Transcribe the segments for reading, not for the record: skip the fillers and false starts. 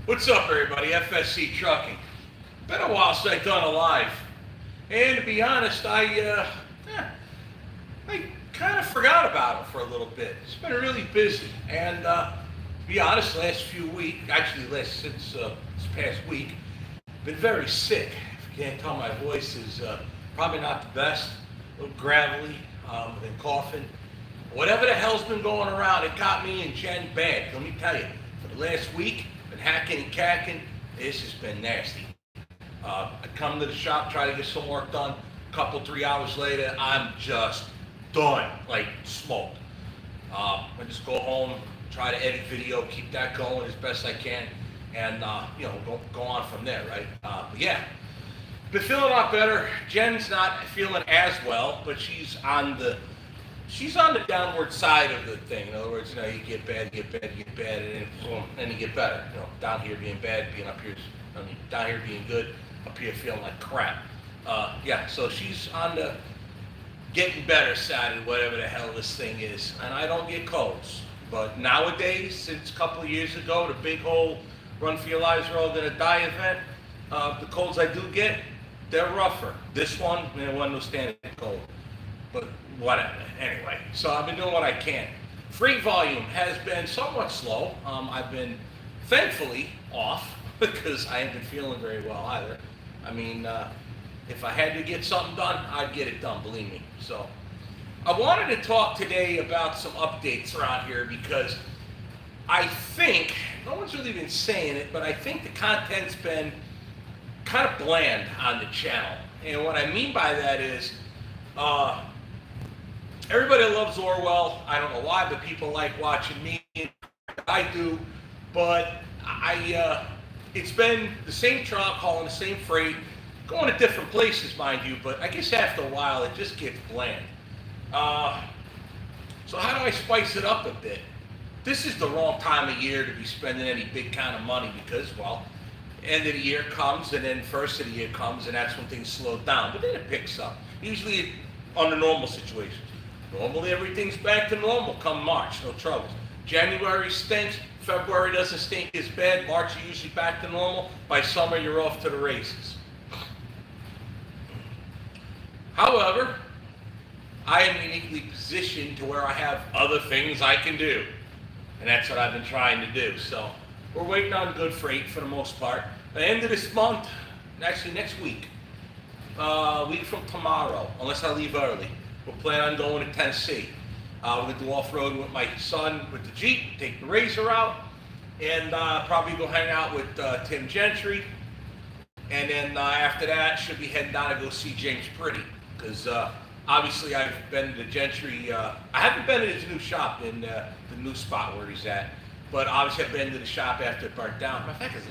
What's up, everybody? FSC Trucking. Been a while since I've done a live, and to be honest, I kind of forgot about it for a little bit. It's been really busy, and to be honest, last few weeks, actually since this past week, been very sick. If you can't tell, my voice is probably not the best, a little gravelly, and coughing. Whatever the hell's been going around, it got me and Jen bad. Let me tell you, for the last week, been hacking and cacking. This has been nasty. I come to the shop, try to get some work done. A couple, 3 hours later, I'm just done, like smoked. I just go home, try to edit video, keep that going as best I can, and go on from there, right? But yeah, been feeling a lot better. Jen's not feeling as well, but she's on the downward side of the thing. In other words, you get bad, you get bad, and then boom, and you get better. Down here being bad, being up here, down here being good, up here feeling like crap. Yeah, so she's on the getting better side of whatever the hell this thing is. And I don't get colds. But nowadays, since a couple of years ago, the big whole Run for Your Lives, We're All Gonna Die event, the colds I do get, they're rougher. This one, it wasn't no standard cold. But whatever. Anyway, so I've been doing what I can. Freight volume has been somewhat slow. I've been thankfully off because I haven't been feeling very well either. I mean, if I had to get something done, I'd get it done, believe me. So I wanted to talk today about some updates around here because I think, no one's really been saying it, but I think the content's been kind of bland on the channel. And what I mean by that is, everybody loves Orwell. I don't know why, but people like watching me. I do, but it's been the same truck hauling the same freight, going to different places, mind you. But I guess after a while, it just gets bland. So how do I spice it up a bit? This is the wrong time of year to be spending any big kind of money because, well, end of the year comes and then first of the year comes and that's when things slow down. But then it picks up. Usually under normal situations. Normally everything's back to normal come March, no troubles. January stinks, February doesn't stink as bad, March is usually back to normal. By summer you're off to the races. However, I am uniquely positioned to where I have other things I can do. And that's what I've been trying to do. So we're waiting on good freight for the most part. At the end of this month, actually next week, a week from tomorrow, unless I leave early, we'll plan on going to Tennessee. We're going to do off-road with my son with the Jeep, take the Razor out, and probably go hang out with Tim Gentry. And then after that, should be heading down to go see James Pretty. Because obviously I've been to Gentry. I haven't been to his new shop in the new spot where he's at. But obviously I've been to the shop after it burnt down. In fact, it's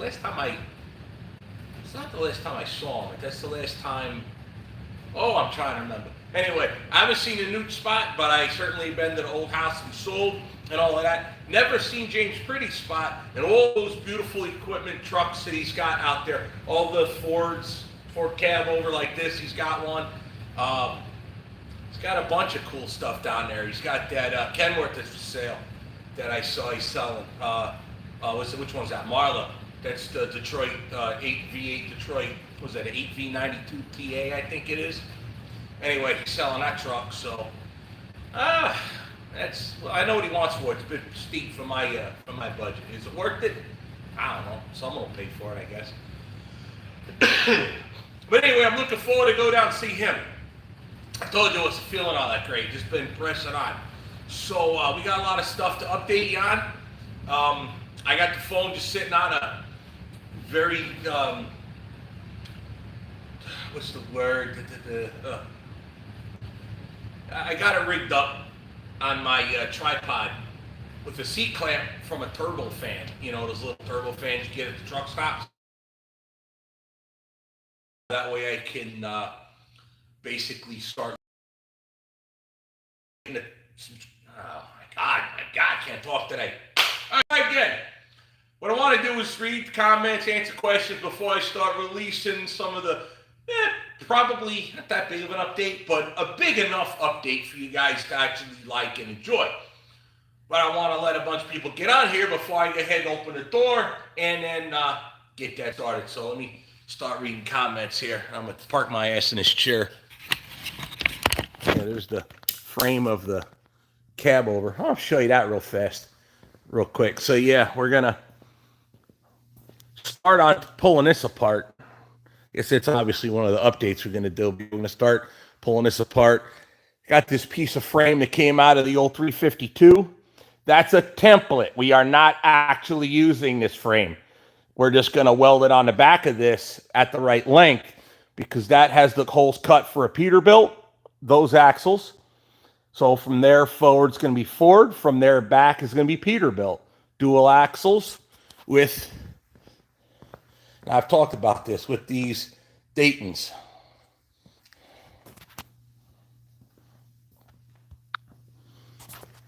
not the last time I saw him, but that's the last time. Oh, I'm trying to remember. Anyway, I haven't seen the new spot, but I certainly been to the old house he sold and all of that. Never seen James Pretty's spot and all those beautiful equipment trucks that he's got out there. All the Ford cab over like this, he's got one. He's got a bunch of cool stuff down there. He's got that Kenworth that's for sale that I saw he's selling. Which one's that? Marla. That's the Detroit 8V8 Detroit. What was that, an 8V92 TA, I think it is. Anyway, he's selling that truck, so I know what he wants for it. It's a bit steep for my budget. Is it worth it? I don't know. Someone will pay for it, I guess. But anyway, I'm looking forward to go down and see him. I told you I wasn't feeling all that great. Just been pressing on. So we got a lot of stuff to update you on. I got the phone just sitting on a very what's the word? I got it rigged up on my tripod with a seat clamp from a turbo fan. You know, those little turbo fans you get at the truck stops. That way I can basically start. Oh my God, I can't talk today. All right, again. What I want to do is read comments, answer questions before I start releasing some of the, probably not that big of an update, but a big enough update for you guys to actually like and enjoy. but I want to let a bunch of people get on here before I go ahead and open the door and then get that started. So let me start reading comments here. I'm going to park my ass in this chair. Yeah, there's the frame of the cab over. I'll show you that real fast, real quick. So yeah, we're going to start on pulling this apart. It's obviously one of the updates we're going to do. We're going to start pulling this apart. Got this piece of frame that came out of the old 352. That's a template. We are not actually using this frame. We're just going to weld it on the back of this at the right length because that has the holes cut for a Peterbilt, those axles. So from there forward, it's going to be Ford. From there back is going to be Peterbilt. Dual axles with, I've talked about this, with these Daytons.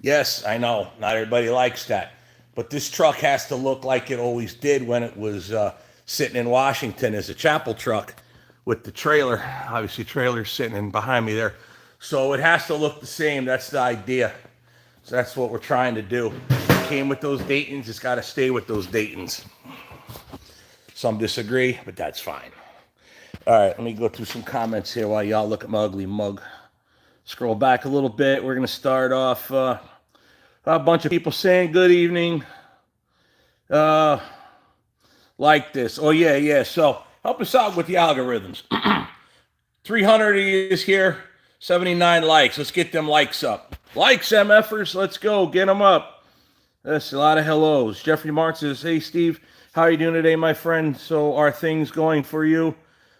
Yes, I know, not everybody likes that. But this truck has to look like it always did when it was sitting in Washington as a chapel truck with the trailer. Obviously, trailer's sitting in behind me there. So it has to look the same. That's the idea. So that's what we're trying to do. It came with those Daytons. It's got to stay with those Daytons. Some disagree, but that's fine. All right, let me go through some comments here while y'all look at my ugly mug. Scroll back a little bit. We're going to start off... a bunch of people saying good evening. Like this. Oh, yeah. So help us out with the algorithms. 300 is here. 79 likes. Let's get them likes up. Likes, MFers. Let's go. Get them up. That's a lot of hellos. Jeffrey Martin says, hey, Steve. How are you doing today, my friend? So are things going for you?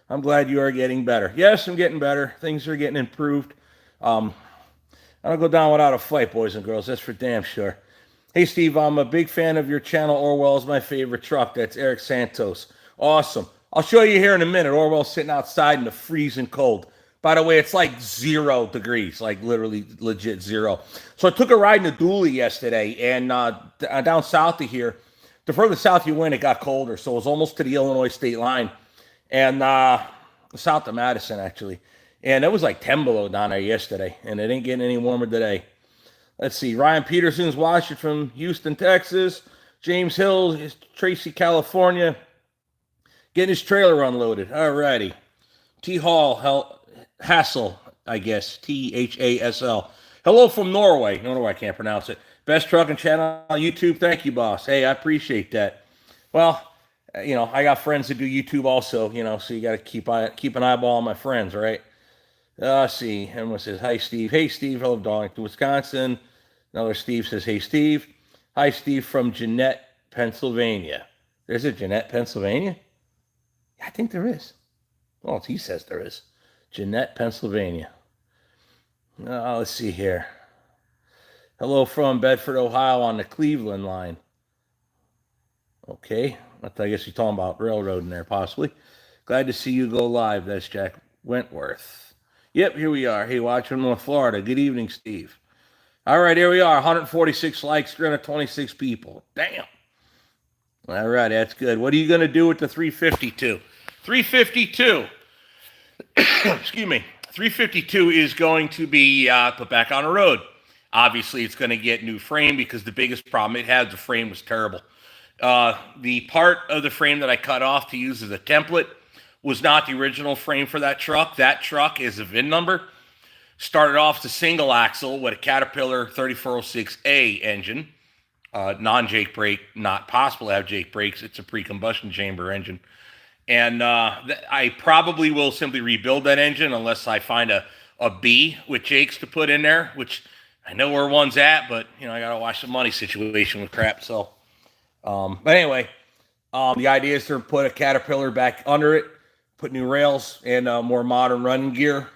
I'm glad you are getting better. Yes, I'm getting better. Things are getting improved. I don't go down without a fight, boys and girls. That's for damn sure. Hey, Steve, I'm a big fan of your channel. Orwell is my favorite truck. That's Eric Santos. Awesome. I'll show you here in a minute. Orwell's sitting outside in the freezing cold. By the way, it's like 0 degrees, like literally legit 0. So I took a ride in a dually yesterday, and down south of here, the further south you went, it got colder. So it was almost to the Illinois state line, and south of Madison, actually. And it was like 10 below down there yesterday, and it ain't getting any warmer today. Let's see. Ryan Peterson's watching from Houston, Texas. James Hill, Tracy, California, getting his trailer unloaded. All righty. T. Hall, Hassel, I guess. Thasl. Hello from Norway. No, I can't pronounce it. Best trucking channel on YouTube. Thank you, boss. Hey, I appreciate that. Well, I got friends that do YouTube also, so you got to keep an eyeball on my friends, right? See, everyone says, hi, Steve. Hey, Steve. Hello, Darlington, Wisconsin. Another Steve says, hey, Steve. Hi, Steve from Jeanette, Pennsylvania. There's a Jeanette, Pennsylvania? Yeah, I think there is. Well, he says there is. Jeanette, Pennsylvania. Let's see here. Hello from Bedford, Ohio on the Cleveland line. Okay. I guess you're talking about railroading there, possibly. Glad to see you go live. That's Jack Wentworth. Yep, here we are. Hey, watching North Florida. Good evening, Steve. All right, here we are. 146 likes, 326 people. Damn. All right, that's good. What are you going to do with the 352? 352. Excuse me. 352 is going to be put back on the road. Obviously, it's going to get new frame because the biggest problem it had, the frame was terrible. The part of the frame that I cut off to use as a template was not the original frame for that truck. That truck is a VIN number. Started off as a single axle with a Caterpillar 3406A engine. Non-Jake brake, not possible to have Jake brakes. It's a pre-combustion chamber engine. And I probably will simply rebuild that engine unless I find a B with Jakes to put in there, which I know where one's at, but I got to watch the money situation with crap. So, but anyway, the idea is to put a Caterpillar back under it, put new rails and more modern running gear.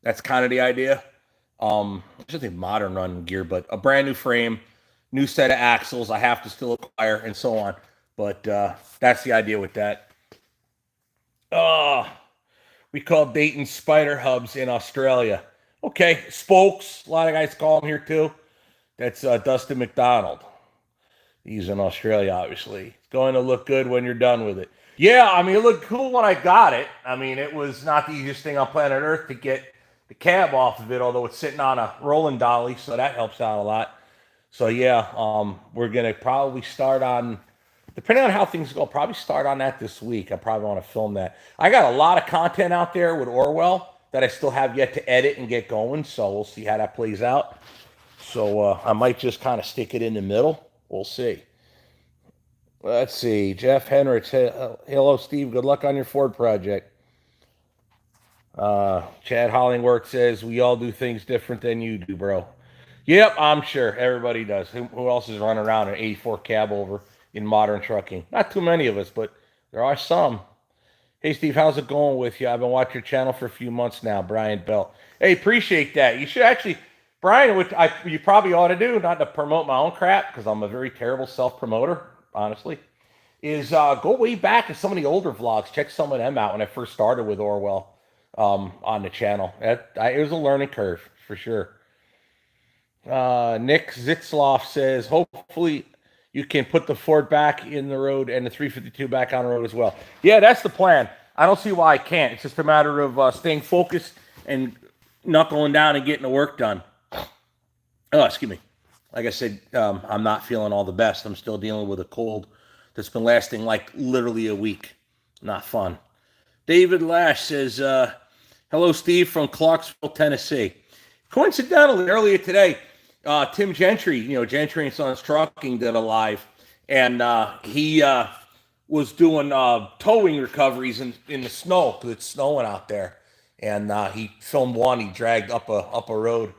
That's kind of the idea. I should say modern running gear, but a brand new frame, new set of axles I have to still acquire and so on. But that's the idea with that. We call Dayton spider hubs in Australia. Okay, spokes. A lot of guys call them here too. That's Dustin McDonald. He's in Australia, obviously. It's going to look good when you're done with it. Yeah, I mean, it looked cool when I got it. I mean, it was not the easiest thing on planet Earth to get the cab off of it, although it's sitting on a rolling dolly, so that helps out a lot. So yeah, we're gonna probably start on, depending on how things go, probably start on that this week. I probably want to film that. I got a lot of content out there with Orwell that I still have yet to edit and get going. So we'll see how that plays out. So I might just kind of stick it in the middle. We'll see. Let's see. Jeff Henrich. Hello, Steve. Good luck on your Ford project. Chad Hollingworth says, we all do things different than you do, bro. Yep, I'm sure. Everybody does. Who else is running around an 84 cab over in modern trucking? Not too many of us, but there are some. Hey, Steve, how's it going with you? I've been watching your channel for a few months now, Brian Belt. Hey, appreciate that. You should actually, Brian, what you probably ought to do, not to promote my own crap, because I'm a very terrible self-promoter, honestly, is go way back to some of the older vlogs. Check some of them out when I first started with Orwell on the channel. It was a learning curve, for sure. Nick Zitzloff says, hopefully you can put the Ford back in the road and the 352 back on the road as well. Yeah, that's the plan. I don't see why I can't. It's just a matter of staying focused and knuckling down and getting the work done. Oh, excuse me. Like I said, I'm not feeling all the best. I'm still dealing with a cold that's been lasting like literally a week. Not fun. David Lash says, hello, Steve, from Clarksville, Tennessee. Coincidentally, earlier today, Tim Gentry, Gentry and Sons Trucking did a live, and he was doing towing recoveries in the snow because it's snowing out there. And he filmed one. He dragged up a road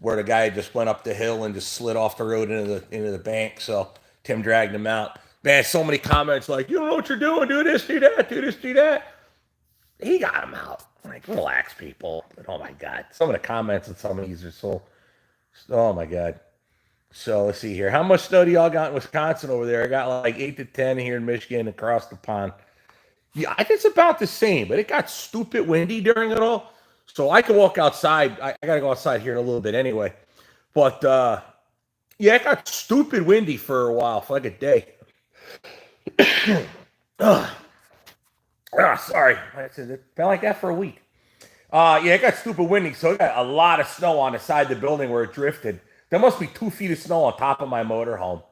where the guy just went up the hill and just slid off the road into the bank. So Tim dragged him out. Man, so many comments like, you don't know what you're doing. Do this, do that, do this, do that. He got him out. Like, relax, people. But, oh, my God. Some of the comments on some of these are so, oh, my God. So, let's see here. How much snow do y'all got in Wisconsin over there? I got like 8 to 10 here in Michigan across the pond. Yeah, I think it's about the same, but it got stupid windy during it all. So, I can walk outside. I got to go outside here in a little bit anyway. But, yeah, it got stupid windy for a while, for like a day. Sorry. It's been like that for a week. Yeah, it got stupid windy, so it got a lot of snow on the side of the building where it drifted. There must be 2 feet of snow on top of my motorhome,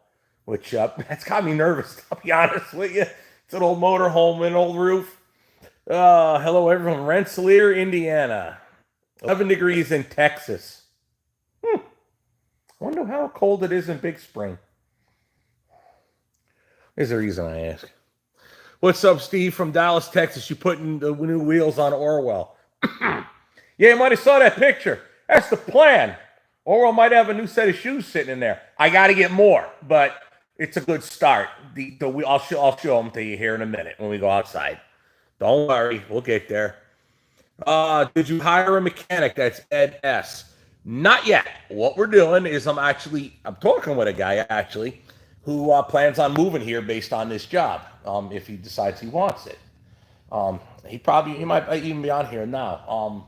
which that's got me nervous, I'll be honest with you. It's an old motorhome with an old roof. Hello, everyone. Rensselaer, Indiana. 11 degrees in Texas. I wonder how cold it is in Big Spring. There's a reason I ask. What's up, Steve, from Dallas, Texas? You putting the new wheels on Orwell. Yeah, you might have saw that picture. That's the plan. Orwell might have a new set of shoes sitting in there. I got to get more, but it's a good start. I'll show them to you here in a minute when we go outside. Don't worry, we'll get there. Did you hire a mechanic? That's Ed S. Not yet. What we're doing is I'm talking with a guy actually who plans on moving here based on this job. If he decides he wants it. He might even be on here now.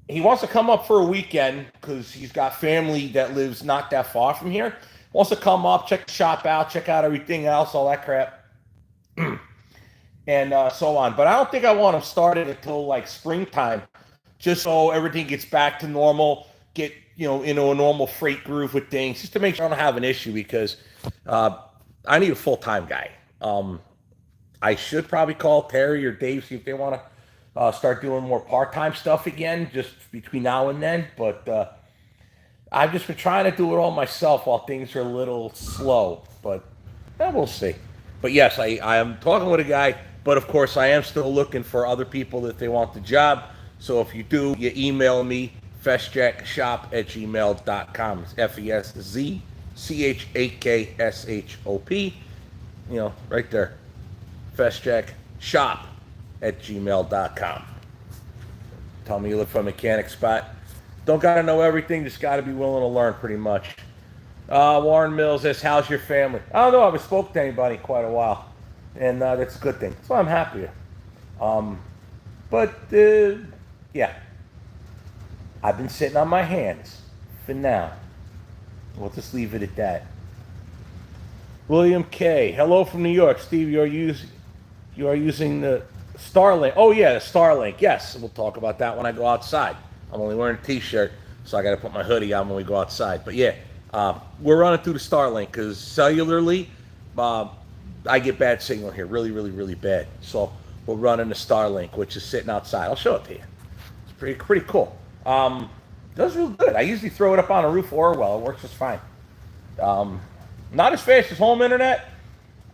He wants to come up for a weekend because he's got family that lives not that far from here. Wants to come up, check the shop out, check out everything else, all that crap, and so on. But I don't think I want him started until like springtime, just so everything gets back to normal, get into a normal freight groove with things, just to make sure I don't have an issue because I need a full-time guy. I should probably call Terry or Dave, see if they want to start doing more part-time stuff again, just between now and then. But I've just been trying to do it all myself while things are a little slow. But we'll see. But yes, I am talking with a guy. But of course, I am still looking for other people that they want the job. So if you do, you email me, festjackshop@gmail.com. It's FESZCHAKSHOP. Right there. festjackshop@gmail.com. Tell me you look for a mechanic spot. Don't got to know everything, just got to be willing to learn pretty much. Warren Mills says, how's your family? I don't know, I haven't spoken to anybody in quite a while. And that's a good thing. So I'm happier. Yeah. I've been sitting on my hands for now. We'll just leave it at that. William K. Hello from New York. Steve, you are using the Starlink. Oh, yeah, the Starlink. Yes, we'll talk about that when I go outside. I'm only wearing a t-shirt, so I got to put my hoodie on when we go outside. But yeah, We're running through the Starlink because cellularly, uh, I get bad signal here, really, really, really bad. So we're running the Starlink, which is sitting outside. I'll show it to you. It's pretty cool. Does real good. I usually throw it up on a roof Orwell. It works just fine. Not as fast as home internet,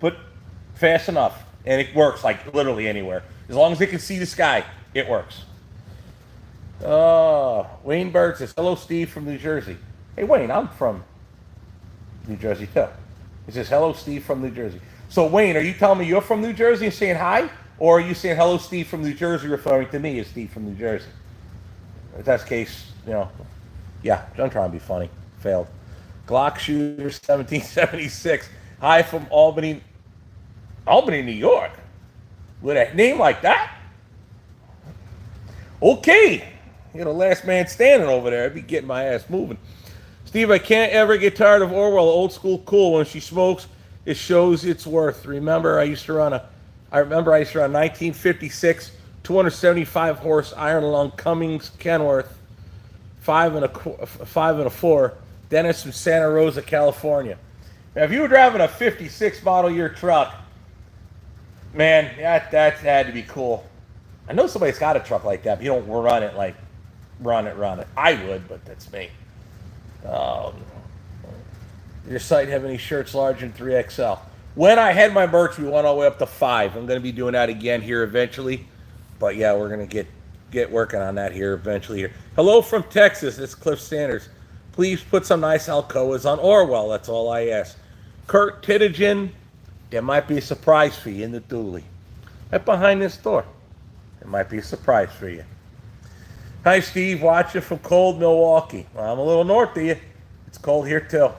but fast enough, and it works like literally anywhere. As long as it can see the sky, it works. Wayne Bird says, hello, Steve from New Jersey. Hey, Wayne, I'm from New Jersey, too. He says, hello, Steve from New Jersey. So, Wayne, are you telling me you're from New Jersey and saying hi? Or are you saying, hello, Steve from New Jersey, referring to me as Steve from New Jersey? If that's the case, yeah, I'm trying to be funny. Failed. Glock Shooter 1776. Hi from Albany, New York. With a name like that? Okay. Last man standing over there. I'd be getting my ass moving. Steve, I can't ever get tired of Orwell. Old school cool. When she smokes, it shows its worth. Remember, I used to run 1956, 275 horse iron lung Cummins Kenworth, 5 and a 4, Dennis from Santa Rosa, California. Now, if you were driving a 56 model year truck, man, that had to be cool. I know somebody's got a truck like that, but you don't run it like run it. I would, but that's me. Your site have any shirts large in 3XL? When I had my merch, we went all the way up to 5. I'm going to be doing that again here eventually. But yeah, we're going to get working on that here eventually. Here. Hello from Texas. It's Cliff Sanders. Please put some nice Alcoas on Orwell. That's all I ask. Kurt Titigen, there might be a surprise for you in the dually. Right behind this door. There might be a surprise for you. Hi, Steve. Watching from cold Milwaukee. Well, I'm a little north of you. It's cold here, too.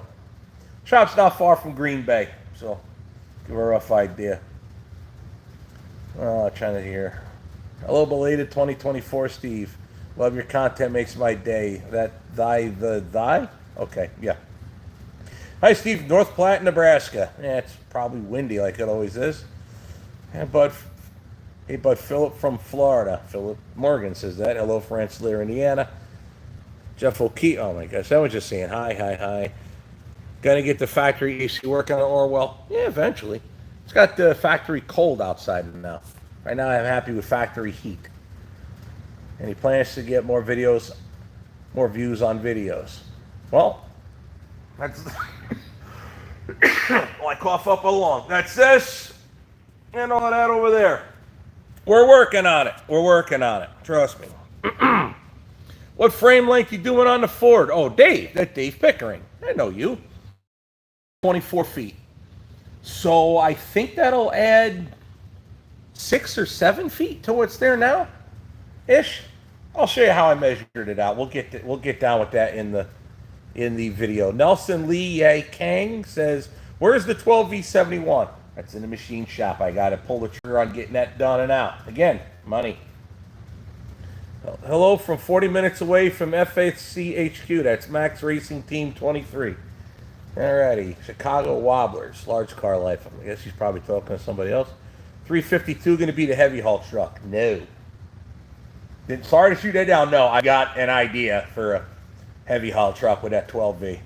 Shop's not far from Green Bay, so give a rough idea. Trying to hear. Hello, belated 2024, Steve. Love your content, makes my day. That thy? Okay, yeah. Hi, Steve. North Platte, Nebraska. Yeah, it's probably windy like it always is. Hey, Bud Philip from Florida. Philip Morgan says that. Hello, Rensselaer, Indiana. Jeff O'Keefe. Oh, my gosh. I was just saying hi. Gonna get the factory AC working on Orwell? Yeah, eventually. It's got the factory cold outside now. Right now, I'm happy with factory heat. And he plans to get more views on videos. Well, that's... well, I cough up a lung. That's this and all that over there. We're working on it. Trust me. What frame length you doing on the Ford? Oh, Dave. That's Dave Pickering. I know you. 24 feet. So I think that'll add 6 or 7 feet to what's there now, ish. I'll show you how I measured it out. We'll get down with that in the video. Nelson Lee Kang says, "Where's the 12V71?" That's in the machine shop. I got to pull the trigger on getting that done and out. Again, money. Hello from 40 minutes away from FHC HQ. That's Max Racing Team 23. Alrighty, Chicago Wobblers, large car life. I guess he's probably talking to somebody else. 352 going to be the heavy haul truck. No. Sorry to shoot that down. No, I got an idea for a heavy haul truck with that 12V. It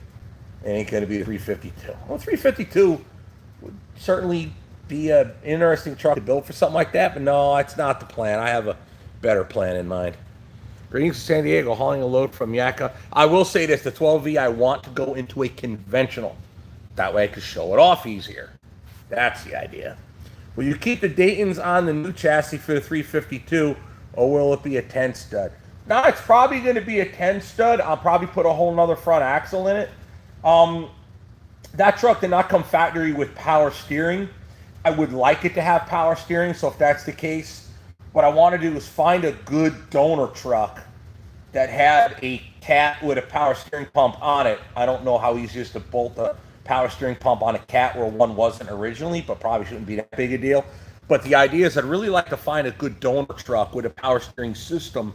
ain't going to be the 352. Well, 352 would certainly be an interesting truck to build for something like that, but no, that's not the plan. I have a better plan in mind. Greetings to San Diego, hauling a load from Yakka. I will say this, the 12V, I want to go into a conventional. That way I can show it off easier. That's the idea. Will you keep the Daytons on the new chassis for the 352, or will it be a 10 stud? Now, it's probably going to be a 10 stud. I'll probably put a whole nother front axle in it. That truck did not come factory with power steering. I would like it to have power steering, so if that's the case, what I want to do is find a good donor truck that had a cat with a power steering pump on it. I don't know how easy it is to bolt a power steering pump on a cat where one wasn't originally, but probably shouldn't be that big a deal. But the idea is I'd really like to find a good donor truck with a power steering system.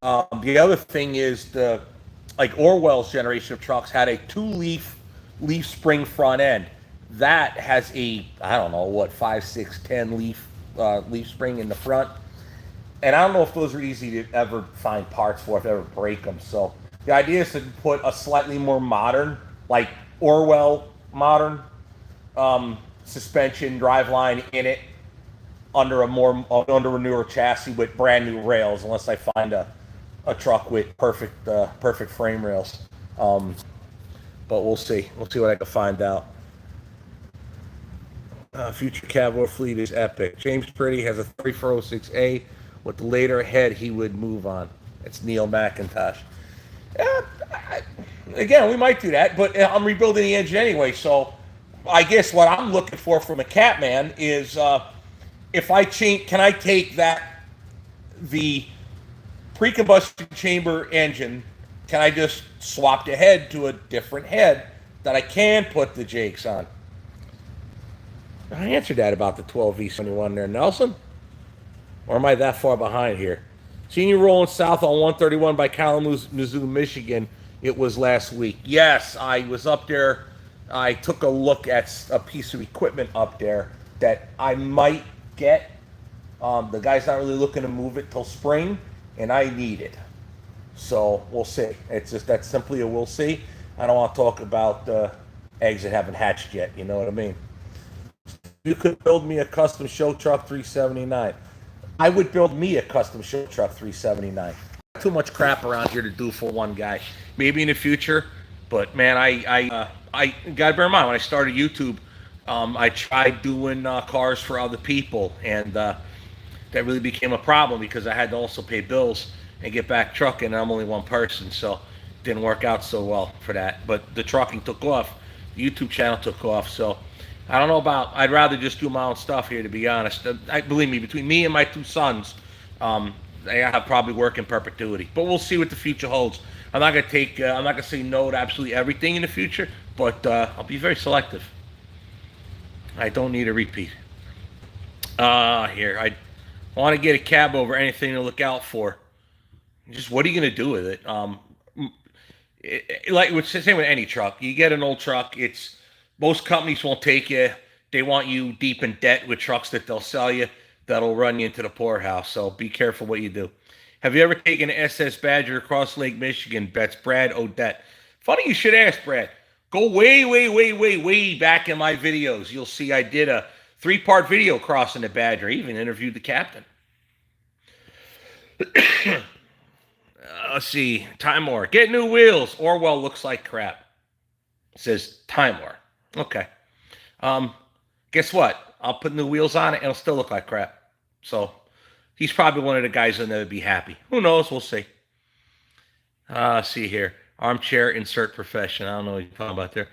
The other thing is like Orwell's generation of trucks had a 2-leaf spring front end. That has a, I don't know, what, 5, 6, 10 leaf spring in the front. And I don't know if those are easy to ever find parts for, if ever break them. So the idea is to put a slightly more modern like Orwell modern suspension driveline in it under a newer chassis with brand new rails, unless I find a truck with perfect frame rails. But we'll see. We'll see what I can find out. Future Cavalier fleet is epic. James Pretty has a 3406A with the later head he would move on. It's Neil McIntosh. Yeah, again, we might do that, but I'm rebuilding the engine anyway. So I guess what I'm looking for from a Catman is if I change, can I take the pre-combustion chamber engine? Can I just swap the head to a different head that I can put the Jakes on? I answered that about the 12V71 there, Nelson. Or am I that far behind here? Seen you rolling south on 131 by Kalamazoo, Michigan. It was last week. Yes, I was up there. I took a look at a piece of equipment up there that I might get. The guy's not really looking to move it till spring, and I need it. So we'll see. It's just that's simply a we'll see. I don't want to talk about eggs that haven't hatched yet. You know what I mean? You could build me a custom show truck 379. I would build me a custom show truck 379. Too much crap around here to do for one guy. Maybe in the future, but man, I gotta bear in mind when I started YouTube, I tried doing cars for other people, and that really became a problem because I had to also pay bills and get back trucking, and I'm only one person, so it didn't work out so well for that. But the trucking took off, the YouTube channel took off, so I don't know about. I'd rather just do my own stuff here, to be honest. Believe me, between me and my two sons, they have probably work in perpetuity. But we'll see what the future holds. I'm not gonna take. I'm not gonna say no to absolutely everything in the future, but I'll be very selective. I don't need a repeat. Here I want to get a cab over anything to look out for. Just what are you gonna do with it? Like it's the same with any truck. You get an old truck, it's most companies won't take you. They want you deep in debt with trucks that they'll sell you that'll run you into the poorhouse. So be careful what you do. Have you ever taken an SS Badger across Lake Michigan? Bets Brad Odette. Funny you should ask, Brad. Go way back in my videos. You'll see I did a 3-part video crossing the Badger. I even interviewed the captain. Let's see. Timor. Get new wheels. Orwell looks like crap. It says Timor. Okay. Guess what? I'll put new wheels on it and it'll still look like crap. So he's probably one of the guys in there that would be happy. Who knows? We'll see. See here. Armchair insert profession. I don't know what you're talking about there.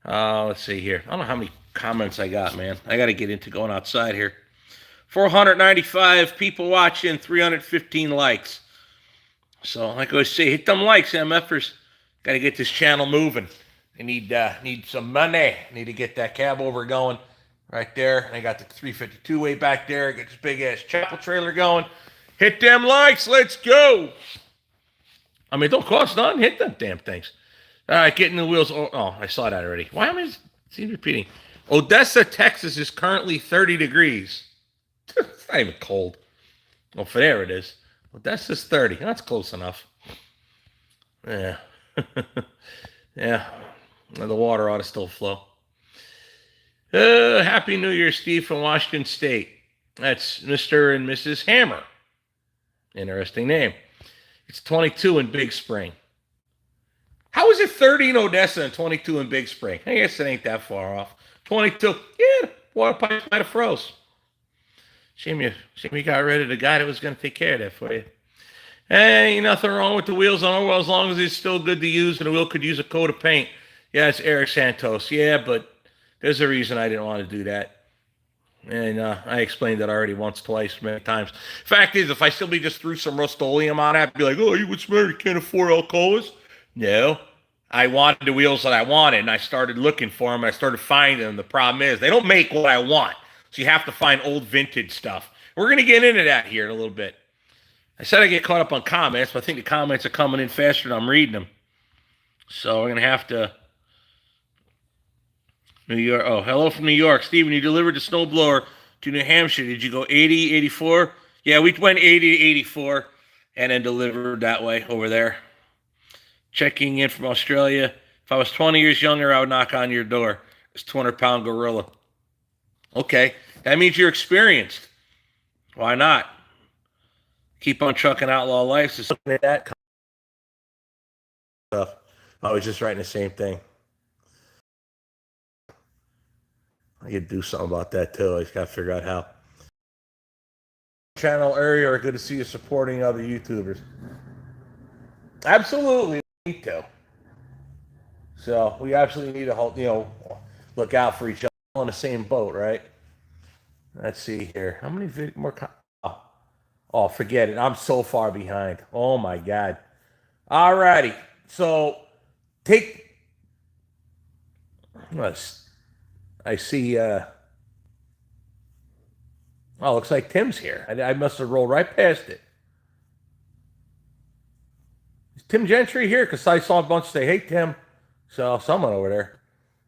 Let's see here. I don't know how many comments I got, man. I got to get into going outside here. 495 people watching, 315 likes. So like I always say, hit them likes, MFers. Got to get this channel moving. I need some money. Need to get that cab over going right there. And I got the 352 way back there. Get this big ass chapel trailer going. Hit them likes. Let's go. I mean, don't cost nothing. Hit them damn things. All right, getting the wheels. Oh, I saw that already. Why am I seem repeating? Odessa, Texas is currently 30 degrees. It's not even cold. Well, for there it is. Odessa's 30. That's close enough. Yeah. Yeah. The water ought to still flow. Happy New Year, Steve from Washington State. That's Mr. and Mrs. Hammer. Interesting name. It's 22 in Big Spring. How is it 30 in Odessa and 22 in Big Spring? I guess it ain't that far off. 22. Yeah, the water pipes might have froze. Shame you got rid of the guy that was going to take care of that for you. Hey, nothing wrong with the wheels on Orwell as long as it's still good to use and the wheel could use a coat of paint. Yeah, it's Eric Santos. Yeah, but there's a reason I didn't want to do that. And I explained that already once, twice, many times. Fact is, if I simply just threw some Rust-Oleum on it, I'd be like, oh, you would smart, you can't afford Alcoas. No. I wanted the wheels that I wanted, and I started looking for them, and I started finding them. The problem is, they don't make what I want. So you have to find old vintage stuff. We're going to get into that here in a little bit. I said I get caught up on comments, but I think the comments are coming in faster than I'm reading them. So we're going to have to... New York. Oh, hello from New York. Steven, you delivered the snowblower to New Hampshire. Did you go 80, 84? Yeah, we went 80 to 84 and then delivered that way over there. Checking in from Australia. If I was 20 years younger, I would knock on your door. This 200-pound gorilla. Okay, that means you're experienced. Why not? Keep on trucking outlaw life. Just looking at that stuff. I was just writing the same thing. I could do something about that too. I just got to figure out how. Channel area are good to see you supporting other YouTubers. Absolutely need to. So we absolutely need to look out for each other on the same boat, right? Let's see here. How many more? Oh, forget it. I'm so far behind. Oh my God. All righty. So take. I see. Oh, looks like Tim's here. I must have rolled right past it. Is Tim Gentry here? Because I saw a bunch say, "Hey, Tim." So someone over there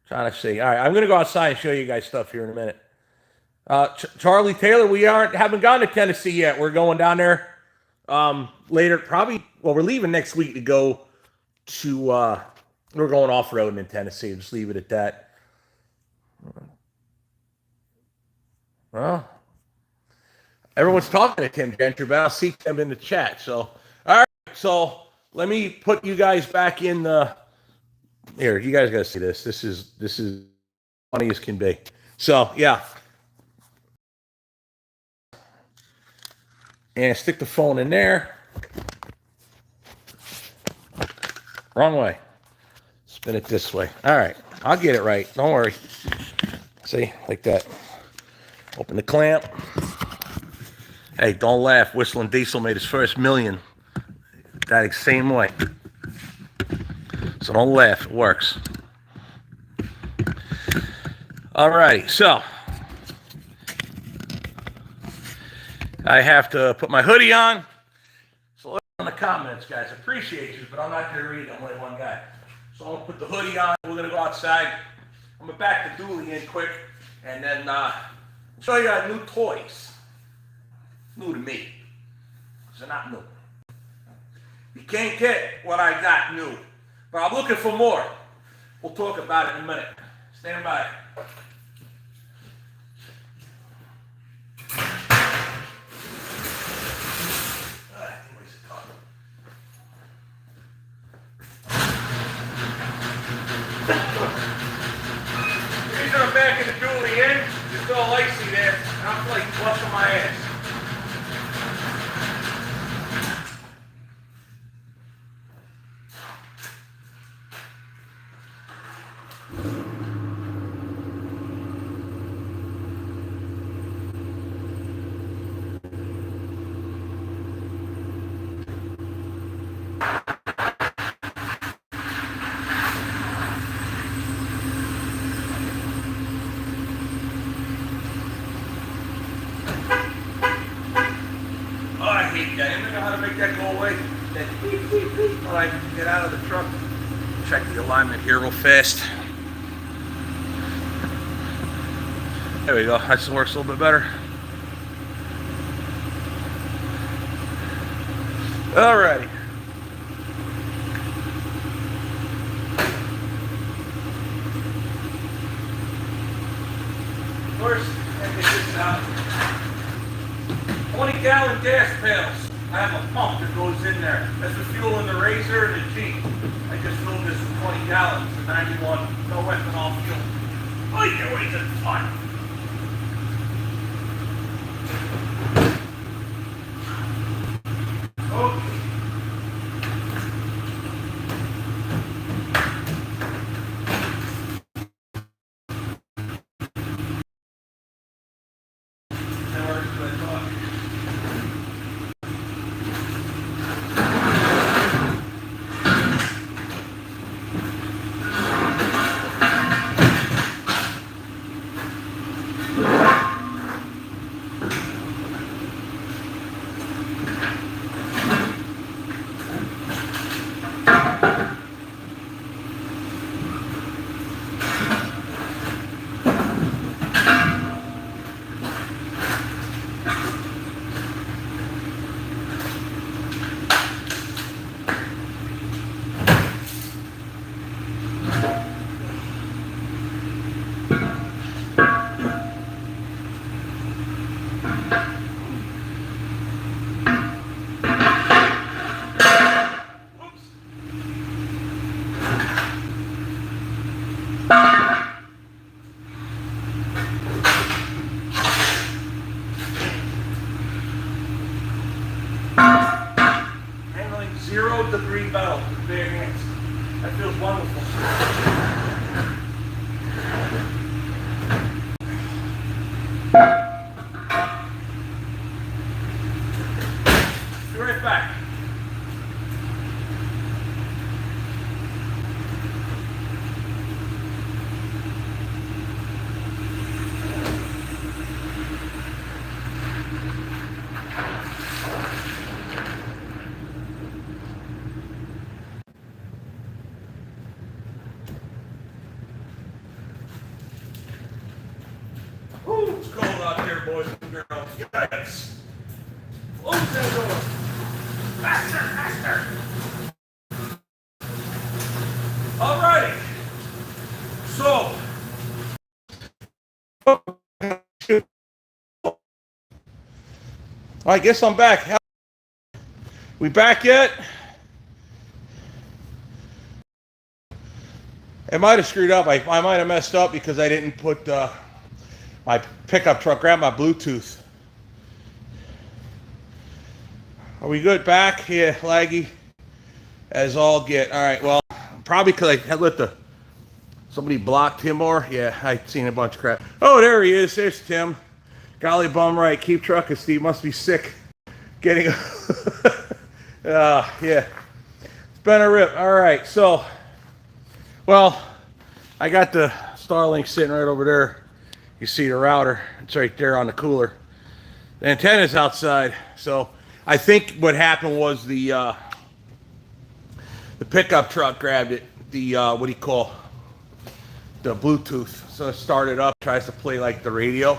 trying to see. All right, I'm going to go outside and show you guys stuff here in a minute. Charlie Taylor, we haven't gone to Tennessee yet. We're going down there later. Probably. Well, we're leaving next week to go to. We're going off roading in Tennessee. Just leave it at that. Well, everyone's talking to Tim Gentry, but I'll see Tim in the chat. So, all right. So let me put you guys back in the. Here, you guys got to see this. This is funny as can be. So yeah. And stick the phone in there. Wrong way. Spin it this way. All right. I'll get it right. Don't worry. See? Like that. Open the clamp. Hey, don't laugh. Whistling Diesel made his first million that same way. So don't laugh. It works. All right. So I have to put my hoodie on. So look in the comments, guys. I appreciate you, but I'm not going to read. I'm only one guy. So I'm going to put the hoodie on. We're going to go outside. I'm going to back the dually in quick. And then show you new toys. New to me. They're not new. You can't get what I got new. But I'm looking for more. We'll talk about it in a minute. Stand by. I'm back in the dually in. It's all icy there. I'm like busting my ass. Alright, get out of the truck. Check the alignment here real fast. There we go. That works a little bit better. Alrighty. First, let me get this out. 20-gallon gas pails. I have a pump that goes in there. That's the fuel in the Razor and the Jeep. I just filled this with 20 gallons for 91. No ethanol fuel. Oh, you're wasting fun. Okay. Handling 0-degree metal with bare hands. That feels wonderful. Be right back. Ooh, it's cold out there, boys and girls. Yes. Close that door. Faster, faster. All righty. So, I guess I'm back. We back yet? I might have screwed up. I might have messed up because I didn't put my pickup truck, grab my Bluetooth. Are we good back? Yeah, laggy as all get. All right, well, probably because I let somebody blocked him more. Yeah, I've seen a bunch of crap. Oh, there he is. There's Tim. Golly bum right. Keep trucking, Steve. Must be sick. Getting yeah. It's been a rip. All right, so, well, I got the Starlink sitting right over there. You see the router. It's right there on the cooler. The antenna's outside. So I think what happened was the pickup truck grabbed it. The what do you call the Bluetooth? So it started up, tries to play like the radio.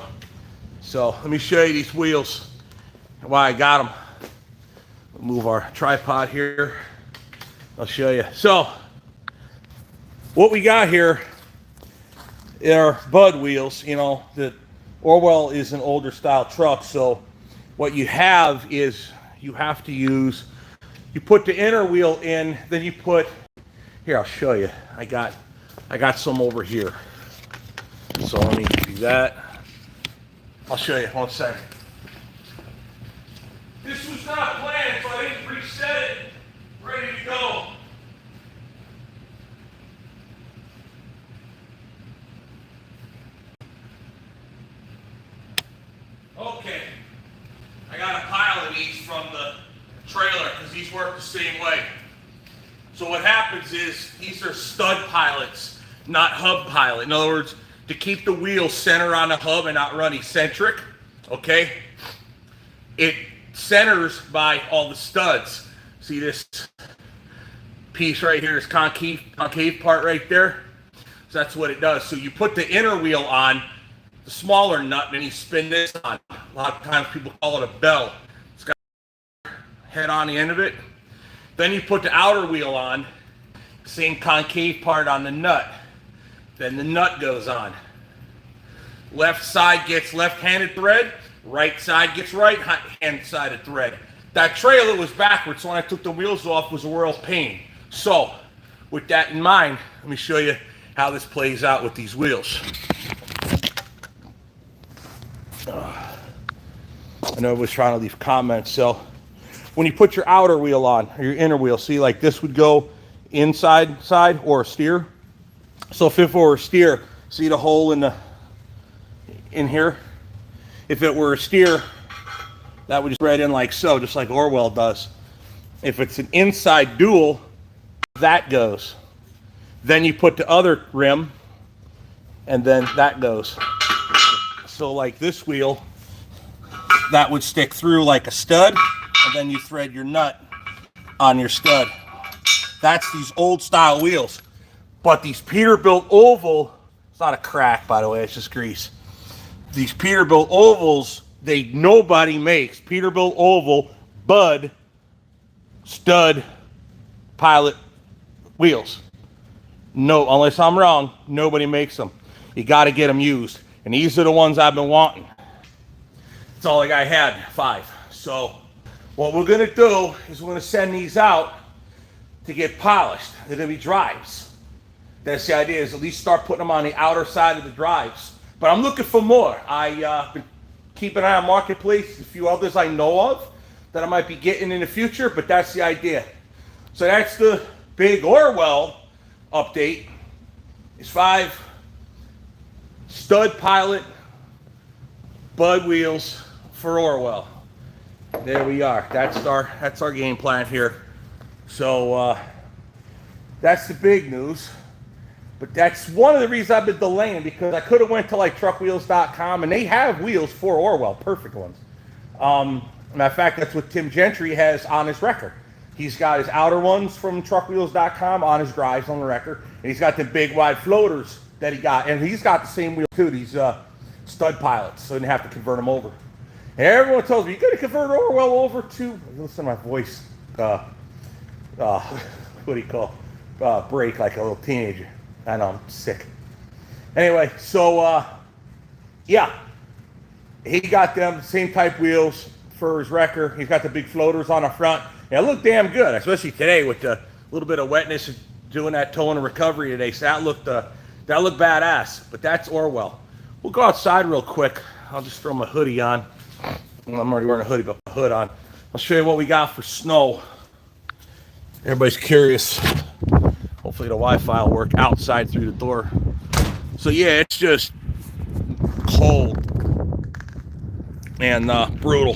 So let me show you these wheels. Why I got them. We'll move our tripod here. I'll show you. So what we got here are Bud wheels. You know, the Orwell is an older style truck, so what you have is you have to use, you put the inner wheel in, then you put, here I'll show you. I got some over here. So let me do that. I'll show you 1 second. This was not planned, so I didn't reset it. Ready to go. Okay, I got a pile of these from the trailer because these work the same way. So what happens is these are stud pilots, not hub pilot. In other words, to keep the wheel center on the hub and not run eccentric, okay? It centers by all the studs. See this piece right here, this concave part right there? So that's what it does. So you put the inner wheel on, the smaller nut, and you spin this on. A lot of times people call it a bell. It's got a head on the end of it. Then you put the outer wheel on, same concave part on the nut. Then the nut goes on. Left side gets left-handed thread, right side gets right-hand sided thread. That trailer was backwards, so when I took the wheels off, it was a world pain. So, with that in mind, let me show you how this plays out with these wheels. I know I was trying to leave comments. So when you put your outer wheel on, or your inner wheel, see, like this would go inside side or steer. So if it were a steer, see the hole in here? If it were a steer, that would just thread in like so, just like Orwell does. If it's an inside dual, that goes. Then you put the other rim, and then that goes. So like this wheel, that would stick through like a stud, and then you thread your nut on your stud. That's these old style wheels. But these Peterbilt oval, it's not a crack by the way, it's just grease. These Peterbilt ovals, nobody makes. Peterbilt oval, Bud, stud, pilot wheels. No, unless I'm wrong, nobody makes them. You got to get them used. And these are the ones I've been wanting. That's all I had, 5. So what we're gonna do is we're gonna send these out to get polished. They're gonna be drives. That's the idea, is at least start putting them on the outer side of the drives. But I'm looking for more. I been keeping an eye on Marketplace, a few others I know of that I might be getting in the future, but that's the idea. So that's the big Orwell update. It's 5 stud pilot Bud wheels for Orwell. There we are. That's our game plan here. So that's the big news. But that's one of the reasons I've been delaying, because I could have went to like truckwheels.com and they have wheels for Orwell, perfect ones. Matter of fact, that's what Tim Gentry has on his record. He's got his outer ones from truckwheels.com on his drives on the record, and he's got the big wide floaters that he got, and he's got the same wheel too. These stud pilots, so he didn't have to convert them over. And everyone tells me, you got to convert Orwell over to, listen to my voice, what do you call, break like a little teenager. I know, I'm sick. Anyway, so, yeah. He got them same type wheels for his wrecker. He's got the big floaters on the front. And it looked damn good, especially today with the little bit of wetness doing that towing and recovery today. So that looked badass. But that's Orwell. We'll go outside real quick. I'll just throw my hoodie on. Well, I'm already wearing a hoodie, but my hood on. I'll show you what we got for snow. Everybody's curious. Hopefully the Wi-Fi will work outside through the door. So yeah, it's just cold and brutal.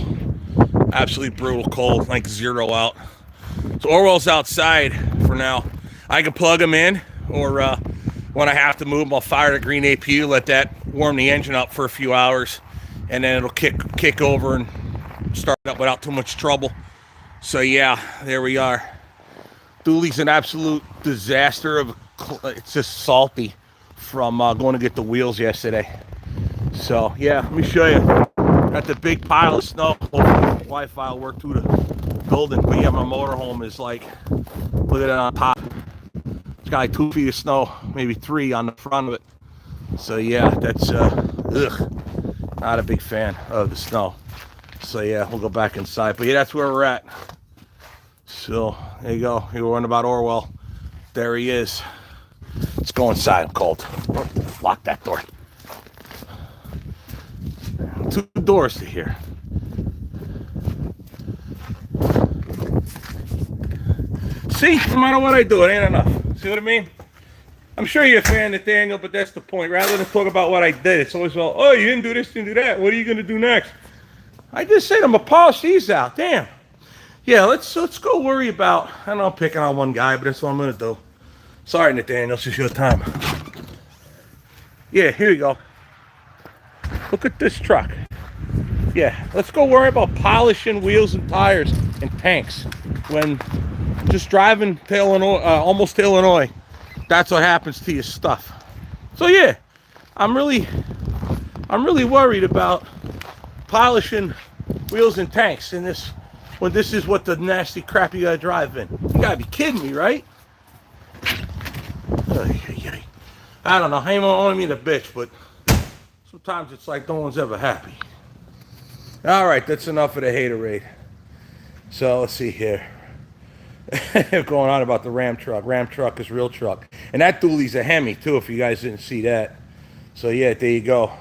Absolutely brutal cold, like 0 out. So Orwell's outside for now. I can plug them in, or when I have to move them, I'll fire the green APU, let that warm the engine up for a few hours, and then it'll kick over and start up without too much trouble. So yeah, there we are. Dooley's an absolute disaster. It's just salty from going to get the wheels yesterday. So yeah, let me show you. Got the big pile of snow. Hopefully the Wi-Fi will work through the building. But yeah, my motorhome is like, look at it on top. It's got like 2 feet of snow, maybe 3 on the front of it. So yeah, that's not a big fan of the snow. So yeah, we'll go back inside. But yeah, that's where we're at. So there you go. You were wondering about Orwell. There he is. Let's go inside. I'm cold. Lock that door. 2 doors to here. See, no matter what I do, it ain't enough. See what I mean? I'm sure you're a fan, Nathaniel, but that's the point. Rather than talk about what I did, it's always, well, oh, you didn't do this, didn't do that. What are you going to do next? I just said I'm going to polish these out. Damn. Yeah, let's go worry about, I know I'm picking on one guy, but that's what I'm going to do. Sorry, Nathaniel, it's just your time. Yeah, here you go. Look at this truck. Yeah, let's go worry about polishing wheels and tires and tanks when just driving to Illinois, almost to Illinois, that's what happens to your stuff. So yeah, I'm really worried about polishing wheels and tanks in this, when this is what the nasty crap you gotta drive in. You gotta be kidding me, right? I don't know, I ain't only mean a bitch, but sometimes it's like no one's ever happy. All right, that's enough of the haterade. So let's see here. Going on about the Ram truck. Ram truck is real truck. And that dually's a Hemi too, if you guys didn't see that. So yeah, there you go.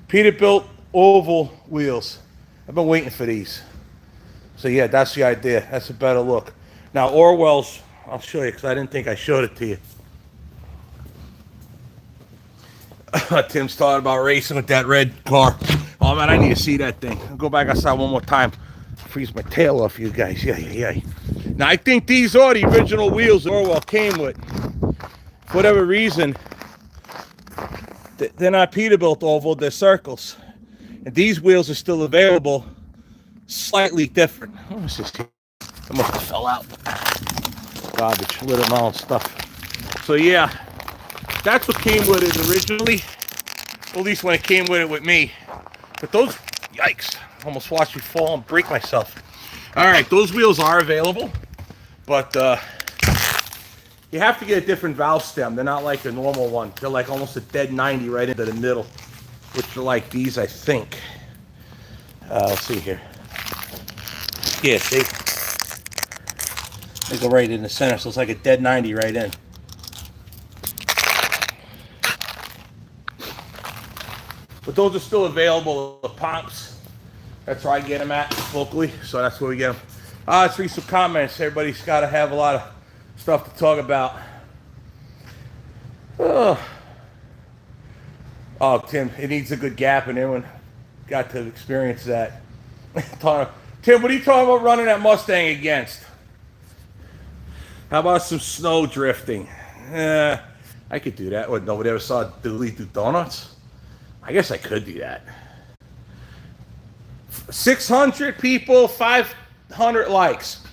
Peterbilt oval wheels. I've been waiting for these. So yeah, that's the idea. That's a better look. Now Orwell's, I'll show you because I didn't think I showed it to you. Tim's talking about racing with that red car. Oh man, I need to see that thing. I'll go back outside one more time. Freeze my tail off you guys. Yeah. Now I think these are the original wheels that Orwell came with. For whatever reason, they're not Peterbilt oval, they're circles. And these wheels are still available, slightly different. What was this? I must have fell out. Garbage, little amount of stuff. So yeah, that's what came with it originally. At least when it came with it with me. But those, yikes, almost watched me fall and break myself. All right, those wheels are available, but you have to get a different valve stem. They're not like the normal one. They're like almost a dead 90 right into the middle, which are like these, I think. Let's see here. Yeah, see? They go right in the center, so it's like a dead 90 right in. But those are still available, the pumps. That's where I get them at locally, so that's where we get them. Let's read some comments. Everybody's got to have a lot of stuff to talk about. Oh, Tim, it needs a good gap, and everyone got to experience that. Tim, what are you talking about running that Mustang against? How about some snow drifting? I could do that. What, nobody ever saw Dooley do donuts? I guess I could do that. 600 people, 500 likes.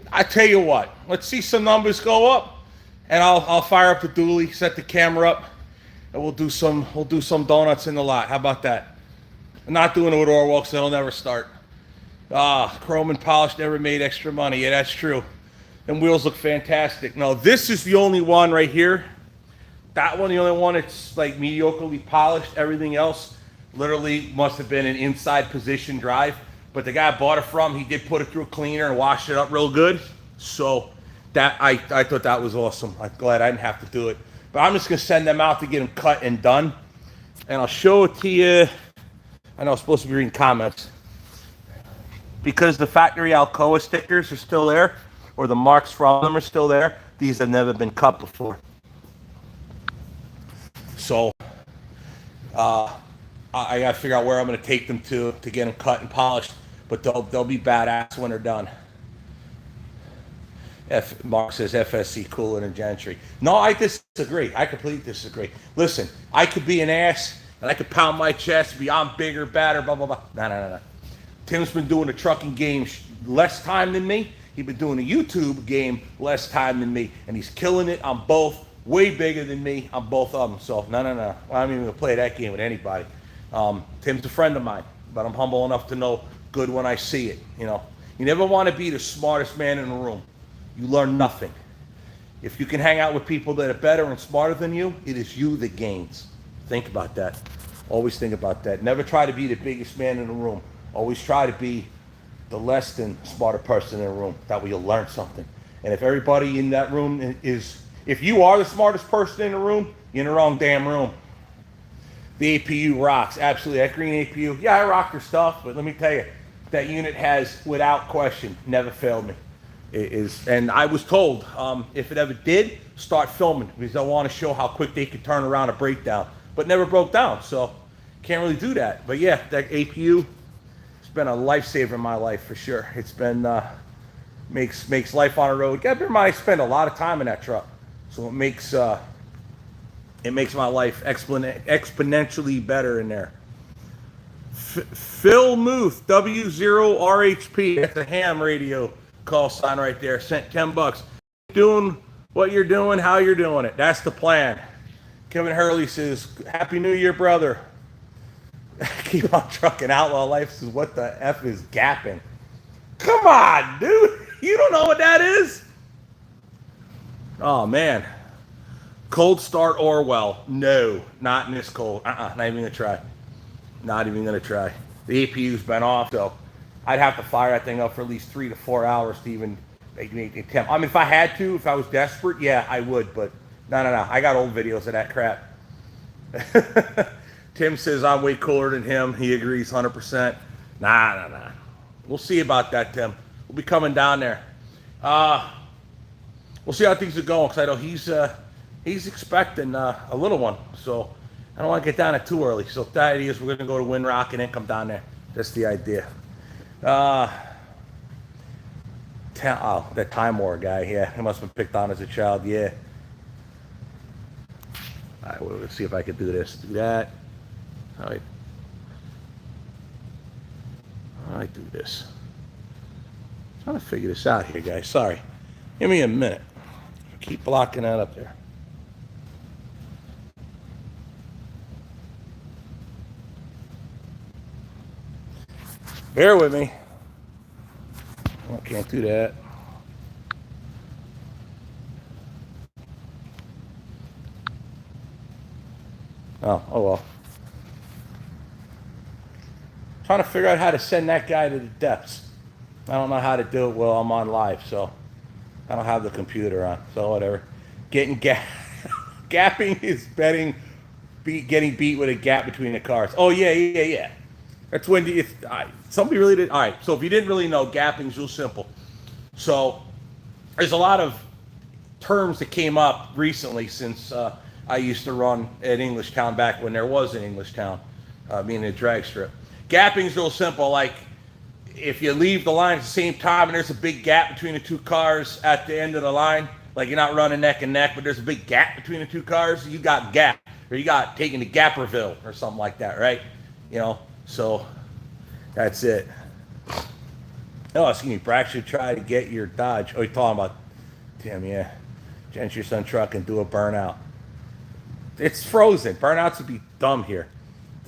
I tell you what, let's see some numbers go up, and I'll fire up the dually, set the camera up, and we'll do some donuts in the lot. How about that? I'm not doing it with Orwell because it'll never start. Chrome and polish never made extra money. Yeah, that's true. And wheels look fantastic. No, this is the only one right here. That one, the only one that's like mediocrely polished. Everything else literally must have been an inside position drive. But the guy I bought it from, he did put it through a cleaner and wash it up real good. So that I thought that was awesome. I'm glad I didn't have to do it. But I'm just going to send them out to get them cut and done. And I'll show it to you. I know I'm supposed to be reading comments. Because the factory Alcoa stickers are still there, or the marks from them are still there, these have never been cut before. So I got to figure out where I'm going to take them to get them cut and polished. But they'll be badass when they're done. Mark says FSC cooler than Gentry. No, I disagree. I completely disagree. Listen, I could be an ass, and I could pound my chest, be I'm bigger, badder, blah, blah, blah. No. Tim's been doing the trucking game less time than me. He's been doing the YouTube game less time than me. And he's killing it on both. Way bigger than me on both of them. So, no. I'm even going to play that game with anybody. Tim's a friend of mine, but I'm humble enough to know good when I see it. You know, you never want to be the smartest man in the room. You learn nothing. If you can hang out with people that are better and smarter than you, it is you that gains. Think about that. Always think about that. Never try to be the biggest man in the room. Always try to be the less than smarter person in the room. That way you'll learn something. And if everybody in that room is, if you are the smartest person in the room, you're in the wrong damn room. The APU rocks. Absolutely. That green APU, yeah, I rock their stuff, but let me tell you, that unit has, without question, never failed me. It is, and I was told, if it ever did, start filming, because I want to show how quick they could turn around a breakdown. But never broke down, so can't really do that. But yeah, that APU, it's been a lifesaver in my life for sure. It's been makes life on the road. Gotta bear in mind, I spend a lot of time in that truck, so it makes my life exponentially better in there. Phil Muth, W0RHP. That's a ham radio call sign right there. Sent $10. Doing what you're doing, how you're doing it. That's the plan. Kevin Hurley says, Happy New Year, brother. Keep on trucking. Outlaw Life says, what the F is gapping? Come on, dude. You don't know what that is? Oh, man. Cold start Orwell. No, not in this cold. Not even going to try. Not even going to try. The APU's been off, so I'd have to fire that thing up for at least 3 to 4 hours to even make the attempt. I mean, if I had to, if I was desperate, yeah, I would, but no. I got old videos of that crap. Tim says I'm way cooler than him. He agrees 100%. Nah. We'll see about that, Tim. We'll be coming down there. We'll see how things are going, because I know he's expecting a little one, so I don't want to get down it too early. So the idea is we're going to go to Windrock and then come down there. That's the idea. That Time War guy, yeah, he must have been picked on as a child, yeah. All right, we'll see if I can do this. Do that. All right. I do this. I'm trying to figure this out here, guys. Sorry. Give me a minute. Keep blocking that up there. Bear with me. I can't do that. Oh well. Trying to figure out how to send that guy to the depths. I don't know how to do it while I'm on live, so I don't have the computer on. So whatever. Gapping is getting beat with a gap between the cars. Oh yeah. That's when somebody really did. All right. So if you didn't really know, gapping's real simple. So there's a lot of terms that came up recently since I used to run at Englishtown back when there was an Englishtown, being a drag strip. Gapping's real simple. Like if you leave the line at the same time and there's a big gap between the two cars at the end of the line, like you're not running neck and neck, but there's a big gap between the two cars, you got gap, or you got taken to Gapperville or something like that, right? You know, so that's it. Oh, excuse me, Brax should try to get your Dodge. Oh, you're talking about Tim, yeah. Gentry Sun truck and do a burnout. It's frozen. Burnouts would be dumb here.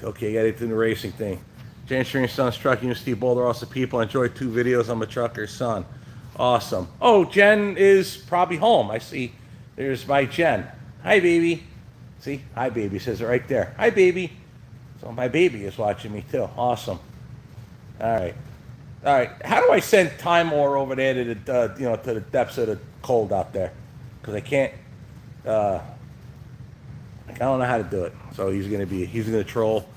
Okay, got it to the racing thing. Gentry Sun's truck, you Steve Boulder, also people enjoy 2 videos on my trucker's son. Awesome. Oh, Jen is probably home. I see. There's my Jen. Hi, baby. See? Hi, baby. Says it right there. Hi, baby. So my baby is watching me too. Awesome. All right. How do I send Time War over there to the to the depths of the cold out there? Because I can't. I don't know how to do it. So he's gonna troll,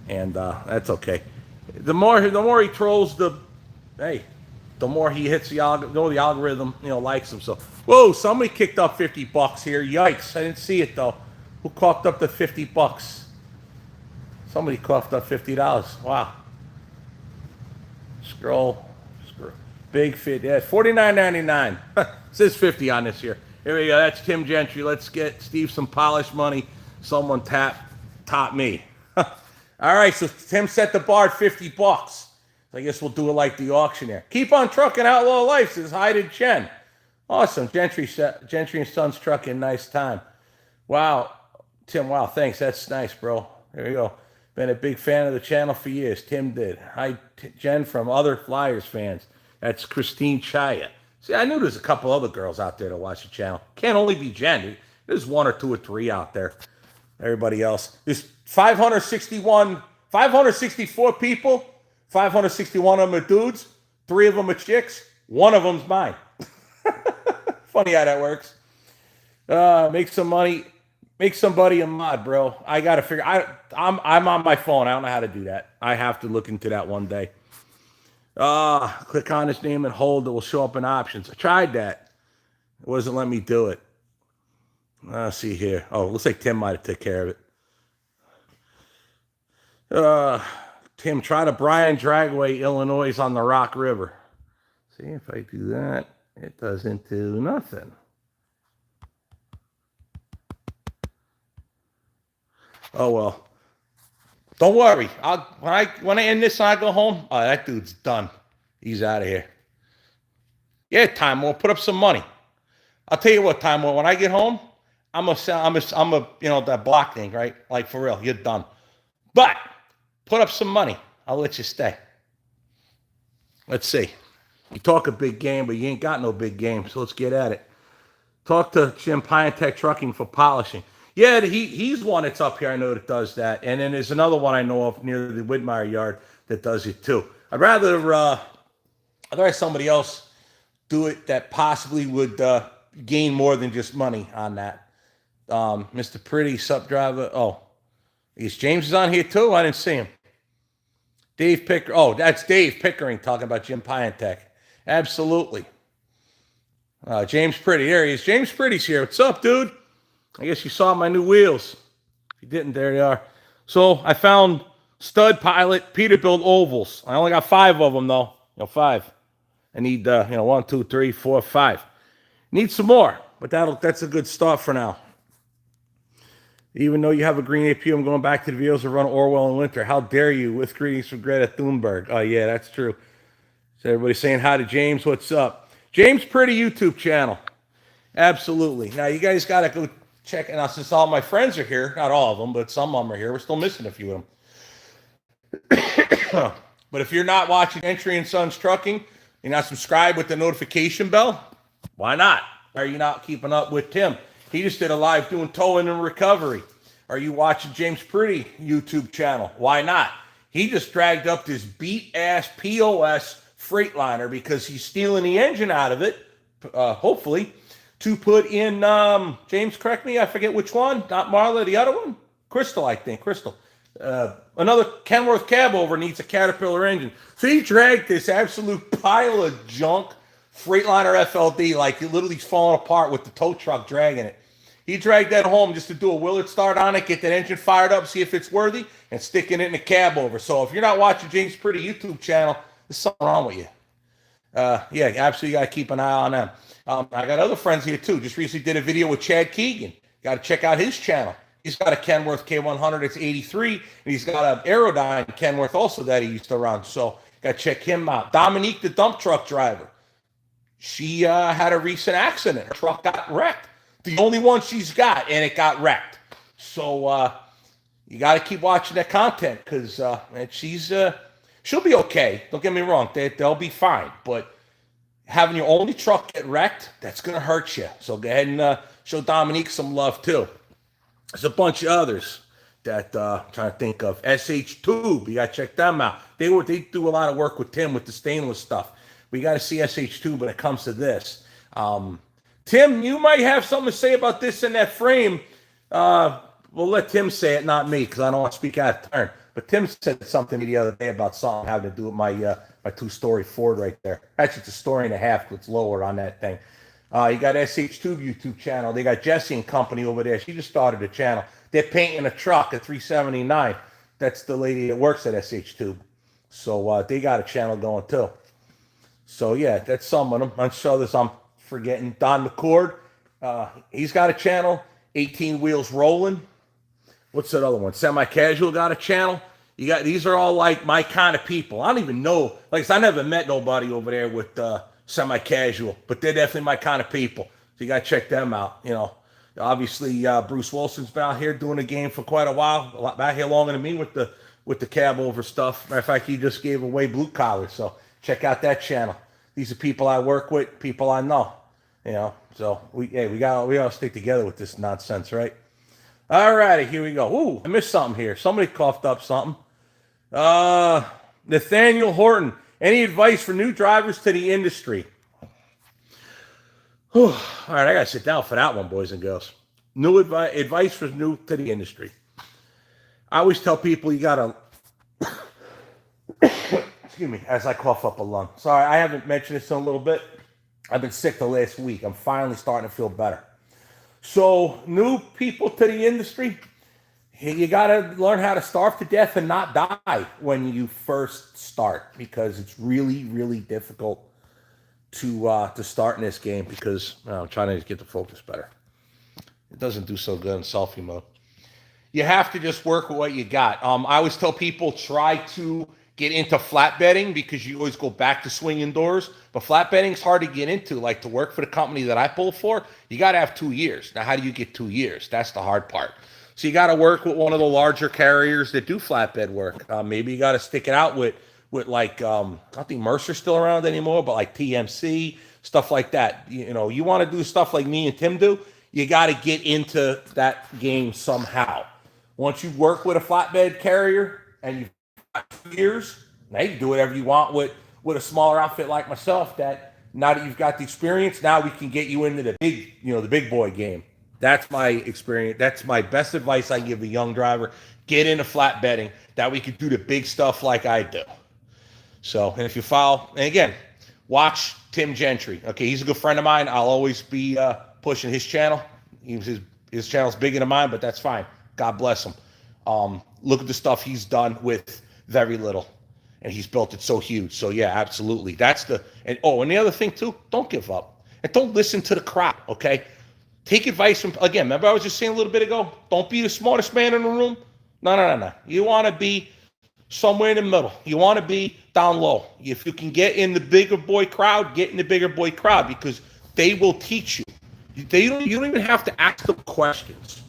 and that's okay. The more he trolls, the more he hits the algorithm, likes him. So, whoa, somebody kicked up $50 here. Yikes, I didn't see it though. Who coughed up the $50? Somebody coughed up $50. Wow. Scroll. Big fit. Yeah, $49.99. Says 50 on this here. Here we go. That's Tim Gentry. Let's get Steve some polished money. Someone top me. All right, so Tim set the bar at $50. So I guess we'll do it like the auctioneer. Keep on trucking, outlaw life, says hi to Jen. Awesome. Gentry and Sons trucking, nice time. Wow. Tim, wow, thanks. That's nice, bro. There you go. Been a big fan of the channel for years. Tim did. Hi, Jen from other Flyers fans. That's Christine Chaya. See, I knew there's a couple other girls out there that watch the channel. Can't only be Jen. There's 1 or 2 or 3 out there. Everybody else. There's 564 people. 561 of them are dudes. 3 of them are chicks. 1 of them's mine. Funny how that works. Make some money. Make somebody a mod, bro. I gotta figure. I'm on my phone. I don't know how to do that. I have to look into that one day. Click on his name and hold. It will show up in options. I tried that. It wasn't letting me do it. Let's see here. Oh, looks like Tim might have took care of it. Tim, try to Bryan Dragway, Illinois on the Rock River. See if I do that. It doesn't do nothing. Oh well. Don't worry. When I end this and I go home, that dude's done. He's out of here. Yeah, Time War, put up some money. I'll tell you what, Time War, when I get home, I'm a that block thing, right? Like for real, you're done. But put up some money. I'll let you stay. Let's see. You talk a big game, but you ain't got no big game, so let's get at it. Talk to Jim Piontech Trucking for polishing. Yeah, he's one that's up here, I know, that does that. And then there's another one I know of near the Widmeyer yard that does it too. I'd rather somebody else do it that possibly would gain more than just money on that. Mr. Pretty, sup driver. Oh, is James on here too? I didn't see him. Dave Pickering. Oh, that's Dave Pickering talking about Jim Piontech. Absolutely. James Pretty. There he is. James Pretty's here. What's up, dude? I guess you saw my new wheels. If you didn't, there they are. So I found Stud Pilot Peterbilt ovals. I only got 5 of them though. 5. I need 1, 2, 3, 4, 5. Need some more, but that's a good start for now. Even though you have a green AP, I'm going back to the videos of run Orwell in winter. How dare you? With greetings from Greta Thunberg. Oh yeah, that's true. So everybody saying hi to James. What's up? James Pretty YouTube channel. Absolutely. Now you guys got to go check it out since all my friends are here. Not all of them, but some of them are here. We're still missing a few of them. But if you're not watching Entry and Sons Trucking, you're not subscribed with the notification bell, why not? Are you not keeping up with Tim? He just did a live doing towing and recovery. Are you watching James Pretty YouTube channel? Why not? He just dragged up this beat-ass POS Freightliner because he's stealing the engine out of it, hopefully, to put in, James, correct me, I forget which one, not Marla, the other one? Crystal, I think, Crystal. Another Kenworth cab over needs a Caterpillar engine. So he dragged this absolute pile of junk Freightliner FLD, like it literally falling apart with the tow truck dragging it. He dragged that home just to do a Willard start on it, get that engine fired up, see if it's worthy, and sticking it in the cab over. So if you're not watching James Pretty YouTube channel, there's something wrong with you. Yeah, absolutely got to keep an eye on them. I got other friends here too. Just recently did a video with Chad Keegan. Got to check out his channel. He's got a Kenworth K100. It's 83, and he's got an Aerodyne Kenworth also that he used to run. So got to check him out. Dominique, the dump truck driver. She had a recent accident. Her truck got wrecked. The only one she's got, and it got wrecked. So you got to keep watching that content because she'll be okay. Don't get me wrong; they'll be fine. But having your only truck get wrecked, that's gonna hurt you. So go ahead and show Dominique some love too. There's a bunch of others that I'm trying to think of. SH Tube, you gotta check them out. They do a lot of work with Tim with the stainless stuff. We got to see SH Tube when it comes to this. Tim, you might have something to say about this in that frame. We'll let Tim say it, not me, because I don't want to speak out of turn. But Tim said something to me the other day about something having to do with my two-story Ford right there. Actually, it's a story and a half, but it's lower on that thing. You got SH Tube YouTube channel. They got Jessie and company over there. She just started a channel. They're painting a truck at 379. That's the lady that works at SH Tube. So they got a channel going too. So yeah, that's some of them. I'm sure this I'm forgetting. Don McCord, he's got a channel. 18 Wheels Rolling. What's that other one? Semi-Casual got a channel. You got these are all like my kind of people. I don't even know. Like I never met nobody over there with Semi-Casual, but they're definitely my kind of people. So you got to check them out. You know, obviously Bruce Wilson's been out here doing the game for quite a while. A lot back here longer than me with the cab over stuff. Matter of fact, he just gave away blue collar. So check out that channel. These are people I work with, people I know. You know, so we gotta stick together with this nonsense, right? All righty, here we go. Ooh, I missed something here. Somebody coughed up something. Nathaniel Horton. Any advice for new drivers to the industry? Whew. All right, I gotta sit down for that one, boys and girls. New advice for new to the industry. I always tell people you gotta. Excuse me, as I cough up a lung. Sorry, I haven't mentioned this in a little bit. I've been sick the last week. I'm finally starting to feel better. So, new people to the industry, you got to learn how to starve to death and not die when you first start, because it's really, really difficult to start in this game because I'm trying to get the focus better. It doesn't do so good in selfie mode. You have to just work with what you got. I always tell people try to get into flatbedding because you always go back to swinging doors. But flatbedding's hard to get into. Like to work for the company that I pull for, you got to have 2 years. Now, how do you get 2 years? That's the hard part. So you got to work with one of the larger carriers that do flatbed work. Maybe you got to stick it out with like, I don't think Mercer's still around anymore, but like TMC, stuff like that. You know, you want to do stuff like me and Tim do, you got to get into that game somehow. Once you work with a flatbed carrier and you've 2 years, now you can do whatever you want with a smaller outfit like myself. That now that you've got the experience, now we can get you into the big boy game. That's my experience. That's my best advice I give a young driver. Get into flatbedding. That we can do the big stuff like I do. So, and if you follow, and again, watch Tim Gentry. Okay, he's a good friend of mine. I'll always be pushing his channel. His channel's bigger than mine, but that's fine. God bless him. Look at the stuff he's done with very little, and he's built it so huge. So yeah, absolutely. And the other thing too, don't give up and don't listen to the crowd. Okay, take advice from, again, remember I was just saying a little bit ago, don't be the smartest man in the room. No. You want to be somewhere in the middle. You want to be down low. If you can get in the bigger boy crowd, get in the bigger boy crowd, because they will teach you. You don't even have to ask them questions.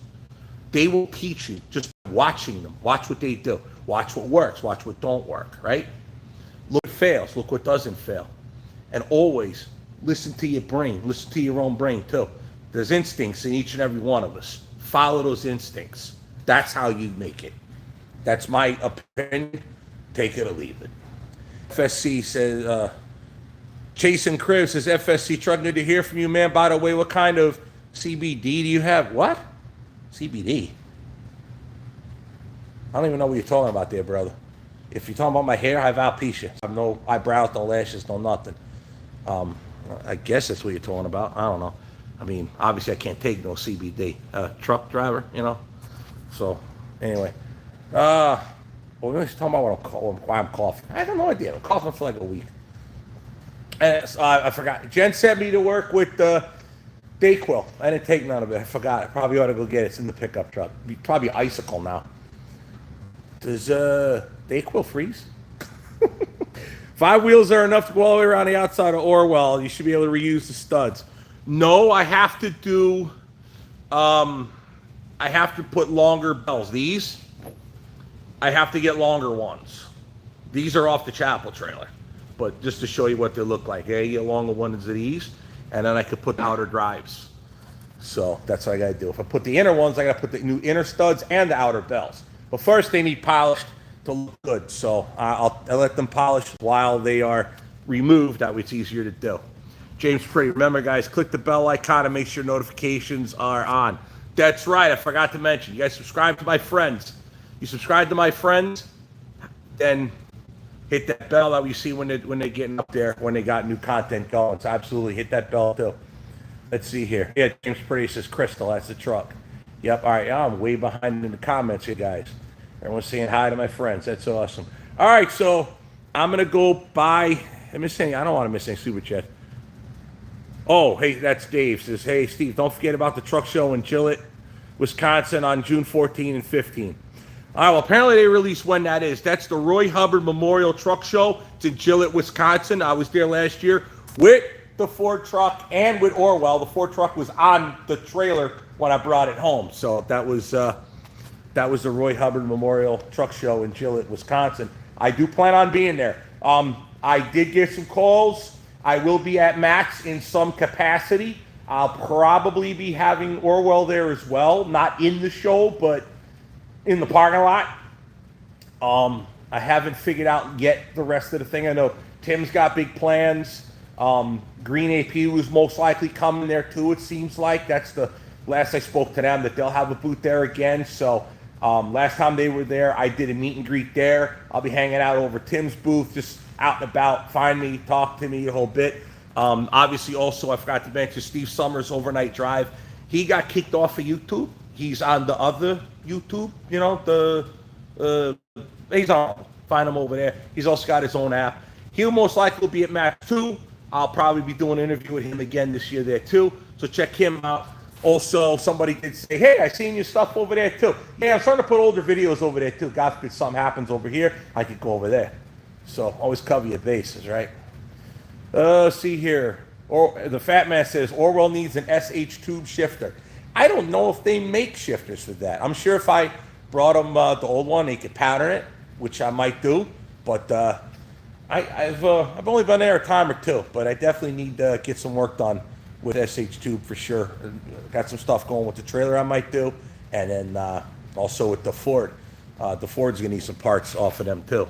They will teach you just watching them. Watch what they do. Watch what works. Watch what don't work, right? Look what fails. Look what doesn't fail. And always listen to your brain. Listen to your own brain, too. There's instincts in each and every one of us. Follow those instincts. That's how you make it. That's my opinion. Take it or leave it. FSC says, Chase and Chris says, FSC truck, good to hear from you, man. By the way, what kind of CBD do you have? What? CBD? I don't even know what you're talking about there, brother. If you're talking about my hair, I have alopecia. I have no eyebrows, no lashes, no nothing. I guess that's what you're talking about. I don't know. I mean, obviously I can't take no CBD. Truck driver, you know? So, anyway. Well, we're talking about why I'm coughing. I have no idea. I'm coughing for like a week. And I forgot. Jen sent me to work with Dayquil. I didn't take none of it. I forgot. I probably ought to go get it. It's in the pickup truck. Probably icicle now. Does Dayquil freeze? 5 wheels are enough to go all the way around the outside of Orwell. You should be able to reuse the studs. No, I have to do. I have to put longer bells. These, I have to get longer ones. These are off the chapel trailer, but just to show you what they look like. I get longer ones of these, and then I could put outer drives. So that's what I gotta do. If I put the inner ones, I gotta put the new inner studs and the outer bells. But first, they need polished to look good. So I'll let them polish while they are removed. That way it's easier to do. James Pretty, remember guys, click the bell icon and make sure notifications are on. That's right, I forgot to mention. You guys subscribe to my friends. You subscribe to my friends, then hit that bell that you see when they're getting up there, when they got new content going. So absolutely hit that bell too. Let's see here. Yeah, James Pretty says Crystal, that's the truck. Yep, all right, I'm way behind in the comments here, guys. Everyone's saying hi to my friends. That's awesome. All right, so I'm going to go buy. I don't want to miss any super chat. Oh, hey, that's Dave. Says, hey, Steve, don't forget about the truck show in Gillette, Wisconsin on June 14 and 15. All right, well, apparently they released when that is. That's the Roy Hubbard Memorial Truck Show. It's in Gillette, Wisconsin. I was there last year with the Ford truck and with Orwell. The Ford truck was on the trailer when I brought it home. So that was the Roy Hubbard Memorial Truck Show in Gillette, Wisconsin. I do plan on being there. I did get some calls. I will be at Max in some capacity. I'll probably be having Orwell there as well. Not in the show, but in the parking lot. I haven't figured out yet the rest of the thing. I know Tim's got big plans. Green AP was most likely coming there too, it seems like. That's the last I spoke to them, that they'll have a booth there again. So last time they were there, I did a meet and greet there. I'll be hanging out over Tim's booth, just out and about. Find me, talk to me a whole bit. Obviously, also, I forgot to mention Steve Summers' Overnight Drive. He got kicked off of YouTube. He's on the other YouTube, you know, he's on. Find him over there. He's also got his own app. He'll most likely be at Mac 2. I'll probably be doing an interview with him again this year there too. So check him out. Also, somebody did say, hey, I seen your stuff over there too. Yeah, I'm starting to put older videos over there too. God forbid something happens over here, I could go over there. So always cover your bases, right? See here. The Fat Man says, Orwell needs an SH tube shifter. I don't know if they make shifters for that. I'm sure if I brought them the old one, they could pattern it, which I might do. But I've only been there a time or two, but I definitely need to get some work done with SH tube for sure. Got some stuff going with the trailer I might do, and then also with the Ford. The Ford's gonna need some parts off of them too.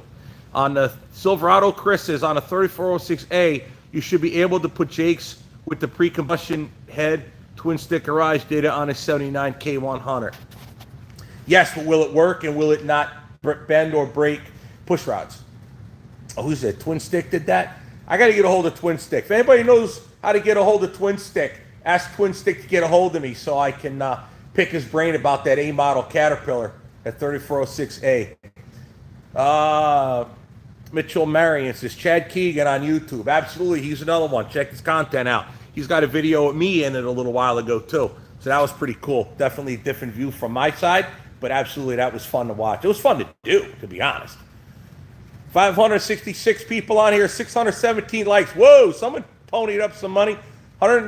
On the Silverado, Chris says on a 3406A, you should be able to put Jake's with the pre-combustion head twin stick garage data on a 79 K100. Yes, but will it work and will it not bend or break push rods? Oh, who's that? Twin Stick did that? I got to get a hold of Twin Stick. If anybody knows how to get a hold of Twin Stick, ask Twin Stick to get a hold of me so I can pick his brain about that A model Caterpillar at 3406A. Mitchell Marion says, Chad Keegan on YouTube. Absolutely, he's another one. Check his content out. He's got a video of me in it a little while ago, too. So that was pretty cool. Definitely a different view from my side, but absolutely that was fun to watch. It was fun to do, to be honest. 566 people on here, 617 likes. Whoa, someone ponied up some money. Probably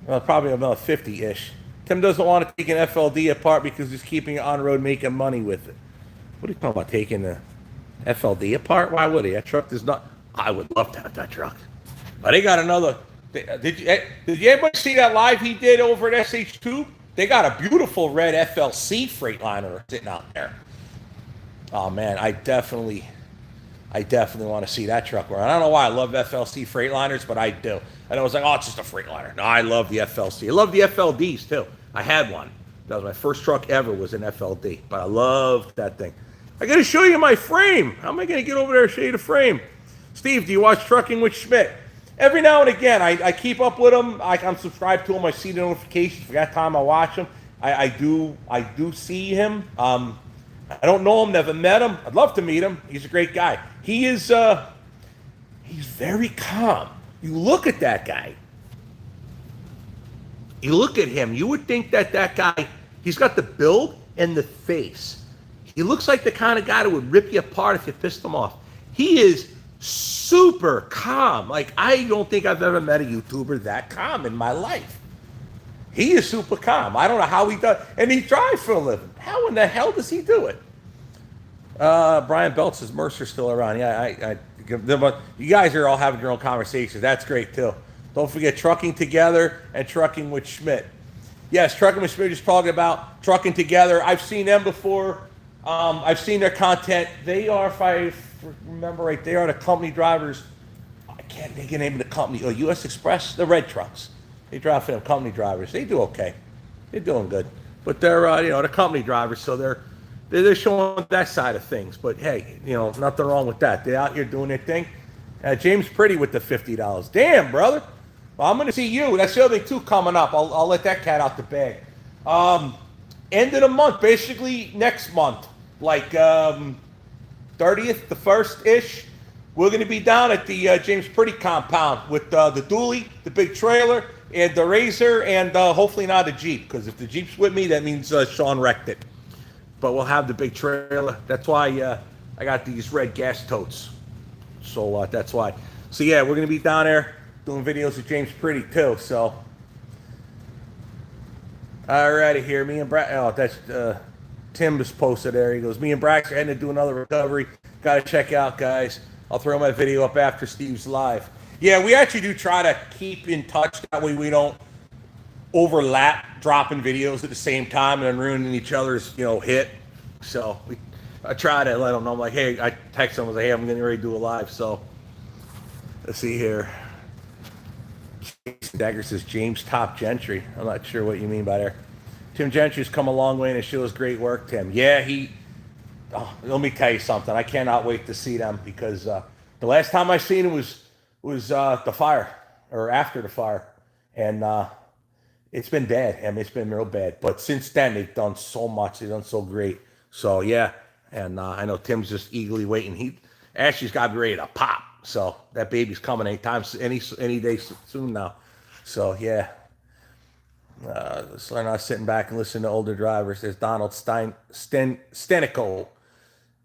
about 50-ish. Tim doesn't want to take an FLD apart because he's keeping it on road making money with it. What are you talking about, taking the FLD apart? Why would he? That truck does not. I would love to have that truck. But they got another. Did you anybody see that live he did over at SH2? They got a beautiful red FLC Freightliner sitting out there. Oh man, I definitely want to see that truck run. I don't know why I love FLC Freightliners, but I do. I know it's like, oh, it's just a Freightliner. No, I love the FLC. I love the FLDs too. I had one. That was my first truck ever, was an FLD. But I loved that thing. I got to show you my frame. How am I going to get over there and show you the frame? Steve, do you watch Trucking with Schmidt? Every now and again, I keep up with him. I'm subscribed to him. I see the notifications. For that time, I watch him. I do see him. I don't know him, never met him. I'd love to meet him. He's a great guy. He's very calm. You look at that guy. You look at him. You would think that guy, he's got the build and the face. He looks like the kind of guy that would rip you apart if you pissed him off. He is super calm. Like, I don't think I've ever met a YouTuber that calm in my life. He is super calm. I don't know how he does. And he drives for a living. How in the hell does he do it? Brian Belt says Mercer's still around. Yeah, you guys are all having your own conversations. That's great, too. Don't forget Trucking Together and Trucking with Schmidt. Yes, Trucking with Schmidt is talking about Trucking Together. I've seen them before. I've seen their content. They are, if I remember right, they are the company drivers. I can't think of the name of the company. Oh, U.S. Express, the red trucks. They drive for them company drivers. They do okay. They're doing good. But they're, the company drivers, so they're showing that side of things. But hey, nothing wrong with that. They're out here doing their thing. James Pretty with the $50. Damn, brother. Well, I'm going to see you. That's the other thing, too, coming up. I'll let that cat out the bag. End of the month, basically next month, like 30th, the 1st-ish, we're going to be down at the James Pretty compound with the dually, the big trailer, and the Razor, and hopefully not a Jeep, because if the Jeep's with me, that means Sean wrecked it. But we'll have the big trailer. That's why I got these red gas totes. So that's why. So yeah, we're going to be down there doing videos with James Pretty too. So, alrighty here. Me and Brad. Oh, that's Tim just posted there. He goes, me and Brax are heading to do another recovery. Got to check out, guys. I'll throw my video up after Steve's live. Yeah, we actually do try to keep in touch. That way we don't overlap dropping videos at the same time and then ruining each other's, hit. So I try to let them know. I'm like, hey, I text them. I was like, hey, I'm getting ready to do a live. So let's see here. Dagger says James Top Gentry. I'm not sure what you mean by there. Tim Gentry's come a long way and it shows great work, Tim. Yeah, let me tell you something. I cannot wait to see them because the last time I seen him was the fire or after the fire. And it's been bad. I mean, it's been real bad. But since then, they've done so much. They've done so great. So, yeah. And I know Tim's just eagerly waiting. Ashley's got to be ready to pop. So, that baby's coming any day soon now. So, yeah. Let's learn not sitting back and listen to older drivers. There's Donald Stenico.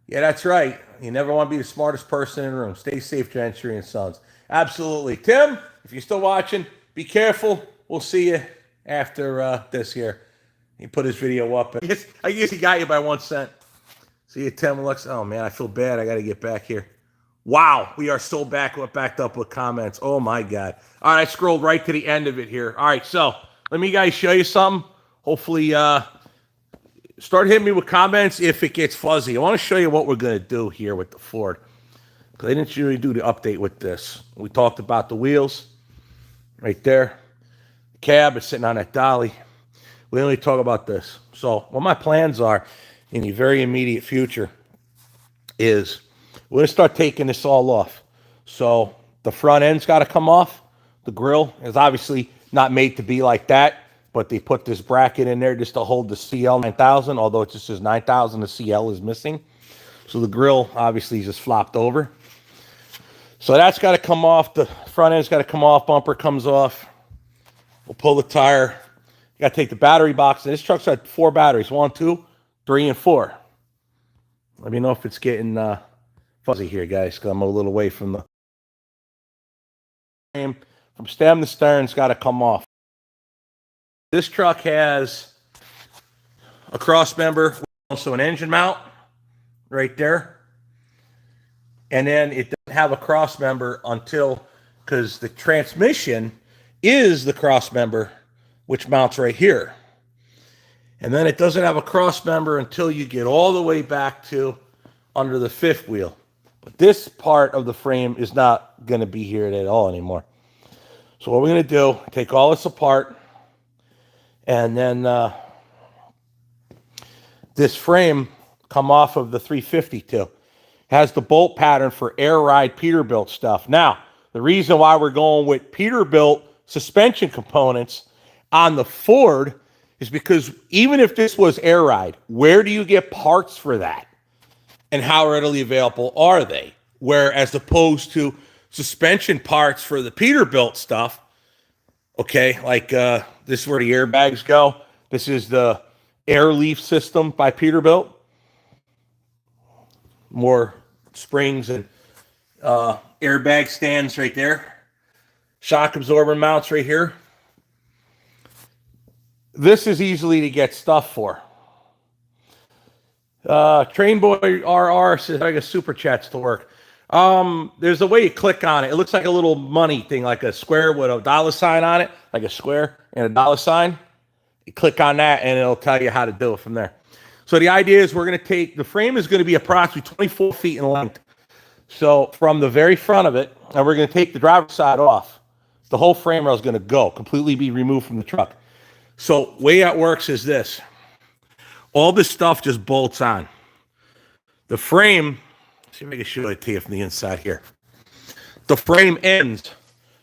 Yeah, that's right. You never want to be the smartest person in the room. Stay safe, Gentry and Sons. Absolutely. Tim, if you're still watching, be careful. We'll see you after this here. He put his video up. I guess he got you by 1 cent. See you, Tim. Looks. Oh, man, I feel bad. I got to get back here. Wow, we are so backed up with comments. Oh, my God. All right, I scrolled right to the end of it here. All right, so let me guys show you something. Hopefully, start hitting me with comments if it gets fuzzy. I want to show you what we're going to do here with the Ford. Because I didn't really do the update with this. We talked about the wheels right there. The cab is sitting on that dolly. We only talk about this. So what my plans are in the very immediate future is we're going to start taking this all off. So the front end's got to come off. The grill is obviously not made to be like that, but they put this bracket in there just to hold the CL900, although it just says 9000, the CL is missing. So the grill obviously is just flopped over. So that's got to come off. The front end's got to come off. Bumper comes off. We'll pull the tire. You got to take the battery box. And this truck's got 4 batteries. 1, 2, 3, and 4. Let me know if it's getting fuzzy here, guys, because I'm a little away from the frame. From stem to stern, it's got to come off. This truck has a cross member, also an engine mount right there. And then it doesn't have a cross member because the transmission is the cross member, which mounts right here. And then it doesn't have a cross member until you get all the way back to under the fifth wheel. But this part of the frame is not going to be here at all anymore. So what we're going to do, take all this apart, and then this frame come off of the 352. Has the bolt pattern for air ride Peterbilt stuff. Now, the reason why we're going with Peterbilt suspension components on the Ford is because even if this was air ride, where do you get parts for that? And how readily available are they? Where as opposed to suspension parts for the Peterbilt stuff, okay, like this is where the airbags go. This is the air leaf system by Peterbilt. More springs and airbag stands right there. Shock absorber mounts right here. This is easily to get stuff for. Trainboy RR says I got super chats to work. There's a way you click on it. It looks like a little money thing, like a square with a dollar sign on it, like a square and a dollar sign. You click on that and it'll tell you how to do it from there. So the idea is we're going to take, the frame is going to be approximately 24 feet in length. So from the very front of it, and we're going to take the driver's side off. The whole frame rail is going to go, completely be removed from the truck. So way that works is this. All this stuff just bolts on. The frame, see if I can show it to you from the inside here. The frame ends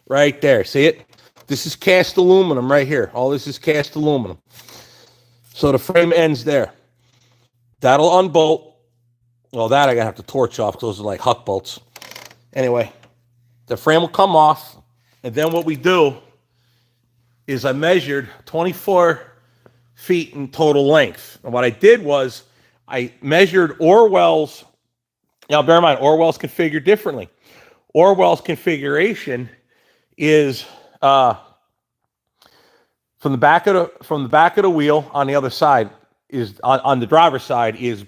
right there. See it? This is cast aluminum right here. All this is cast aluminum. So the frame ends there. That'll unbolt. Well, that I gotta have to torch off because those are like huck bolts. Anyway, the frame will come off, and then what we do is I measured 24 feet in total length. And what I did was I measured Orwell's. Now, bear in mind, Orwell's configured differently. Orwell's configuration is from the back of the wheel on the other side is on the driver's side is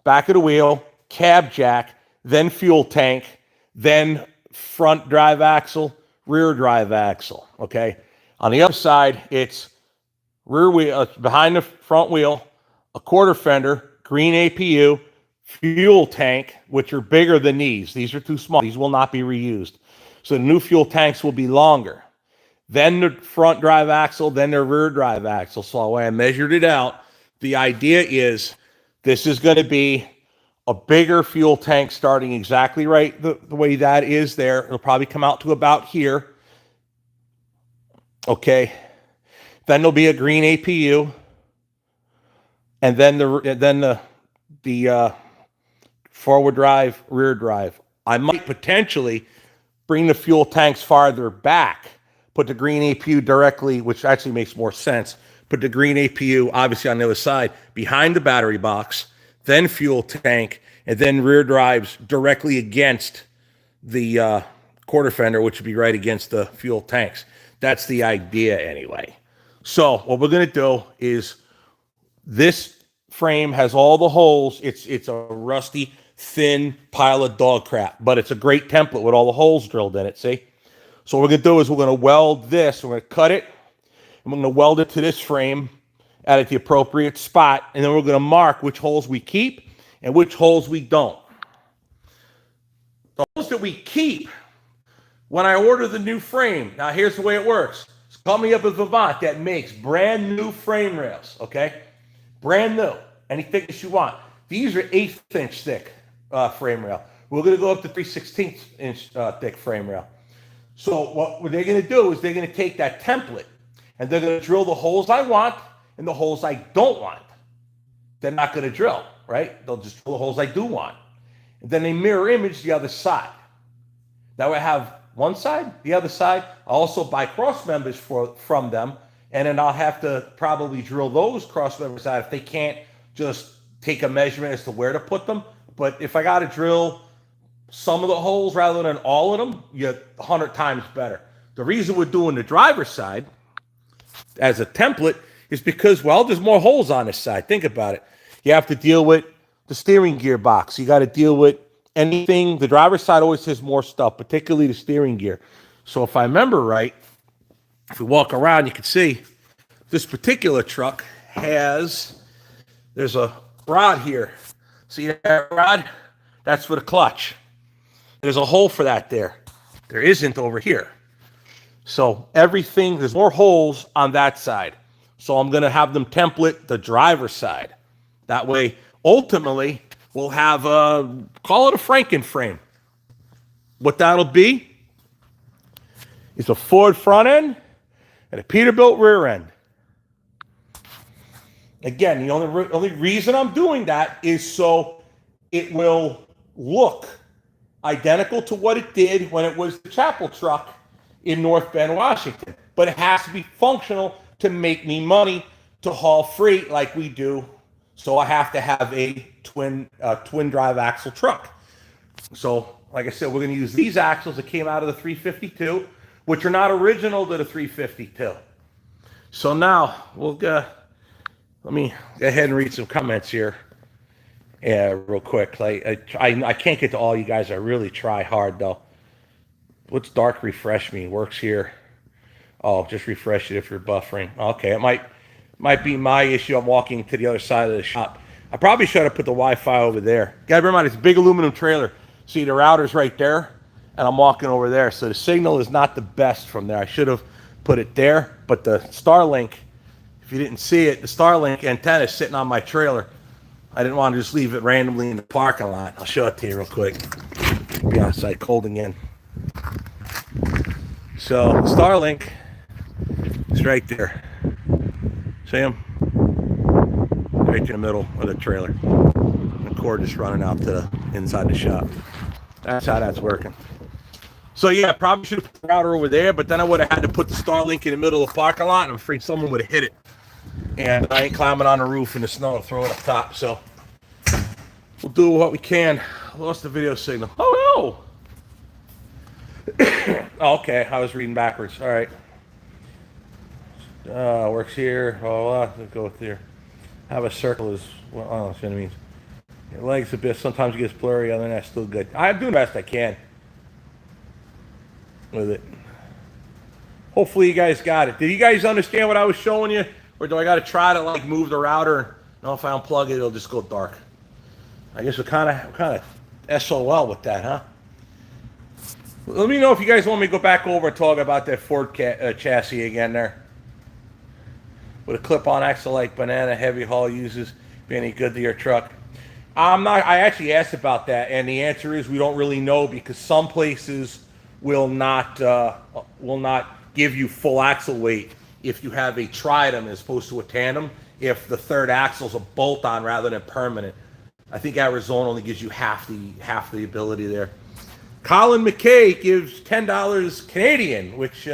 back of the wheel, cab jack, then fuel tank, then front drive axle, rear drive axle. Okay, on the other side it's rear wheel behind the front wheel, a quarter fender, green APU, fuel tank, which are bigger than these. These are too small. These will not be reused. So the new fuel tanks will be longer. Then the front drive axle, then the rear drive axle. So the way I measured it out, the idea is this is going to be a bigger fuel tank starting exactly right the way that is there. It'll probably come out to about here. Okay. Then there'll be a green APU. And then the forward drive, rear drive. I might potentially bring the fuel tanks farther back, put the green APU directly, which actually makes more sense. Put the green APU, obviously on the other side, behind the battery box, then fuel tank, and then rear drives directly against the quarter fender, which would be right against the fuel tanks. That's the idea anyway. So what we're going to do is this frame has all the holes. It's a rusty, thin pile of dog crap, but it's a great template with all the holes drilled in it, see? So what we're going to do is we're going to weld this. We're going to cut it, and we're going to weld it to this frame at the appropriate spot, and then we're going to mark which holes we keep and which holes we don't. The holes that we keep, when I order the new frame, now here's the way it works. It's coming up with Vivant that makes brand new frame rails, okay? Brand new, any thickness you want. These are 1/8 inch thick frame rail. We're going to go up to 3/16 inch thick frame rail. So what they're going to do is they're going to take that template and they're going to drill the holes I want and the holes I don't want. They're not going to drill, right? They'll just drill the holes I do want. And then they mirror image the other side. Now I have one side, the other side. I'll also buy cross members from them, and then I'll have to probably drill those cross members out if they can't just take a measurement as to where to put them. But if I got to drill some of the holes rather than all of them, you're 100 times better. The reason we're doing the driver's side as a template is because, well, there's more holes on this side. Think about it. You have to deal with the steering gear box. You got to deal with anything. The driver's side always has more stuff, particularly the steering gear. So if I remember right, if we walk around, you can see this particular truck has, there's a rod here. See that rod? That's for the clutch. There's a hole for that there. There isn't over here. So everything, there's more holes on that side. So I'm going to have them template the driver's side. That way, ultimately, we'll have call it a Franken frame. What that'll be is a Ford front end and a Peterbilt rear end. Again, the only reason I'm doing that is so it will look identical to what it did when it was the Chapel truck in North Bend, Washington. But it has to be functional to make me money to haul freight like we do. So I have to have a twin drive axle truck. So, like I said, we're going to use these axles that came out of the 352, which are not original to the 352. So now we'll let me go ahead and read some comments here. Yeah, real quick. I can't get to all you guys. I really try hard though. What's dark refresh mean? Works here. Oh, just refresh it if you're buffering. Okay, it might be my issue. I'm walking to the other side of the shop. I probably should have put the Wi-Fi over there. Gotta bear in mind, it's a big aluminum trailer. See, the router's right there, and I'm walking over there. So the signal is not the best from there. I should have put it there, but the Starlink, if you didn't see it, the Starlink antenna is sitting on my trailer. I didn't want to just leave it randomly in the parking lot. I'll show it to you real quick. Be outside cold again. So Starlink is right there. See him? Right in the middle of the trailer. The cord is running out to the inside the shop. That's how that's working. So yeah, probably should have put the router over there, but then I would have had to put the Starlink in the middle of the parking lot, and I'm afraid someone would have hit it. And I ain't climbing on the roof in the snow to throw it up top, so we'll do what we can. I lost the video signal. Oh no! Oh, okay, I was reading backwards. All right. Works here. Oh, let's go with here. Have a circle is well, I don't know what it means. Your legs a bit. Sometimes it gets blurry. Other than that, still good. I'm doing the best I can with it. Hopefully you guys got it. Did you guys understand what I was showing you? Or do I got to try to like move the router? No, if I unplug it, it'll just go dark. I guess we're kind of SOL with that, huh? Let me know if you guys want me to go back over and talk about that Ford chassis again there. With a clip-on axle like banana heavy haul uses be any good to your truck? I actually asked about that, and the answer is we don't really know because some places will not give you full axle weight if you have a tridem as opposed to a tandem, if the third axle's a bolt-on rather than permanent. I think Arizona only gives you half the ability there. Colin McKay gives $10 Canadian, which,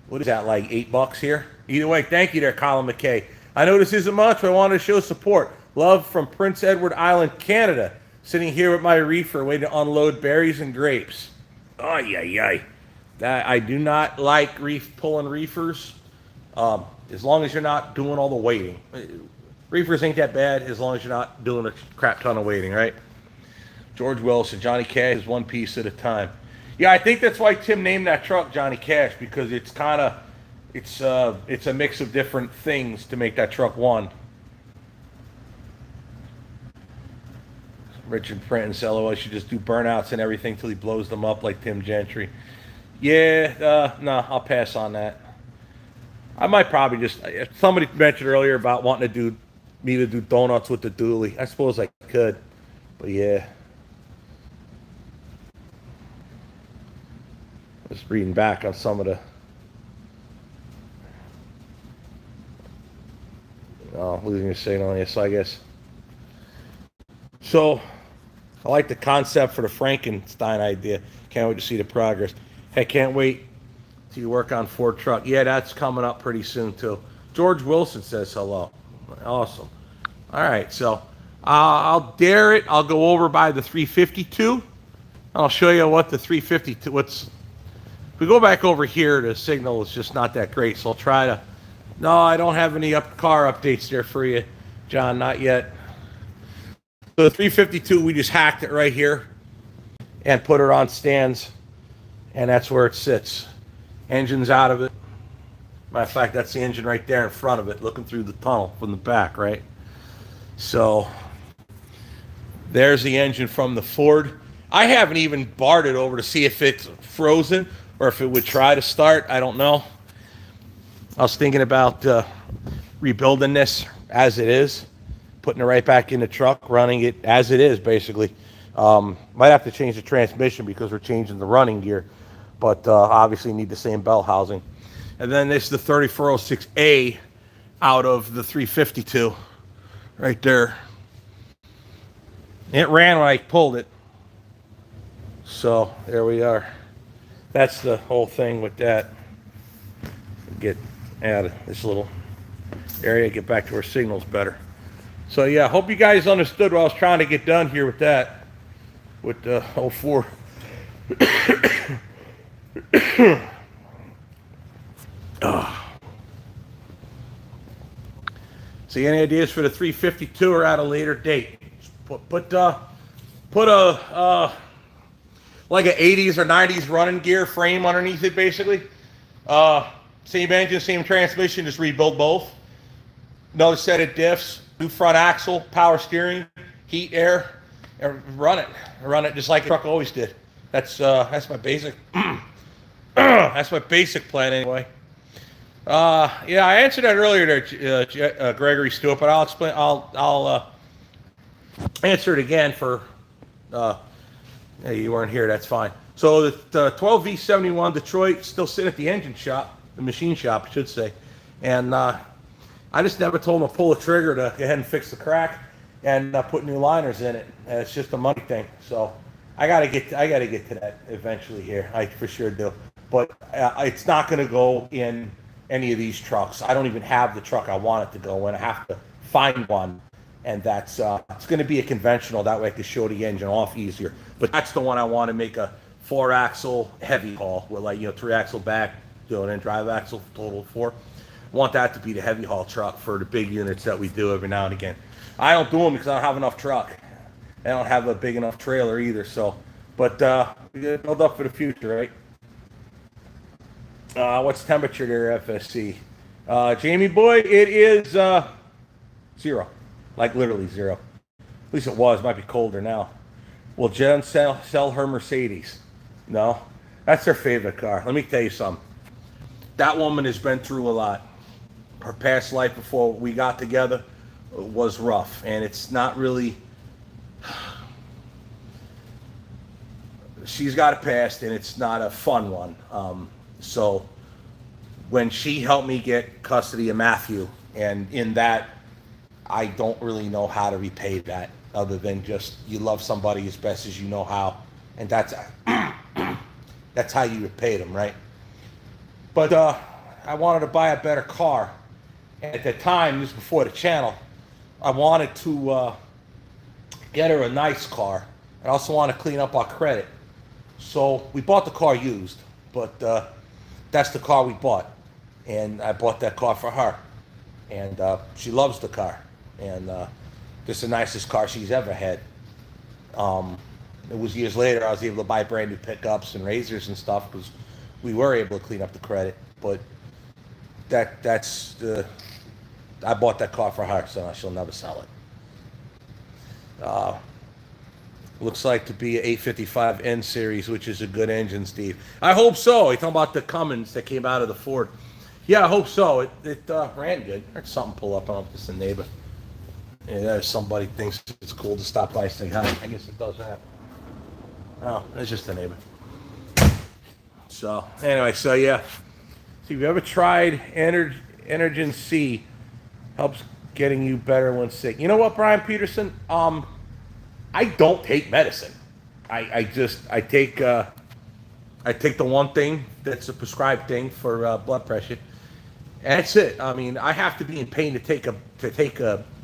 what is that, like $8 here? Either way, thank you there, Colin McKay. I know this isn't much, but I wanted to show support. Love from Prince Edward Island, Canada. Sitting here with my reefer, waiting to unload berries and grapes. Ay, ay, ay. That, I do not like pulling reefers. As long as you're not doing all the waiting. Reefers ain't that bad as long as you're not doing a crap ton of waiting, right? George Wilson, Johnny Cash is one piece at a time. Yeah, I think that's why Tim named that truck Johnny Cash, because it's kind of, it's a mix of different things to make that truck one. Richard Printon said, "LOL, should just do burnouts and everything till he blows them up like Tim Gentry." Yeah, no, I'll pass on that. I might probably just. Somebody mentioned earlier about wanting to do donuts with the dually. I suppose I could, but yeah. Just reading back on some of the. Oh, losing your signal, yes, I guess. So, I like the concept for the Frankenstein idea. Can't wait to see the progress. Hey, can't wait till you work on Ford truck. Yeah, that's coming up pretty soon too. George Wilson says hello. Awesome. All right, so I'll dare it. I'll go over by the 352. I'll show you what the 352. If we go back over here, the signal is just not that great. So I'll try to. No, I don't have any car updates there for you, John. Not yet. So the 352, we just hacked it right here and put it on stands, and that's where it sits. Engine's out of it. Matter of fact, that's the engine right there in front of it, looking through the tunnel from the back, right? So There's the engine from the Ford. I haven't even barred it over to see if it's frozen or if it would try to start. I don't know. I was thinking about rebuilding this as it is, putting it right back in the truck, running it as it is, basically. Might have to change the transmission because we're changing the running gear, but obviously need the same bell housing. And then this is the 3406A out of the 352 right there. It ran when I pulled it. So there we are. That's the whole thing with that. Get out of this little area, get back to our signals better. So yeah, hope you guys understood what I was trying to get done here with that. With the 04. See, any ideas for the 352 or at a later date? Put a like an 80s or 90s running gear frame underneath it, basically. Same engine, same transmission, just rebuild both. Another set of diffs, new front axle, power steering, heat, air, and run it just like the truck always did. That's my basic that's my basic plan anyway. Yeah, I answered that earlier there, Gregory Stewart, but I'll explain. I'll answer it again for. Hey, you weren't here. That's fine. So the 12V71 Detroit still sitting at the engine shop, the machine shop, I should say, and I just never told them to pull the trigger to go ahead and fix the crack and put new liners in it. And it's just a money thing. So I gotta get to that eventually here. I for sure do. But it's not going to go in any of these trucks. I don't even have the truck I want it to go in. I have to find one, and that's it's going to be a conventional. That way I can show the engine off easier. But that's the one I want to make a 4-axle heavy haul with, like, 3-axle back, and then drive axle total 4. I want that to be the heavy haul truck for the big units that we do every now and again. I don't do them because I don't have enough truck. I don't have a big enough trailer either. So, but we gotta build up for the future, right? What's temperature there, FSC? Jamie boy, it is 0. Like literally 0. At least it was. Might be colder now. Will Jen sell her Mercedes? No. That's her favorite car. Let me tell you something. That woman has been through a lot. Her past life before we got together was rough. And it's not really... She's got a past, and it's not a fun one. So when she helped me get custody of Matthew, and in that, I don't really know how to repay that other than just you love somebody as best as you know how, and that's how you repay them, right? But I wanted to buy a better car. And at the time, this was before the channel, I wanted to get her a nice car. I also want to clean up our credit. So we bought the car used, but that's the car we bought. And I bought that car for her. And she loves the car. And this is the nicest car she's ever had. It was years later I was able to buy brand new pickups and razors and stuff because we were able to clean up the credit. But that's the... I bought that car for her, so she'll never sell it. Looks like to be an 855 N series, which is a good engine, Steve. I hope so. You're talking about the Cummins that came out of the Ford. Yeah, I hope so. It ran good. There's something pull up. I don't know if it's a neighbor. Yeah, there's somebody thinks it's cool to stop by and say hi. I guess it does that. Oh, it's just a neighbor. So, anyway, so yeah. So, have you ever tried Energen C? Helps getting you better when sick. You know what, Brian Peterson? I don't take medicine. I take the one thing that's a prescribed thing for blood pressure, and that's it. I mean, I have to be in pain to take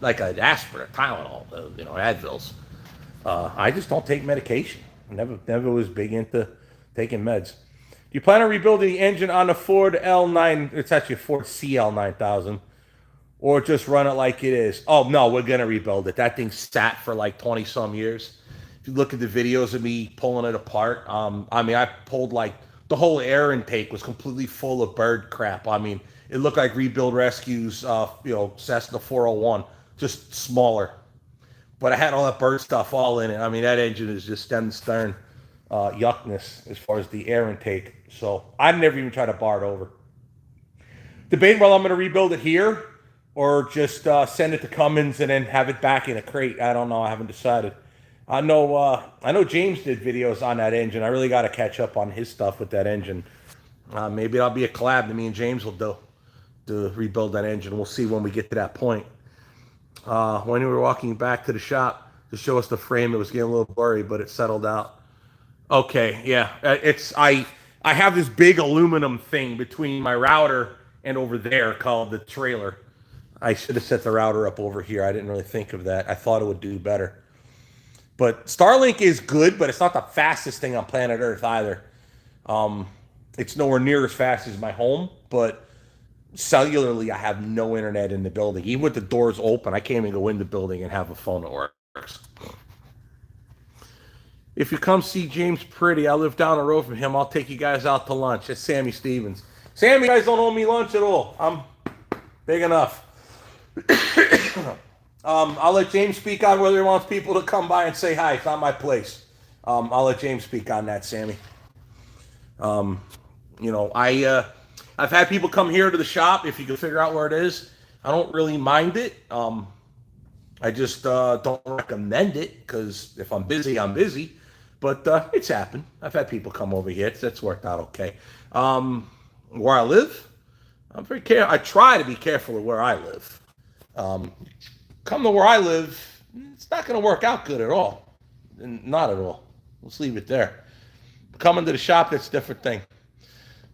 like an aspirin, a Tylenol, Advils. I just don't take medication. Never was big into taking meds. Do you plan on rebuilding the engine on the Ford L9? It's actually a Ford CL900. Or just run it like it is. Oh, no, we're going to rebuild it. That thing sat for like 20-some years. If you look at the videos of me pulling it apart, I mean, I pulled like the whole air intake was completely full of bird crap. I mean, it looked like Rebuild Rescue's, Cessna 401, just smaller. But I had all that bird stuff all in it. I mean, that engine is just stem to stern yuckness as far as the air intake. So I never even tried to bar it over. Debating whether I'm going to rebuild it here or just send it to Cummins and then have it back in a crate. I don't know. I haven't decided. I know James did videos on that engine. I really got to catch up on his stuff with that engine. Maybe it'll be a collab that me and James will do to rebuild that engine. We'll see when we get to that point. When we were walking back to the shop to show us the frame, it was getting a little blurry, but it settled out. Okay, yeah. I have this big aluminum thing between my router and over there called the trailer. I should have set the router up over here. I didn't really think of that. I thought it would do better. But Starlink is good, but it's not the fastest thing on planet Earth either. It's nowhere near as fast as my home, but cellularly, I have no internet in the building. Even with the doors open, I can't even go in the building and have a phone that works. If you come see James Pretty, I live down the road from him. I'll take you guys out to lunch. It's Sammy Stevens. Sammy, you guys don't owe me lunch at all. I'm big enough. I'll let James speak on whether he wants people to come by and say hi. It's not my place. I'll let James speak on that, Sammy. I've had people come here to the shop if you can figure out where it is. I don't really mind it. I just don't recommend it because if I'm busy, I'm busy. But it's happened. I've had people come over here. It's worked out okay. Where I live, I'm very careful. I try to be careful of where I live. Come to where I live, it's not going to work out good at all. Not at all. Let's leave it there. Coming to the shop, that's a different thing.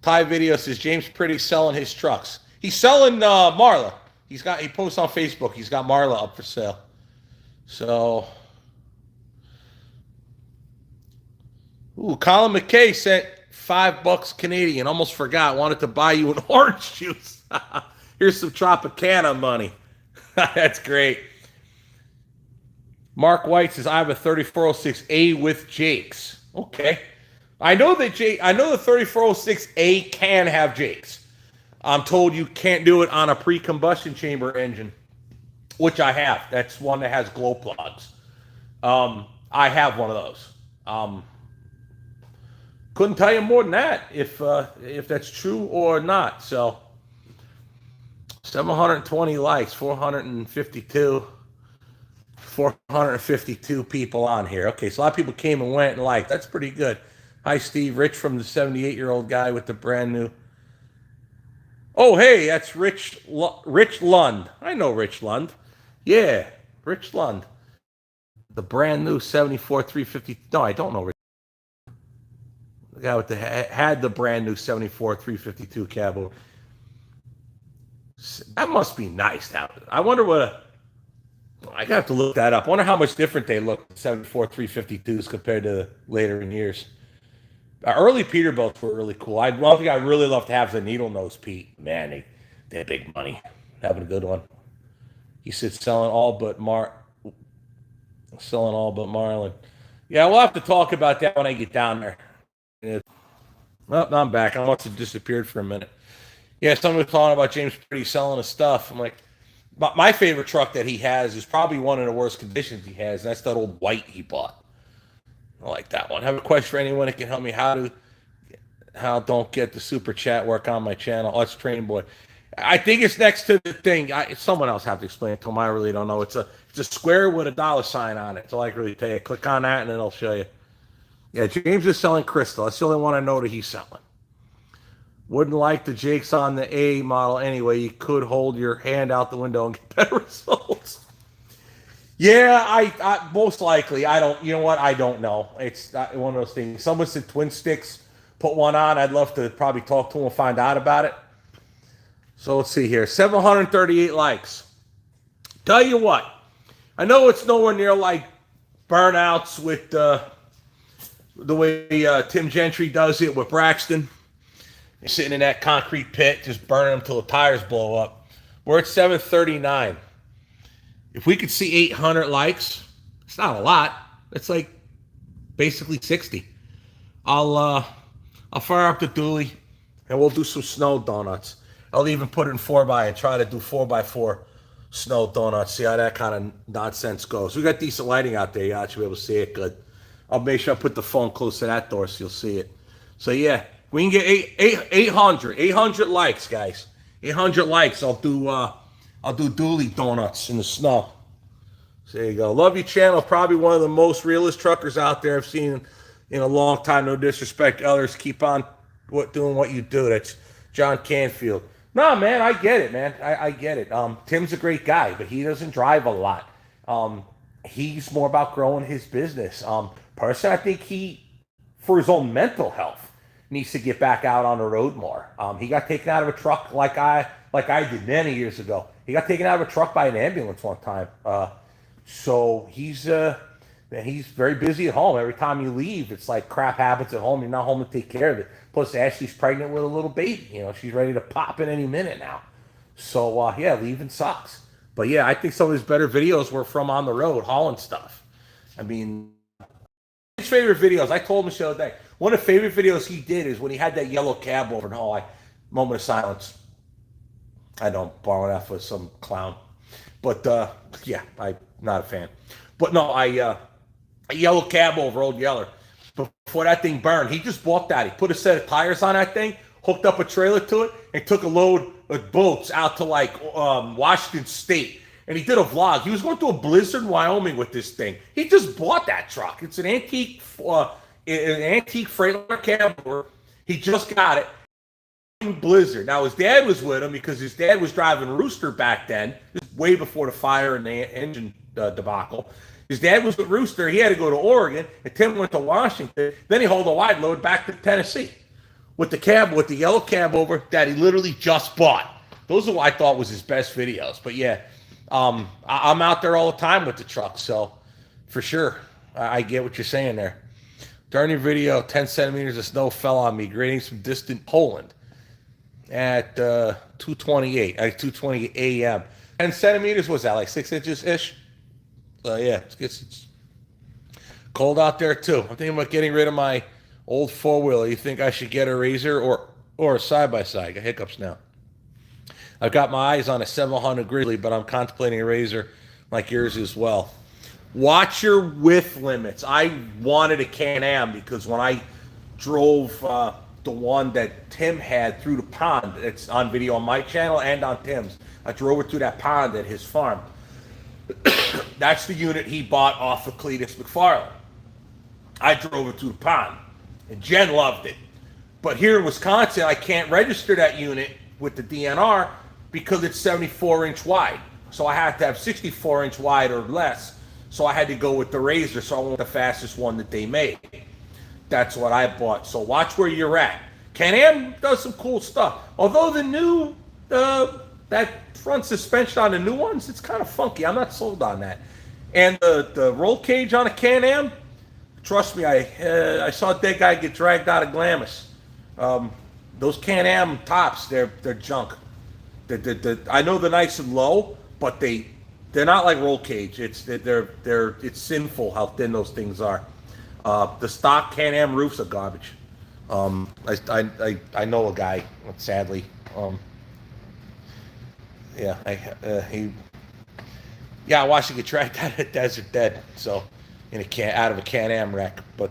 Ty Video says James Pretty selling his trucks. He's selling Marla. He posts on Facebook. He's got Marla up for sale. So, Colin McKay sent $5 Canadian. Almost forgot. Wanted to buy you an orange juice. Here's some Tropicana money. That's great. Mark White says I have a 3406A with Jakes. Okay. I know the 3406A can have Jakes. I'm told you can't do it on a pre-combustion chamber engine, which I have. That's one that has glow plugs. I have one of those. Couldn't tell you more than that if that's true or not. So 720 likes, 452 people on here. Okay, so a lot of people came and went and liked. That's pretty good. Hi, Steve. Rich from the 78-year-old guy with the brand new. Oh, hey, that's Rich Lund. I know Rich Lund. Yeah, Rich Lund. The brand new 74 350. No, I don't know Rich. The guy with had the brand new 74 352 cab. That must be nice. I wonder what I have to look that up. I wonder how much different they look, 74 352s compared to later in years. Early Peterbilts were really cool. One thing I really love to have is a needle nose Pete. Man, they're big money. Having a good one. He said selling all but Marlin. Yeah, we'll have to talk about that when I get down there. Well, I'm back. I must have disappeared for a minute. Yeah, someone was talking about James Pretty selling his stuff. I'm like, my favorite truck that he has is probably one of the worst conditions he has, and that's that old white he bought. I like that one. I have a question for anyone that can help me how don't get the super chat work on my channel. Oh, it's Train Boy. I think it's next to the thing. Someone else have to explain it to him. I really don't know. It's a square with a $sign on it. That's all I can really tell you. Click on that and then it'll show you. Yeah, James is selling Crystal. That's the only one I know that he's selling. Wouldn't like the Jakes on the A model anyway. You could hold your hand out the window and get better results. Yeah, I most likely. I don't. You know what? I don't know. It's not one of those things. Someone said Twin Sticks put one on. I'd love to probably talk to him and find out about it. So let's see here. 738 likes. Tell you what. I know it's nowhere near like burnouts with the way Tim Gentry does it with Braxton. You're sitting in that concrete pit, just burning them till the tires blow up. We're at 739. If we could see 800 likes, it's not a lot. It's like basically 60. I'll fire up the dually and we'll do some snow donuts. I'll even put it in 4x and try to do 4x4 snow donuts. See how that kind of nonsense goes. We got decent lighting out there. You should be able to see it good. I'll make sure I put the phone close to that door so you'll see it. So yeah, we can get 800 likes, guys. 800 likes. I'll do Dooley donuts in the snow. So there you go. Love your channel. Probably one of the most realist truckers out there I've seen in a long time. No disrespect to others. Keep on doing what you do. That's John Canfield. No, man, I get it, man. I get it. Tim's a great guy, but he doesn't drive a lot. He's more about growing his business. Personally, I think he, for his own mental health, needs to get back out on the road more. He got taken out of a truck like I did many years ago. He got taken out of a truck by an ambulance one time. So he's very busy at home. Every time you leave, it's like crap happens at home. You're not home to take care of it. Plus, Ashley's pregnant with a little baby. You know, she's ready to pop in any minute now. So yeah, leaving sucks. But yeah, I think some of his better videos were from on the road, hauling stuff. I mean, his favorite videos, I told him the other day, one of the favorite videos he did is when he had that yellow cab over. No, moment of silence. I don't borrow that for some clown. But yeah, I'm not a fan. But no, a yellow cab over, old Yeller. Before that thing burned, he just bought that. He put a set of tires on that thing, hooked up a trailer to it, and took a load of boats out to like Washington State. And he did a vlog. He was going through a blizzard in Wyoming with this thing. He just bought that truck. It's an antique Freightliner cab. He just got it. Blizzard. Now his dad was with him because his dad was driving Rooster back then. This is way before the fire and the engine debacle. His dad was with Rooster. He had to go to Oregon, and Tim went to Washington. Then he hauled a wide load back to Tennessee with the yellow cab over that he literally just bought. Those are what I thought was his best videos. But yeah, I'm out there all the time with the truck, so for sure, I get what you're saying there. During your video, 10 centimeters of snow fell on me, greetings from distant Poland at 2:28 a.m. 10 centimeters, was that like 6 inches-ish? Yeah, it's cold out there too. I'm thinking about getting rid of my old four-wheeler. You think I should get a Razor or a side-by-side? Got hiccups now. I've got my eyes on a 700 Grizzly, but I'm contemplating a Razor like yours as well. Watch your width limits. I wanted a Can-Am because when I drove the one that Tim had through the pond, it's on video on my channel and on Tim's. I drove it through that pond at his farm. That's the unit he bought off of Cletus McFarland. I drove it through the pond, and Jen loved it. But here in Wisconsin, I can't register that unit with the DNR because it's 74-inch wide. So I had to have 64-inch wide or less. So I had to go with the Razor, so I went with the fastest one that they made. That's what I bought. So watch where you're at. Can-Am does some cool stuff. Although the new, that front suspension on the new ones, it's kind of funky. I'm not sold on that. And the roll cage on a Can-Am, trust me, I saw a dead guy get dragged out of Glamis. Those Can-Am tops, they're junk. I know they're nice and low, but they're not like roll cage. It's sinful how thin those things are. The stock Can-Am roofs are garbage. I know a guy, sadly. I watched him get dragged out of Desert Dead, so out of a Can-Am wreck. But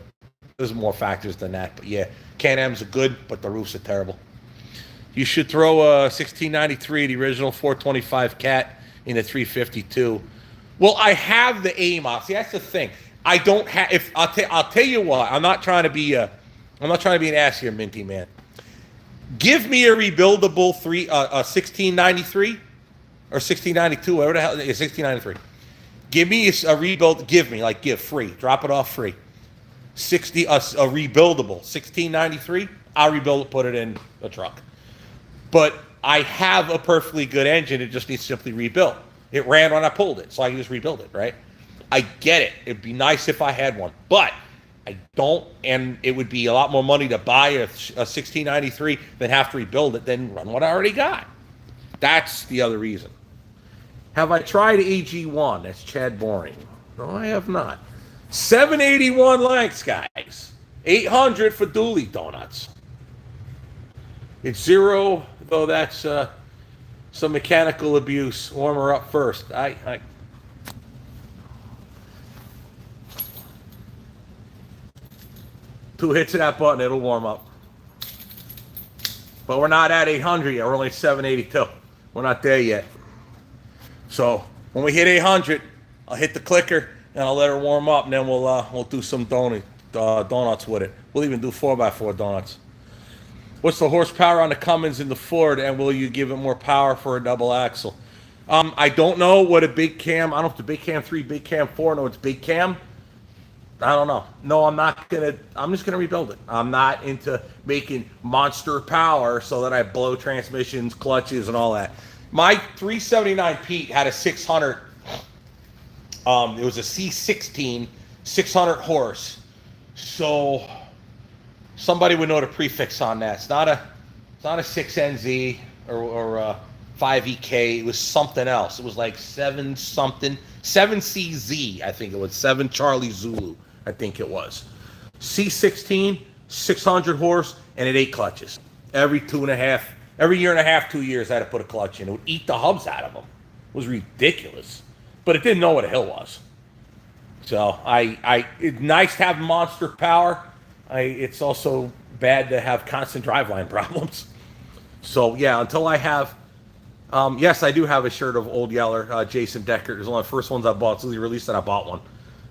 there's more factors than that. But yeah, Can-Ams are good, but the roofs are terrible. You should throw a 1693, the original 425 Cat, in a 352. Well, I have the A model. See, that's the thing. I don't have. If I'll tell you what. I'm not trying to be an ass here, Minty man. Give me a rebuildable 1693 or 1692, whatever the hell, 1693. Give me a rebuild. Give free. Drop it off free. A rebuildable 1693. I'll rebuild it, put it in a truck. But I have a perfectly good engine. It just needs simply rebuilt. It ran when I pulled it, so I can just rebuild it, right? I get it. It'd be nice if I had one, but I don't, and it would be a lot more money to buy a 1693 than have to rebuild it than run what I already got. That's the other reason. Have I tried AG1? That's Chad Boring. No, I have not. 781 likes, guys. 800 for Dooley Donuts. It's 0, though that's some mechanical abuse. Warm her up first. I 2 hits of that button, it'll warm up. But we're not at 800 yet. We're only 782. We're not there yet. So when we hit 800, I'll hit the clicker and I'll let her warm up, and then we'll do some donuts with it. We'll even do 4x4 donuts. What's the horsepower on the Cummins and the Ford, and will you give it more power for a double axle? I don't know what a big cam. I don't know if the big cam 3, big cam 4. No, it's big cam. I don't know. No, I'm not gonna. I'm just gonna rebuild it. I'm not into making monster power so that I blow transmissions, clutches, and all that. My 379 Pete had a 600. It was a C16, 600 horse. So somebody would know the prefix on that. It's not a 6NZ or 5EK. It was something else. It was like 7 something, 7CZ. I think it was 7 Charlie Zulu. I think it was C16, 600 horse, and it 8 clutches. Every year and a half, 2 years, I had to put a clutch in. It would eat the hubs out of them. It was ridiculous, but it didn't know what a hill was. So it's nice to have monster power. It's also bad to have constant driveline problems. So yeah, until I have, yes, I do have a shirt of Old Yeller, Jason Decker. It was one of the first ones I bought. So he released it, I bought one.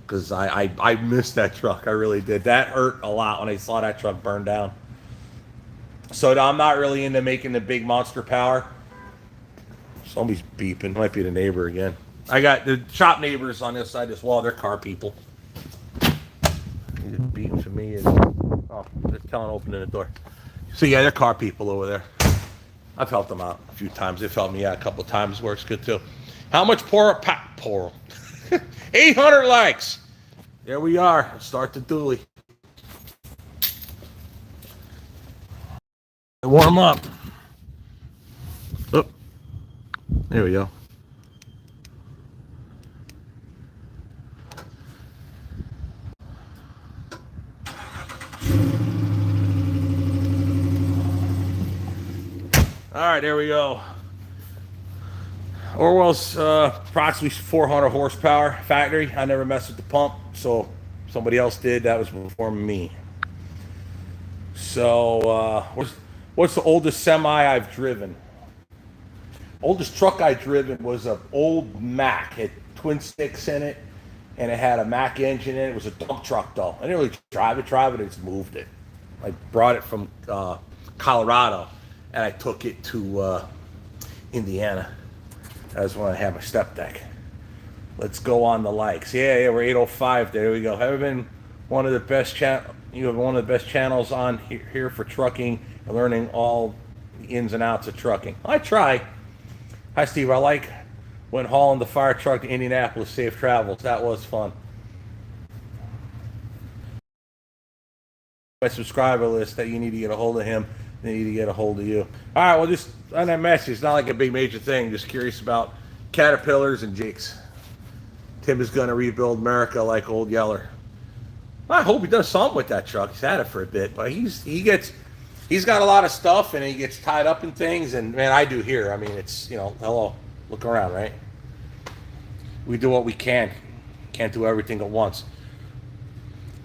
Because I missed that truck. I really did. That hurt a lot when I saw that truck burn down. So I'm not really into making the big monster power. Somebody's beeping. Might be the neighbor again. I got the shop neighbors on this side of this wall. They're car people. He's beeping for me. Oh, they're telling opening the door. So yeah, they're car people over there. I've helped them out a few times. They've helped me out a couple of times. Works good too. How much pour? 800 likes. There we are. Start the dually. Warm up. Oh, there we go. All right, there we go. Orwell's approximately 400 horsepower factory. I never messed with the pump, so somebody else did. That was before me. So what's the oldest semi I've driven? Oldest truck I driven was an old Mack. It had twin sticks in it, and it had a Mack engine in it. It was a dump truck though. I didn't really drive it. I just moved it. I brought it from Colorado, and I took it to Indiana. That's when I have a step deck. Let's go on the likes. Yeah, we're 805. There we go. Have been one of the best You have one of the best channels on here for trucking and learning all the ins and outs of trucking. I try. Hi, Steve. I like when hauling the fire truck to Indianapolis. Safe travels. That was fun. My subscriber list that you need to get a hold of him. They need to get a hold of you. All right, well, just on that message, it's not like a big major thing. Just curious about Caterpillars and Jakes. Tim is going to rebuild America like Old Yeller. I hope he does something with that truck. He's had it for a bit, but he's got a lot of stuff, and he gets tied up in things. And man, I do here. I mean, it's, hello, look around, right? We do what we can. Can't do everything at once.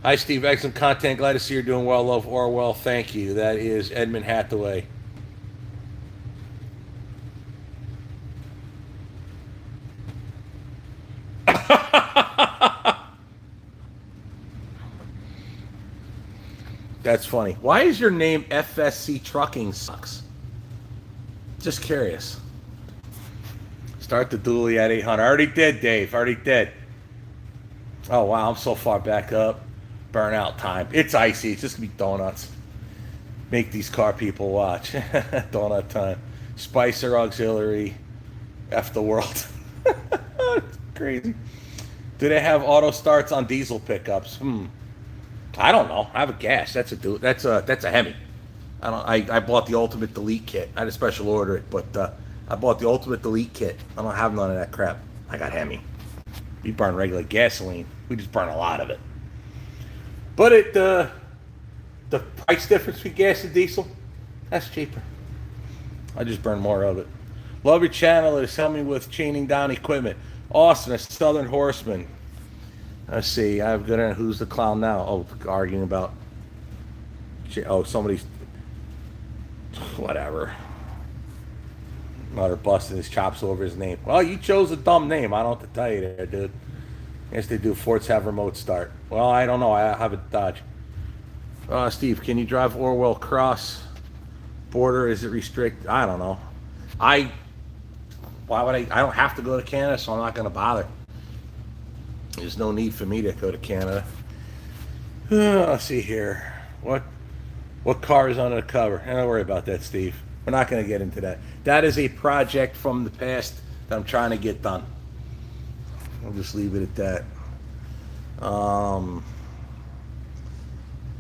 Hi, Steve. Excellent content. Glad to see you're doing well. Love Orwell. Thank you. That is Edmund Hathaway. That's funny. Why is your name FSC Trucking Sucks? Just curious. Start the dually at 800. Already did, Dave. Already did. Oh, wow. I'm so far back up. Burnout time. It's icy. It's just going to be donuts. Make these car people watch. Donut time. Spicer Auxiliary. F the world. It's crazy. Do they have auto starts on diesel pickups? I don't know. I have a gas. That's a Hemi. I bought the ultimate delete kit. I had to special order it, but I bought the ultimate delete kit. I don't have none of that crap. I got Hemi. We burn regular gasoline. We just burn a lot of it. But the price difference between gas and diesel, that's cheaper. I just burn more of it. Love your channel. It's helped me with chaining down equipment. Austin, a Southern Horseman. Let's see. I've got in Who's the Clown Now? Oh, arguing about. Oh, somebody's. Whatever. Mother busting his chops over his name. Well, you chose a dumb name. I don't have to tell you there, dude. Yes, they do. Forts have remote start. Well, I don't know. I have a Dodge. Steve, can you drive Orwell cross border? Is it restricted? I don't know. Why would I don't have to go to Canada, so I'm not going to bother. There's no need for me to go to Canada. Let's see here. What car is under the cover? Don't worry about that, Steve. We're not going to get into that. That is a project from the past that I'm trying to get done. I'll just leave it at that.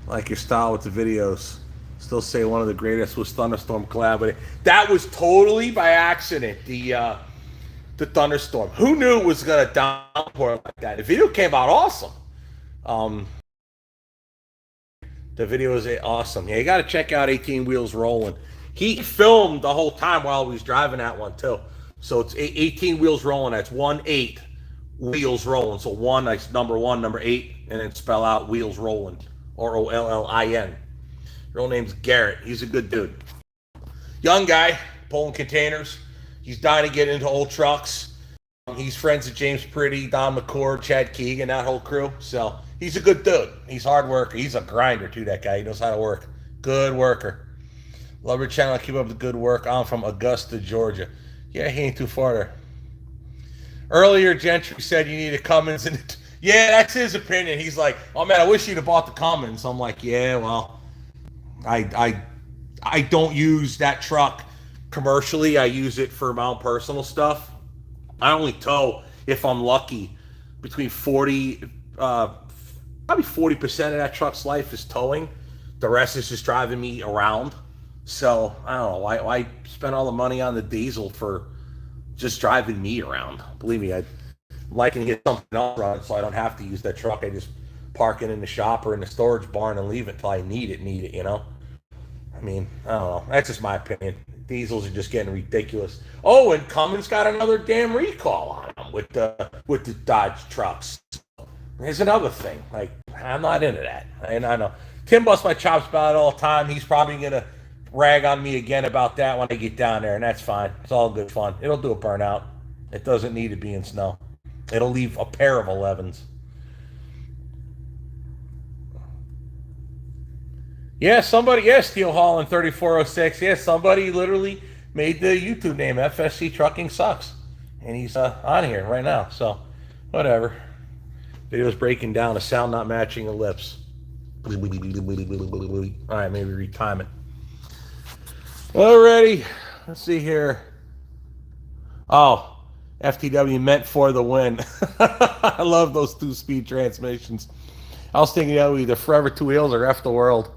Like your style with the videos. Still say one of the greatest was Thunderstorm collab. That was totally by accident. The Thunderstorm. Who knew it was gonna downpour like that? The video came out awesome. The video is awesome. Yeah, you got to check out 18 Wheels Rolling. He filmed the whole time while he was driving that one too. So it's 18 Wheels Rolling. That's 1-8 Wheels Rolling. So one, like number 1, number 8, and then spell out Wheels Rolling. Rollin. Real name's Garrett. He's a good dude. Young guy, pulling containers. He's dying to get into old trucks. He's friends with James Pretty, Don McCord, Chad Keegan, that whole crew. So he's a good dude. He's a hard worker. He's a grinder too, that guy. He knows how to work. Good worker. Love your channel. Keep up the good work. I'm from Augusta, Georgia. Yeah, he ain't too far there. Earlier, Gentry said you need a Cummins. And yeah, that's his opinion. He's like, oh man, I wish you'd have bought the Cummins. I'm like, yeah, well, I don't use that truck commercially. I use it for my own personal stuff. I only tow, if I'm lucky, between 40, probably 40% of that truck's life is towing. The rest is just driving me around. So, I don't know, why spend all the money on the diesel for just driving me around? Believe me, I'm liking to get something else running so I don't have to use that truck. I just park it in the shop or in the storage barn and leave it until I need it, you know? I mean, I don't know. That's just my opinion. Diesels are just getting ridiculous. Oh, and Cummins got another damn recall on them with the Dodge trucks. Here's another thing. Like, I'm not into that. And I know Tim busts my chops about it all the time. He's probably gonna rag on me again about that when I get down there, and that's fine. It's all good fun. It'll do a burnout. It doesn't need to be in snow. It'll leave a pair of 11s. Yeah, somebody, Steel Hall in 3406. Yeah, somebody literally made the YouTube name FSC Trucking Sucks. And he's on here right now. So, whatever. Video's breaking down, a sound not matching the lips. All right, maybe retime it. Alrighty. Let's see here. Oh, FTW meant for the win. I love those 2-speed transmissions. I was thinking that either Forever Two Wheels or F the World.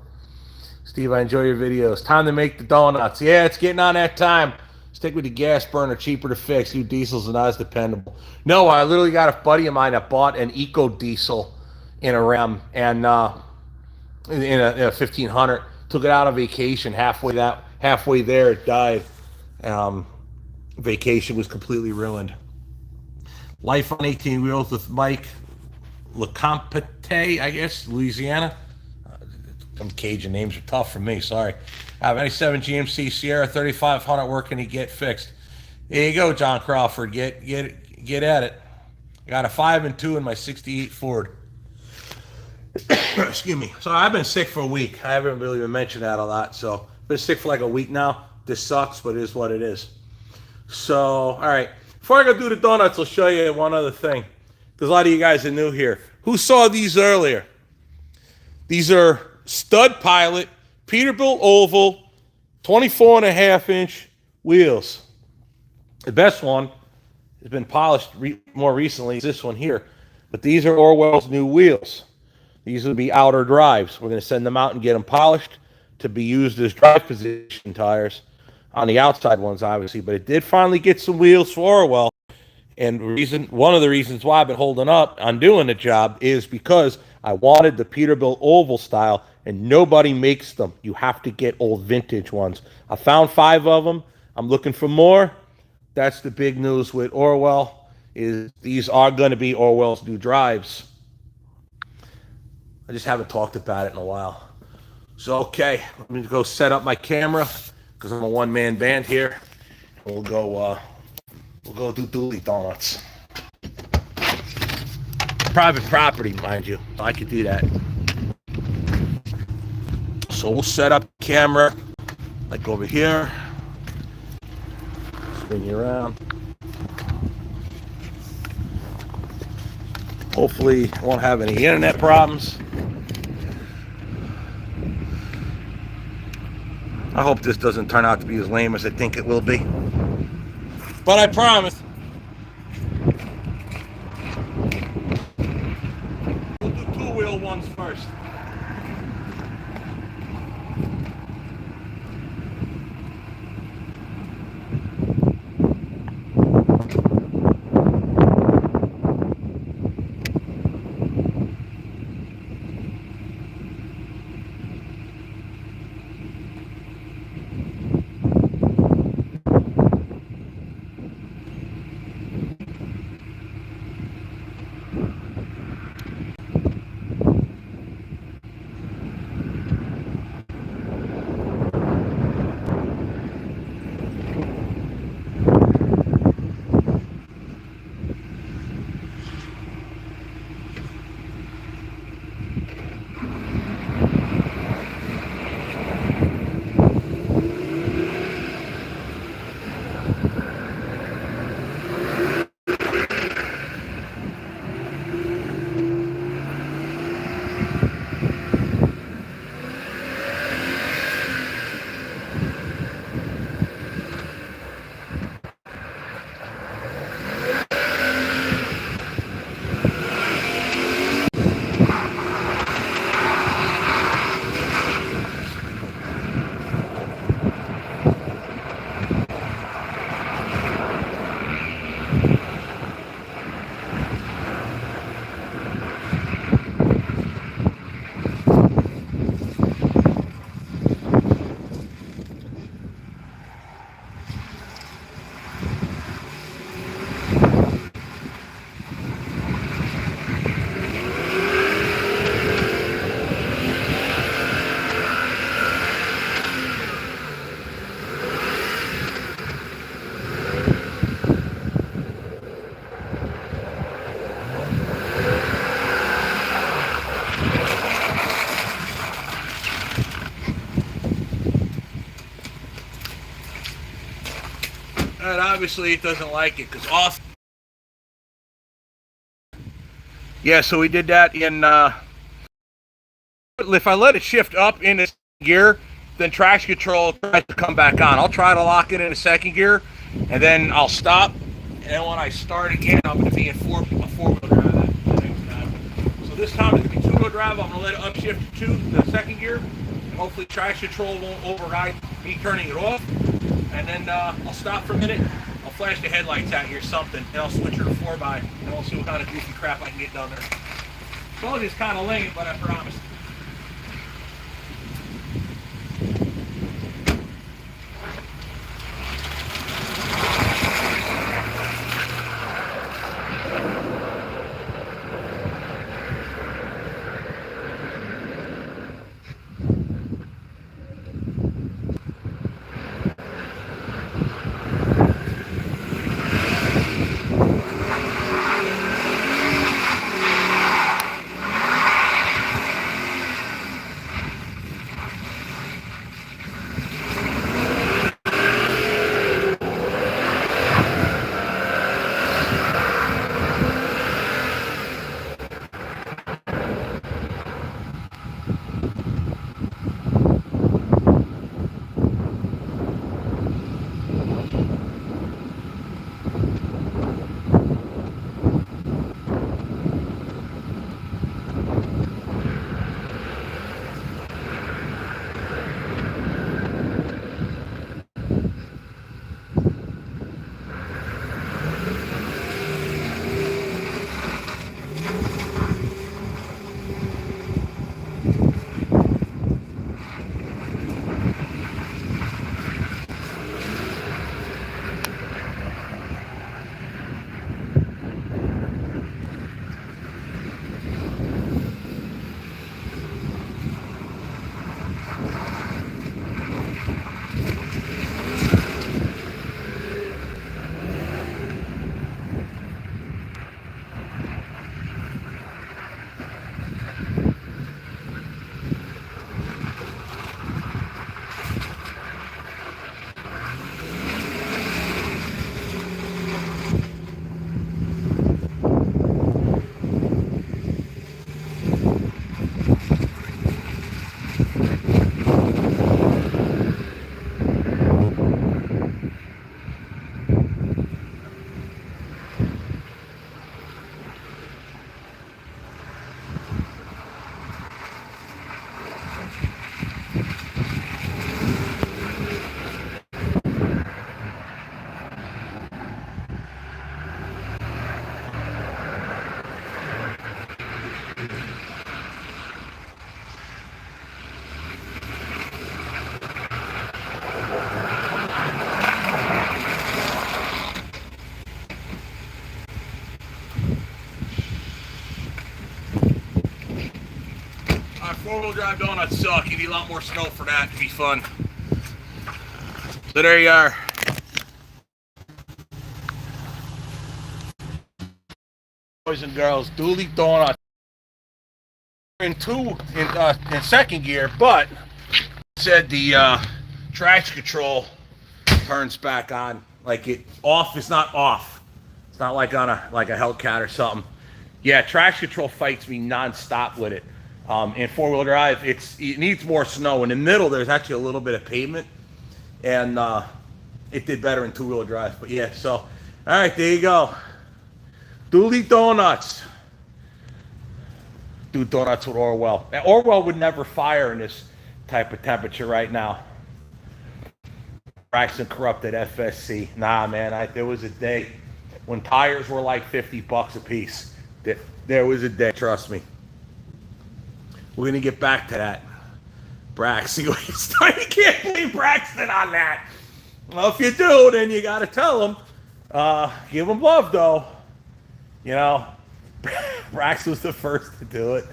Steve, I enjoy your videos. Time to make the donuts. Yeah, it's getting on that time. Stick with the gas burner, cheaper to fix. You diesels are not as dependable. No, I literally got a buddy of mine that bought an eco diesel in a Ram and in a 1500. Took it out on vacation. Halfway there, it died. Vacation was completely ruined. Life on 18 Wheels with Mike LeCompte, I guess, Louisiana. Some Cajun names are tough for me, sorry. I have 97 GMC Sierra 3500 working to get fixed. There you go, John Crawford. Get at it. I got a 5 and 2 in my 68 Ford. Excuse me. So I've been sick for a week. I haven't really been mentioning that a lot. So I've been sick for like a week now. This sucks, but it is what it is. So, all right. Before I go do the donuts, I'll show you one other thing. There's a lot of you guys are new here. Who saw these earlier? These are Stud Pilot, Peterbilt Oval, 24.5-inch wheels. The best one has been polished more recently. Is this one here. But these are Orwell's new wheels. These will be outer drives. We're going to send them out and get them polished to be used as drive position tires on the outside ones, obviously. But it did finally get some wheels for Orwell. And one of the reasons why I've been holding up on doing the job is because I wanted the Peterbilt Oval style, and nobody makes them. You have to get old vintage ones. I found 5 of them. I'm looking for more. That's the big news with Orwell. Is these are going to be Orwell's new drives. I just haven't talked about it in a while. So okay, let me go set up my camera because I'm a one-man band here. We'll go do Dooley Donuts. Private property, mind you. I could do that. So we'll set up camera like over here. Spin you around. Hopefully won't have any internet problems. I hope this doesn't turn out to be as lame as I think it will be. But I promise. We'll do two-wheel ones first. And obviously it doesn't like it because off. Yeah, so we did that in. If I let it shift up in this gear, then traction control tries to come back on. I'll try to lock it in a second gear, and then I'll stop. And then when I start again, I'm going to be in four-wheel drive. So this time it's going to be two-wheel drive. I'm going to let it upshift to the second gear, and hopefully traction control won't override me turning it off. And then I'll stop for a minute. I'll flash the headlights at you or something, and I'll switch her to 4x, and we'll see what kind of goofy crap I can get done there. Told you it's kind of lame, but I promise. 4-wheel drive donuts suck. You need a lot more snow for that to be fun. So there you are. Boys and girls, Dooley Donuts in second gear, but said the traction control turns back on. Like it off is not off. It's not like on a Hellcat or something. Yeah, traction control fights me nonstop with it. In 4-wheel drive, it needs more snow. In the middle, there's actually a little bit of pavement, and it did better in 2-wheel drive. But yeah, so all right, there you go. Dooley Donuts. Do donuts with Orwell. Now, Orwell would never fire in this type of temperature right now. Braxton corrupted FSC. Nah, man, there was a day when tires were like $50 a piece. There was a day, trust me. We're going to get back to that. Braxton, you can't blame Braxton on that. Well, if you do, then you got to tell him. Give him love, though. You know, Brax was the first to do it.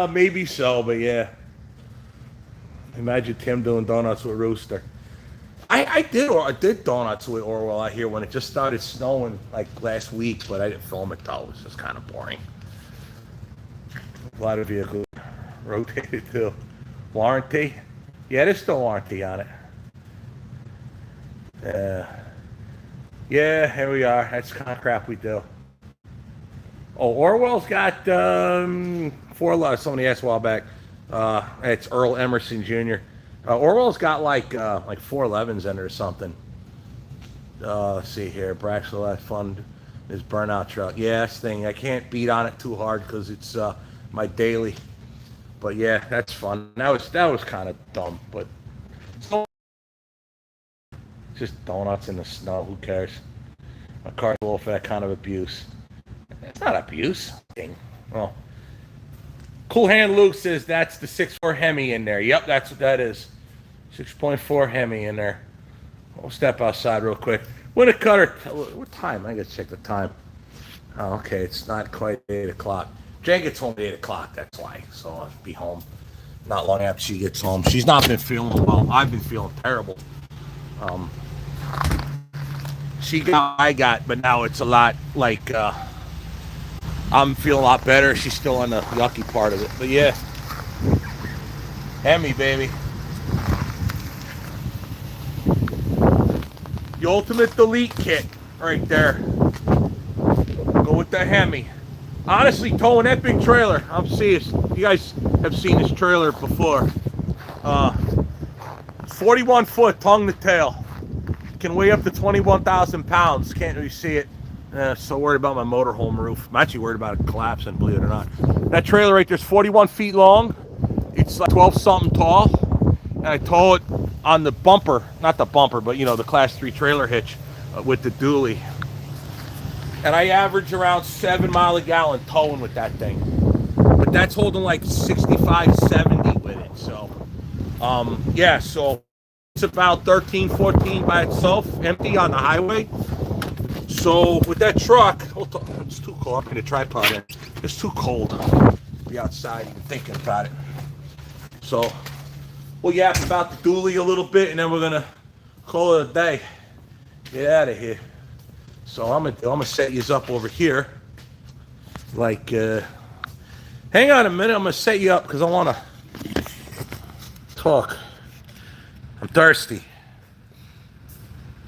Maybe so, but yeah. Imagine Tim doing donuts with Rooster. I did donuts with Orwell out here when it just started snowing like last week, but I didn't film it though. It was just kind of boring. A lot of vehicles rotated too. Warranty? Yeah, there's still warranty on it. Yeah, here we are. That's the kind of crap we do. Oh, Orwell's got 411. Somebody asked a while back. It's Earl Emerson Jr. Orwell's got like 411s in it or something. Let's see here. Braxel had fun. His burnout truck. Yeah, this thing. I can't beat on it too hard because it's my daily. But yeah, that's fun. That was kind of dumb, but just donuts in the snow. Who cares? My car's a little for that kind of abuse. It's not abuse. Dang. Well, Cool Hand Luke says that's the 6.4 Hemi in there. Yep, that's what that is. 6.4 Hemi in there. We'll step outside real quick. When it cutter, what time? I gotta check the time. Oh, okay, it's not quite 8 o'clock. Jen gets home at 8 o'clock, that's why. So I'll be home not long after she gets home. She's not been feeling well. I've been feeling terrible. She got what I got, but now it's a lot like I'm feeling a lot better. She's still on the yucky part of it. But yeah. Hemi, baby. The ultimate delete kit right there. Go with the Hemi. Honestly, towing that big trailer, I'm serious. You guys have seen this trailer before. 41 foot, tongue to tail. Can weigh up to 21,000 pounds. Can't really see it. So worried about my motorhome roof. I'm actually worried about it collapsing, believe it or not. That trailer right there's 41 feet long. It's like 12 something tall. And I tow it on the bumper, not the bumper, but you know, the class 3 trailer hitch with the dually. And I average around 7 miles a gallon towing with that thing. But that's holding like 65, 70 with it. So, yeah, so it's about 13, 14 by itself, empty on the highway. So with that truck, it's too cold. I'm going to tripod in. It's too cold to be outside even thinking about it. So we'll yap about the dually a little bit, and then we're going to call it a day. Get out of here. So I'm gonna set you up over here. Like, hang on a minute. I'm gonna set you up because I want to talk. I'm thirsty.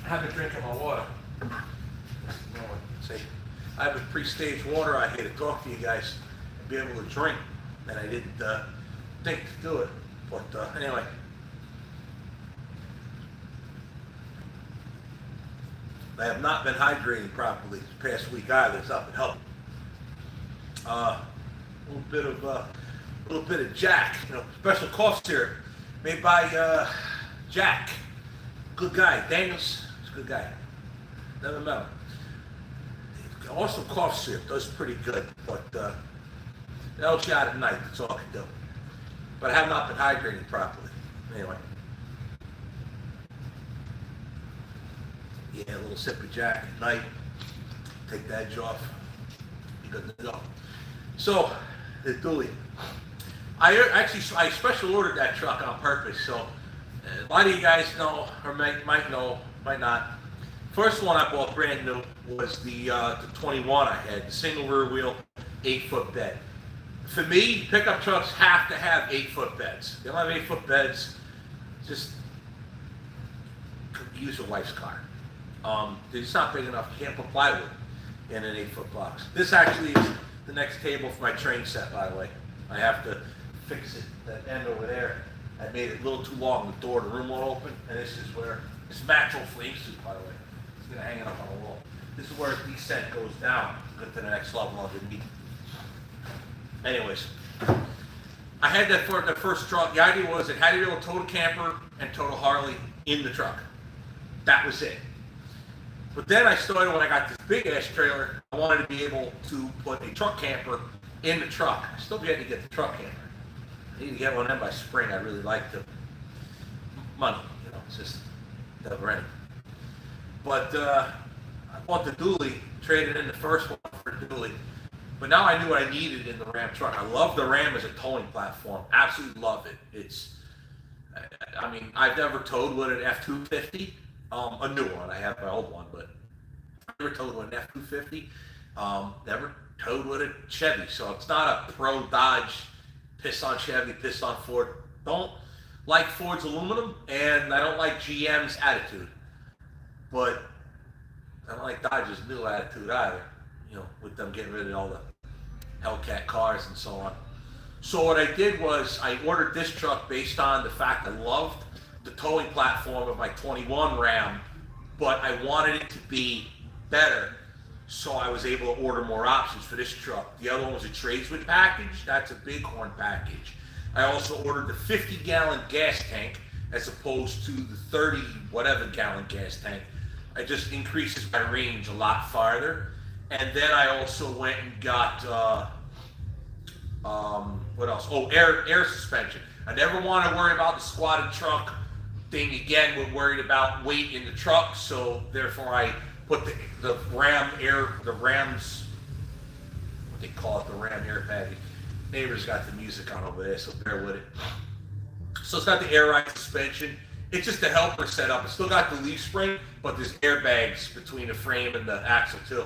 I haven't drinking my water. See, I have a pre-staged water out here to talk to you guys and be able to drink, and I didn't think to do it. But anyway. I have not been hydrating properly this past week either. It's not been helping. A little bit of Jack, you know, special cough syrup made by Jack. Good guy. Daniels, he's a good guy. Never met him. Also, cough syrup does pretty good, but it helps you out at night. That's all I can do. But I have not been hydrating properly. Anyway. Yeah, a little sip of Jack at night. Take the edge off. You're good to go. So, the dually. I special ordered that truck on purpose. So, a lot of you guys know, or might know, might not. First one I bought brand new was the 21 I had, the single rear wheel, 8-foot bed. For me, pickup trucks have to have 8-foot beds. If you don't have 8-foot beds, just use your wife's car. It's not big enough. You can't put plywood in an 8-foot box. This actually is the next table for my train set, by the way. I have to fix it, that end over there. I made it a little too long, the door, the room won't open, and this is where, it's natural flame suit, by the way. It's gonna hang it up on the wall. This is where the descent goes down, to the next level underneath. Anyways, I had that for the first truck. The idea was it had to be able to tow the camper and tow the Harley in the truck. That was it. But then I started, when I got this big ass trailer, I wanted to be able to put a truck camper in the truck. I still getting to get the truck camper. I need to get one of them by spring. I really like the money, you know, it's just never ending. But I bought the dually, traded in the first one for the dually. But now I knew what I needed in the Ram truck. I love the Ram as a towing platform. Absolutely love it. It's, I mean, I've never towed with an F-250, a new one. I have my old one, but I've never towed with an F-250. Never towed with a Chevy. So it's not a pro Dodge, piss on Chevy, piss on Ford. Don't like Ford's aluminum, and I don't like GM's attitude. But I don't like Dodge's new attitude either. You know, with them getting rid of all the Hellcat cars and so on. So what I did was I ordered this truck based on the fact I loved the towing platform of my 21 Ram, but I wanted it to be better, so I was able to order more options for this truck. The other one was a tradesman package. That's a bighorn package. I also ordered the 50-gallon gas tank as opposed to the 30 whatever gallon gas tank. It just increases my range a lot farther. And then I also went and got, what else? Oh, air suspension. I never want to worry about the squatted trunk thing again. We're worried about weight in the truck, so therefore I put the Rams, what they call it, the Ram air package. Neighbor's got the music on over there, so bear with it. So it's got the air ride suspension. It's just a helper setup. It's still got the leaf spring, but there's airbags between the frame and the axle too.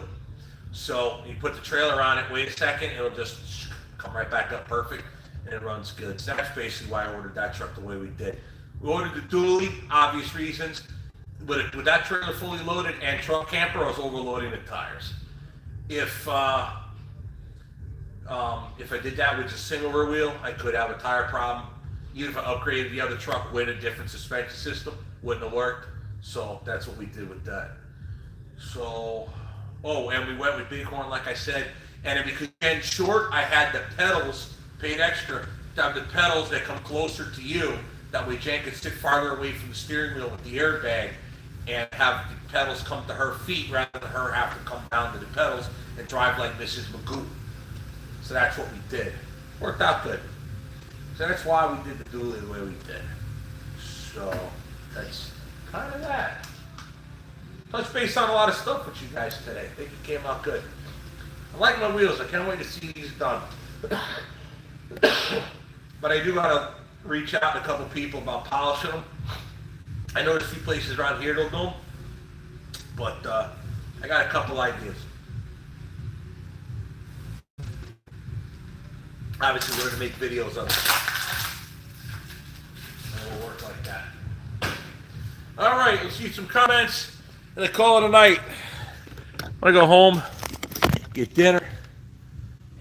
So you put the trailer on it, wait a second, it'll just come right back up perfect, and it runs good. So that's basically why I ordered that truck the way we did. We ordered the dually, obvious reasons. With that trailer fully loaded and truck camper, I was overloading the tires. If I did that with just single rear wheel, I could have a tire problem. Even if I upgraded the other truck with a different suspension system, wouldn't have worked. So that's what we did with that. So, oh, and we went with bighorn, like I said. And if because again short, I had the pedals, paid extra to have the pedals that come closer to you. That way Jen could sit farther away from the steering wheel with the airbag and have the pedals come to her feet rather than her have to come down to the pedals and drive like Mrs. Magoo. So that's what we did. Worked out good. So that's why we did the dually the way we did. So that's kind of that. Touch base on a lot of stuff with you guys today. I think it came out good. I like my wheels. I can't wait to see these done. But I do gotta reach out to a couple people about polishing them. I know there's a few places around here that'll do them, but I got a couple ideas. Obviously, we're going to make videos of it. And we'll work like that. All right, let's see some comments, and then call it a night. I'm going to go home, get dinner,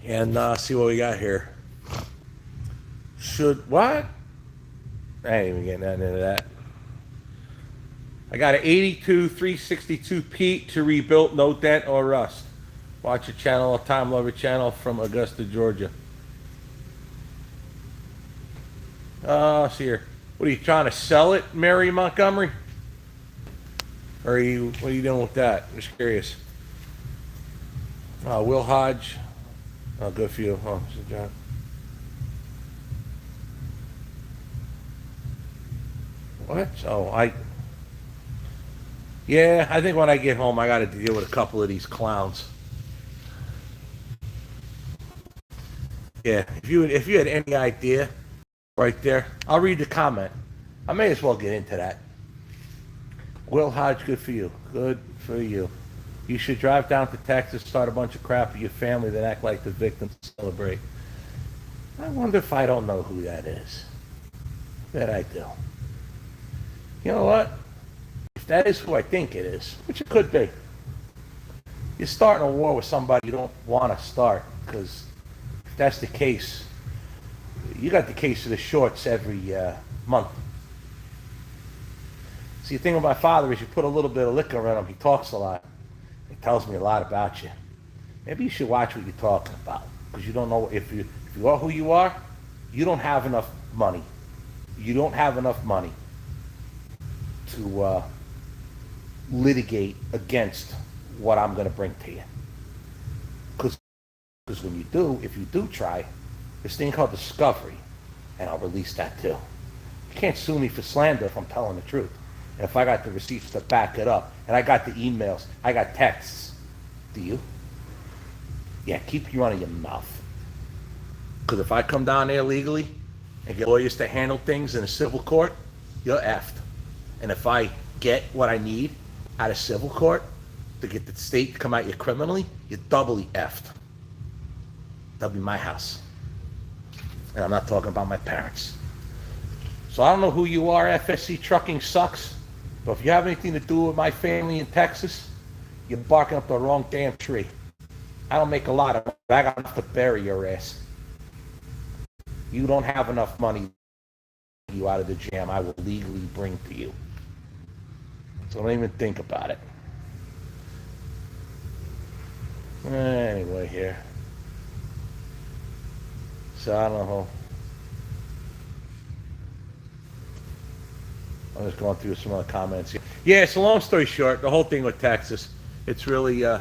and see what we got here. What? I ain't even getting that into that. I got an 82 362 Pete to rebuild, no dent or rust. Watch your channel, Time Lover channel from Augusta, Georgia. See here. What are you trying to sell it, Mary Montgomery? Or what are you doing with that? I'm just curious. Will Hodge. Oh, good for you. Oh, John. What? Oh, yeah, I think when I get home, I got to deal with a couple of these clowns. Yeah, if you had any idea right there, I'll read the comment. I may as well get into that. Will Hodge, good for you. Good for you. You should drive down to Texas, start a bunch of crap with your family, then act like the victims celebrate. I wonder if I don't know who that is. Bet I do. You know what? If that is who I think it is, which it could be, you're starting a war with somebody you don't want to start, because if that's the case, you got the case of the shorts every month. See, the thing with my father is you put a little bit of liquor in him, he talks a lot. He tells me a lot about you. Maybe you should watch what you're talking about, because you don't know, if you are who you are, you don't have enough money. You don't have enough money to litigate against what I'm going to bring to you. Because when you do, if you do try, this thing called discovery, and I'll release that too. You can't sue me for slander if I'm telling the truth. And if I got the receipts to back it up, and I got the emails, I got texts. Do you? Yeah, keep you running your mouth. Because if I come down there legally and get lawyers to handle things in a civil court, you're effed. And if I get what I need out of civil court to get the state to come at you criminally, you're doubly effed. That'll be my house. And I'm not talking about my parents. So I don't know who you are, FSC Trucking sucks. But if you have anything to do with my family in Texas, you're barking up the wrong damn tree. I don't make a lot of money, but I got enough to bury your ass. You don't have enough money to get you out of the jam I will legally bring to you. So don't even think about it. Anyway, here. So I don't know. I'm just going through some other comments here. Yeah, so long story short, the whole thing with Texas, it's really a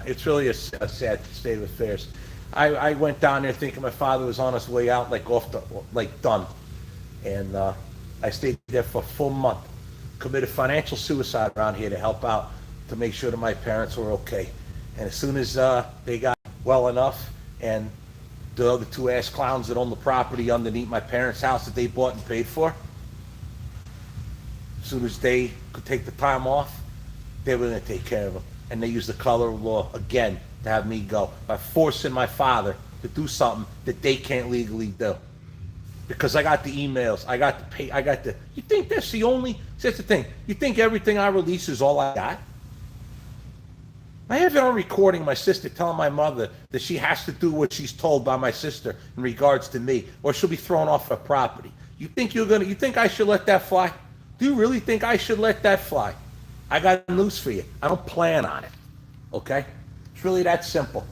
sad state of affairs. I went down there thinking my father was on his way out, done. And I stayed there for a full month. Committed financial suicide around here to help out, to make sure that my parents were okay. And as soon as they got well enough, and the other two ass clowns that own the property underneath my parents' house that they bought and paid for, as soon as they could take the time off, they were going to take care of them. And they used the color of law again to have me go by forcing my father to do something that they can't legally do. Because I got the emails, I got the pay, you think that's the only, that's the thing, you think everything I release is all I got? I have it on recording, my sister telling my mother that she has to do what she's told by my sister in regards to me, or she'll be thrown off her property. You think I should let that fly? Do you really think I should let that fly? I got news for you. I don't plan on it. Okay? It's really that simple.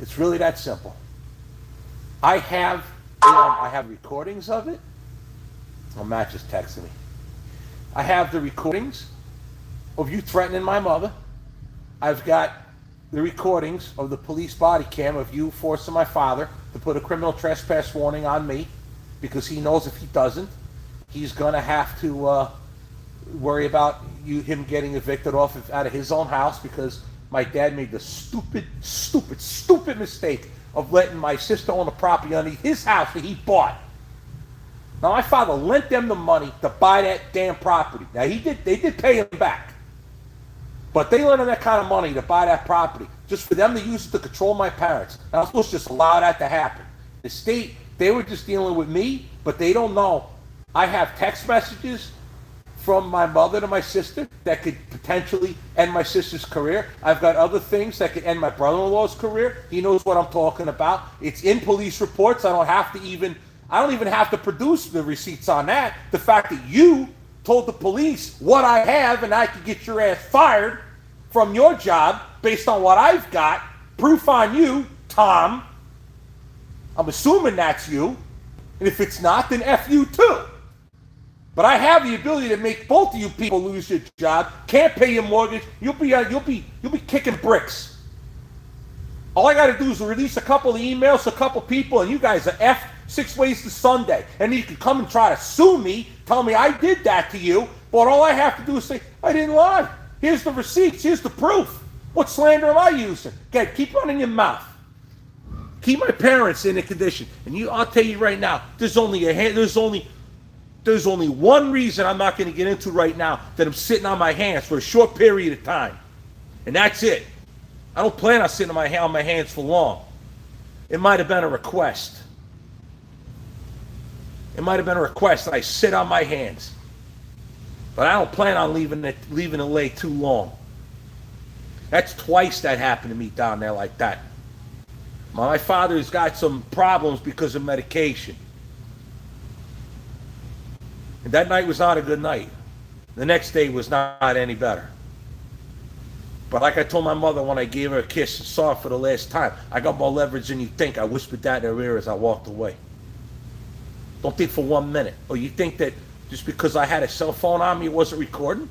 It's really that simple. I have recordings of it. Oh, Matt just texted me. I have the recordings of you threatening my mother. I've got the recordings of the police body cam of you forcing my father to put a criminal trespass warning on me, because he knows if he doesn't, he's going to have to worry about him getting evicted out of his own house, because my dad made the stupid mistake of letting my sister own the property underneath his house that he bought. Now, my father lent them the money to buy that damn property. Now, they did pay him back. But they lent him that kind of money to buy that property just for them to use it to control my parents. And I was supposed to just allow that to happen. The state, they were just dealing with me, but they don't know. I have text messages from my mother to my sister that could potentially end my sister's career. I've got other things that could end my brother-in-law's career. He knows what I'm talking about. It's in police reports. I don't even have to produce the receipts on that. The fact that you told the police what I have, and I could get your ass fired from your job based on what I've got, proof on you, Tom. I'm assuming that's you. And if it's not, then F you too. But I have the ability to make both of you people lose your job, can't pay your mortgage, you'll be kicking bricks. All I got to do is release a couple of emails to a couple people, and you guys are F 6 ways to Sunday. And you can come and try to sue me, tell me I did that to you, but all I have to do is say, I didn't lie. Here's the receipts, here's the proof. What slander am I using? Okay, keep running your mouth. Keep my parents in a condition. And I'll tell you right now, there's only one reason I'm not going to get into right now that I'm sitting on my hands for a short period of time. And that's it. I don't plan on sitting on my hands for long. It might have been a request. It might have been a request that I sit on my hands. But I don't plan on leaving it lay too long. That's twice that happened to me down there like that. My father's got some problems because of medication. And that night was not a good night. The next day was not any better. But like I told my mother when I gave her a kiss and saw her for the last time, I got more leverage than you think. I whispered that in her ear as I walked away. Don't think for 1 minute. Or you think that just because I had a cell phone on me, it wasn't recording?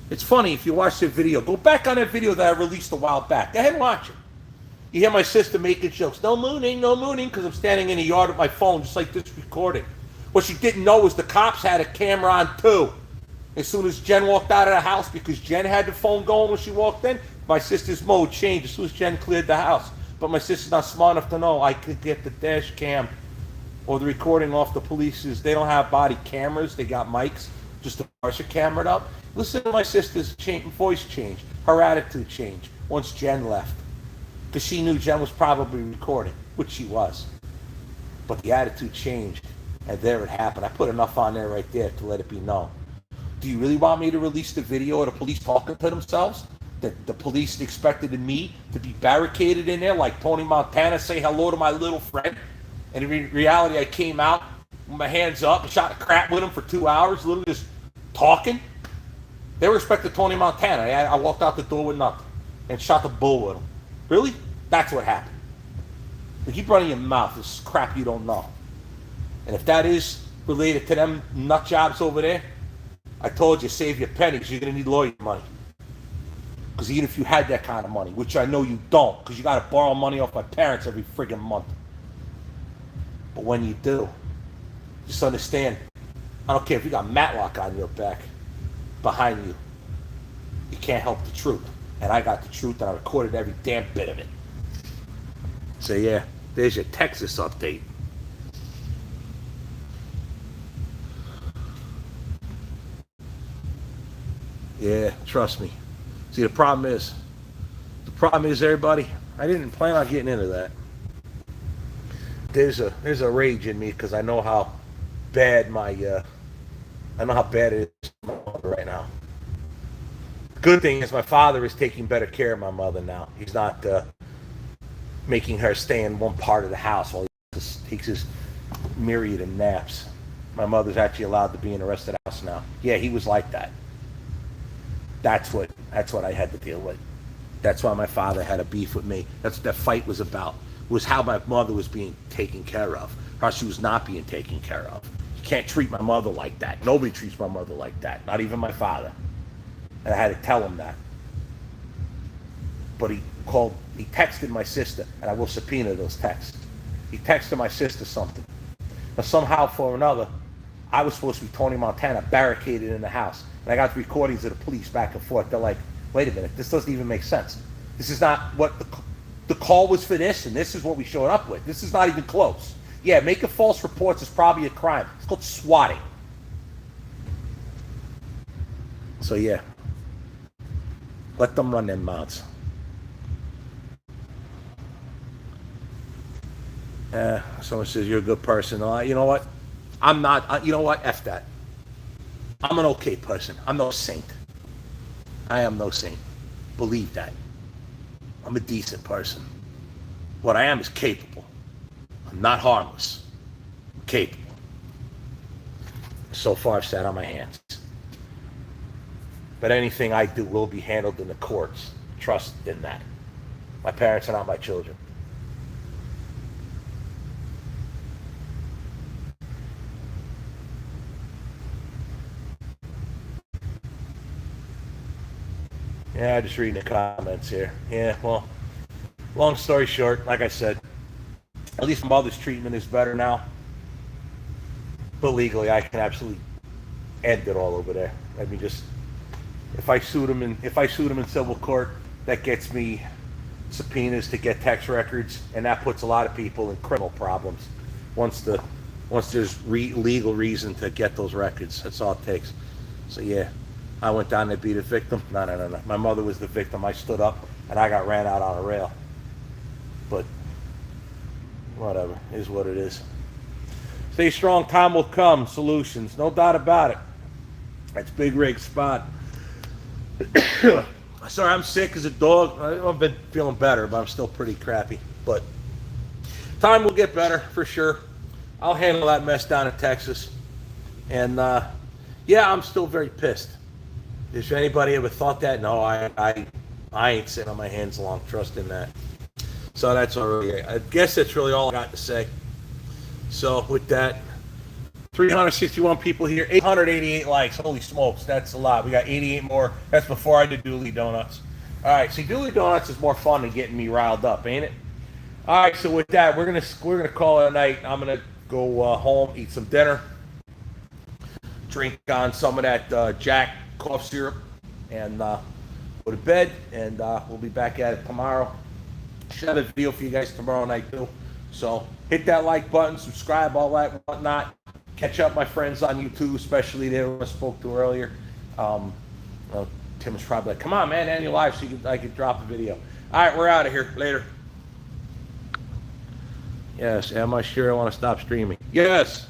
It's funny, if you watch the video, go back on that video that I released a while back. Go ahead and watch it. You hear my sister making jokes. No mooning, because I'm standing in the yard with my phone just like this recording. What she didn't know was the cops had a camera on too. As soon as Jen walked out of the house, because Jen had the phone going when she walked in, my sister's mode changed as soon as Jen cleared the house. But my sister's not smart enough to know I could get the dash cam or the recording off the police's. They don't have body cameras. They got mics. Just the bars are camered up. Listen to my sister's voice change. Her attitude changed once Jen left. Because she knew Jen was probably recording, which she was. But the attitude changed, and there it happened. I put enough on there right there to let it be known. Do you really want me to release the video of the police talking to themselves? That the police expected me to be barricaded in there like Tony Montana, say hello to my little friend? And in reality, I came out with my hands up and shot the crap with him for 2 hours, literally just talking. They were expecting Tony Montana. I walked out the door with nothing and shot the bull with him. Really? That's what happened. But keep running your mouth. This is crap you don't know. And if that is related to them nut jobs over there, I told you, save your pennies. You're going to need lawyer money. Because even if you had that kind of money, which I know you don't, because you got to borrow money off my parents every friggin' month. But when you do, just understand, I don't care if you got Matlock on your back, behind you, you can't help the truth. And I got the truth, and I recorded every damn bit of it. So yeah, there's your Texas update. Yeah, trust me. See, the problem is, everybody, I didn't plan on getting into that. There's a rage in me because I know how bad it is right now. Good thing is my father is taking better care of my mother now. He's not making her stay in one part of the house while he takes his myriad of naps. My mother's actually allowed to be in the rest of the house now. Yeah, he was like that. That's what I had to deal with. That's why my father had a beef with me. That's what that fight was about. It was how my mother was being taken care of, how she was not being taken care of. You can't treat my mother like that. Nobody treats my mother like that, not even my father. And I had to tell him that. But he texted my sister, and I will subpoena those texts. He texted my sister something. But somehow for another, I was supposed to be Tony Montana barricaded in the house. And I got the recordings of the police back and forth. They're like, wait a minute, this doesn't even make sense. This is not what the call was for this, and this is what we showed up with. This is not even close. Yeah, making false reports is probably a crime. It's called swatting. So yeah, let them run their mouths. Someone says you're a good person. You know what? I'm not. You know what? F that. I'm an okay person. I'm no saint. I am no saint. Believe that. I'm a decent person. What I am is capable. I'm not harmless. I'm capable. So far, I've sat on my hands. But anything I do will be handled in the courts. Trust in that. My parents are not my children. Yeah, just reading the comments here. Yeah, well, long story short, like I said, at least my mother's treatment is better now. But legally, I can absolutely end it all over there. I mean, just if I sued him in civil court, that gets me subpoenas to get tax records, and that puts a lot of people in criminal problems. Once there's legal reason to get those records, that's all it takes. So yeah, I went down to be the victim. No. My mother was the victim. I stood up and I got ran out on a rail. But whatever, is what it is. Stay strong, time will come. Solutions, no doubt about it. That's Big Rig Spot. Sorry, I'm sick as a dog. I've been feeling better, but I'm still pretty crappy. But time will get better for sure. I'll handle that mess down in Texas. And yeah, I'm still very pissed. If anybody ever thought that, no, I ain't sitting on my hands long. Trust in that. So that's already. I guess that's really all I got to say. So with that, 361 people here, 888 likes. Holy smokes, that's a lot. We got 88 more. That's before I did Dooley Donuts. All right, see, Dooley Donuts is more fun than getting me riled up, ain't it? All right, so with that, we're gonna call it a night. I'm gonna go home, eat some dinner, drink on some of that Jack cough syrup, and go to bed. And we'll be back at it tomorrow. Should have a video for you guys tomorrow night too. So hit that like button, subscribe, all that whatnot. Catch up my friends on YouTube, especially they who I spoke to earlier. Tim was probably like, come on, man, end your live so I could drop a video. All right, we're out of here. Later. Yes, am I sure I want to stop streaming? Yes.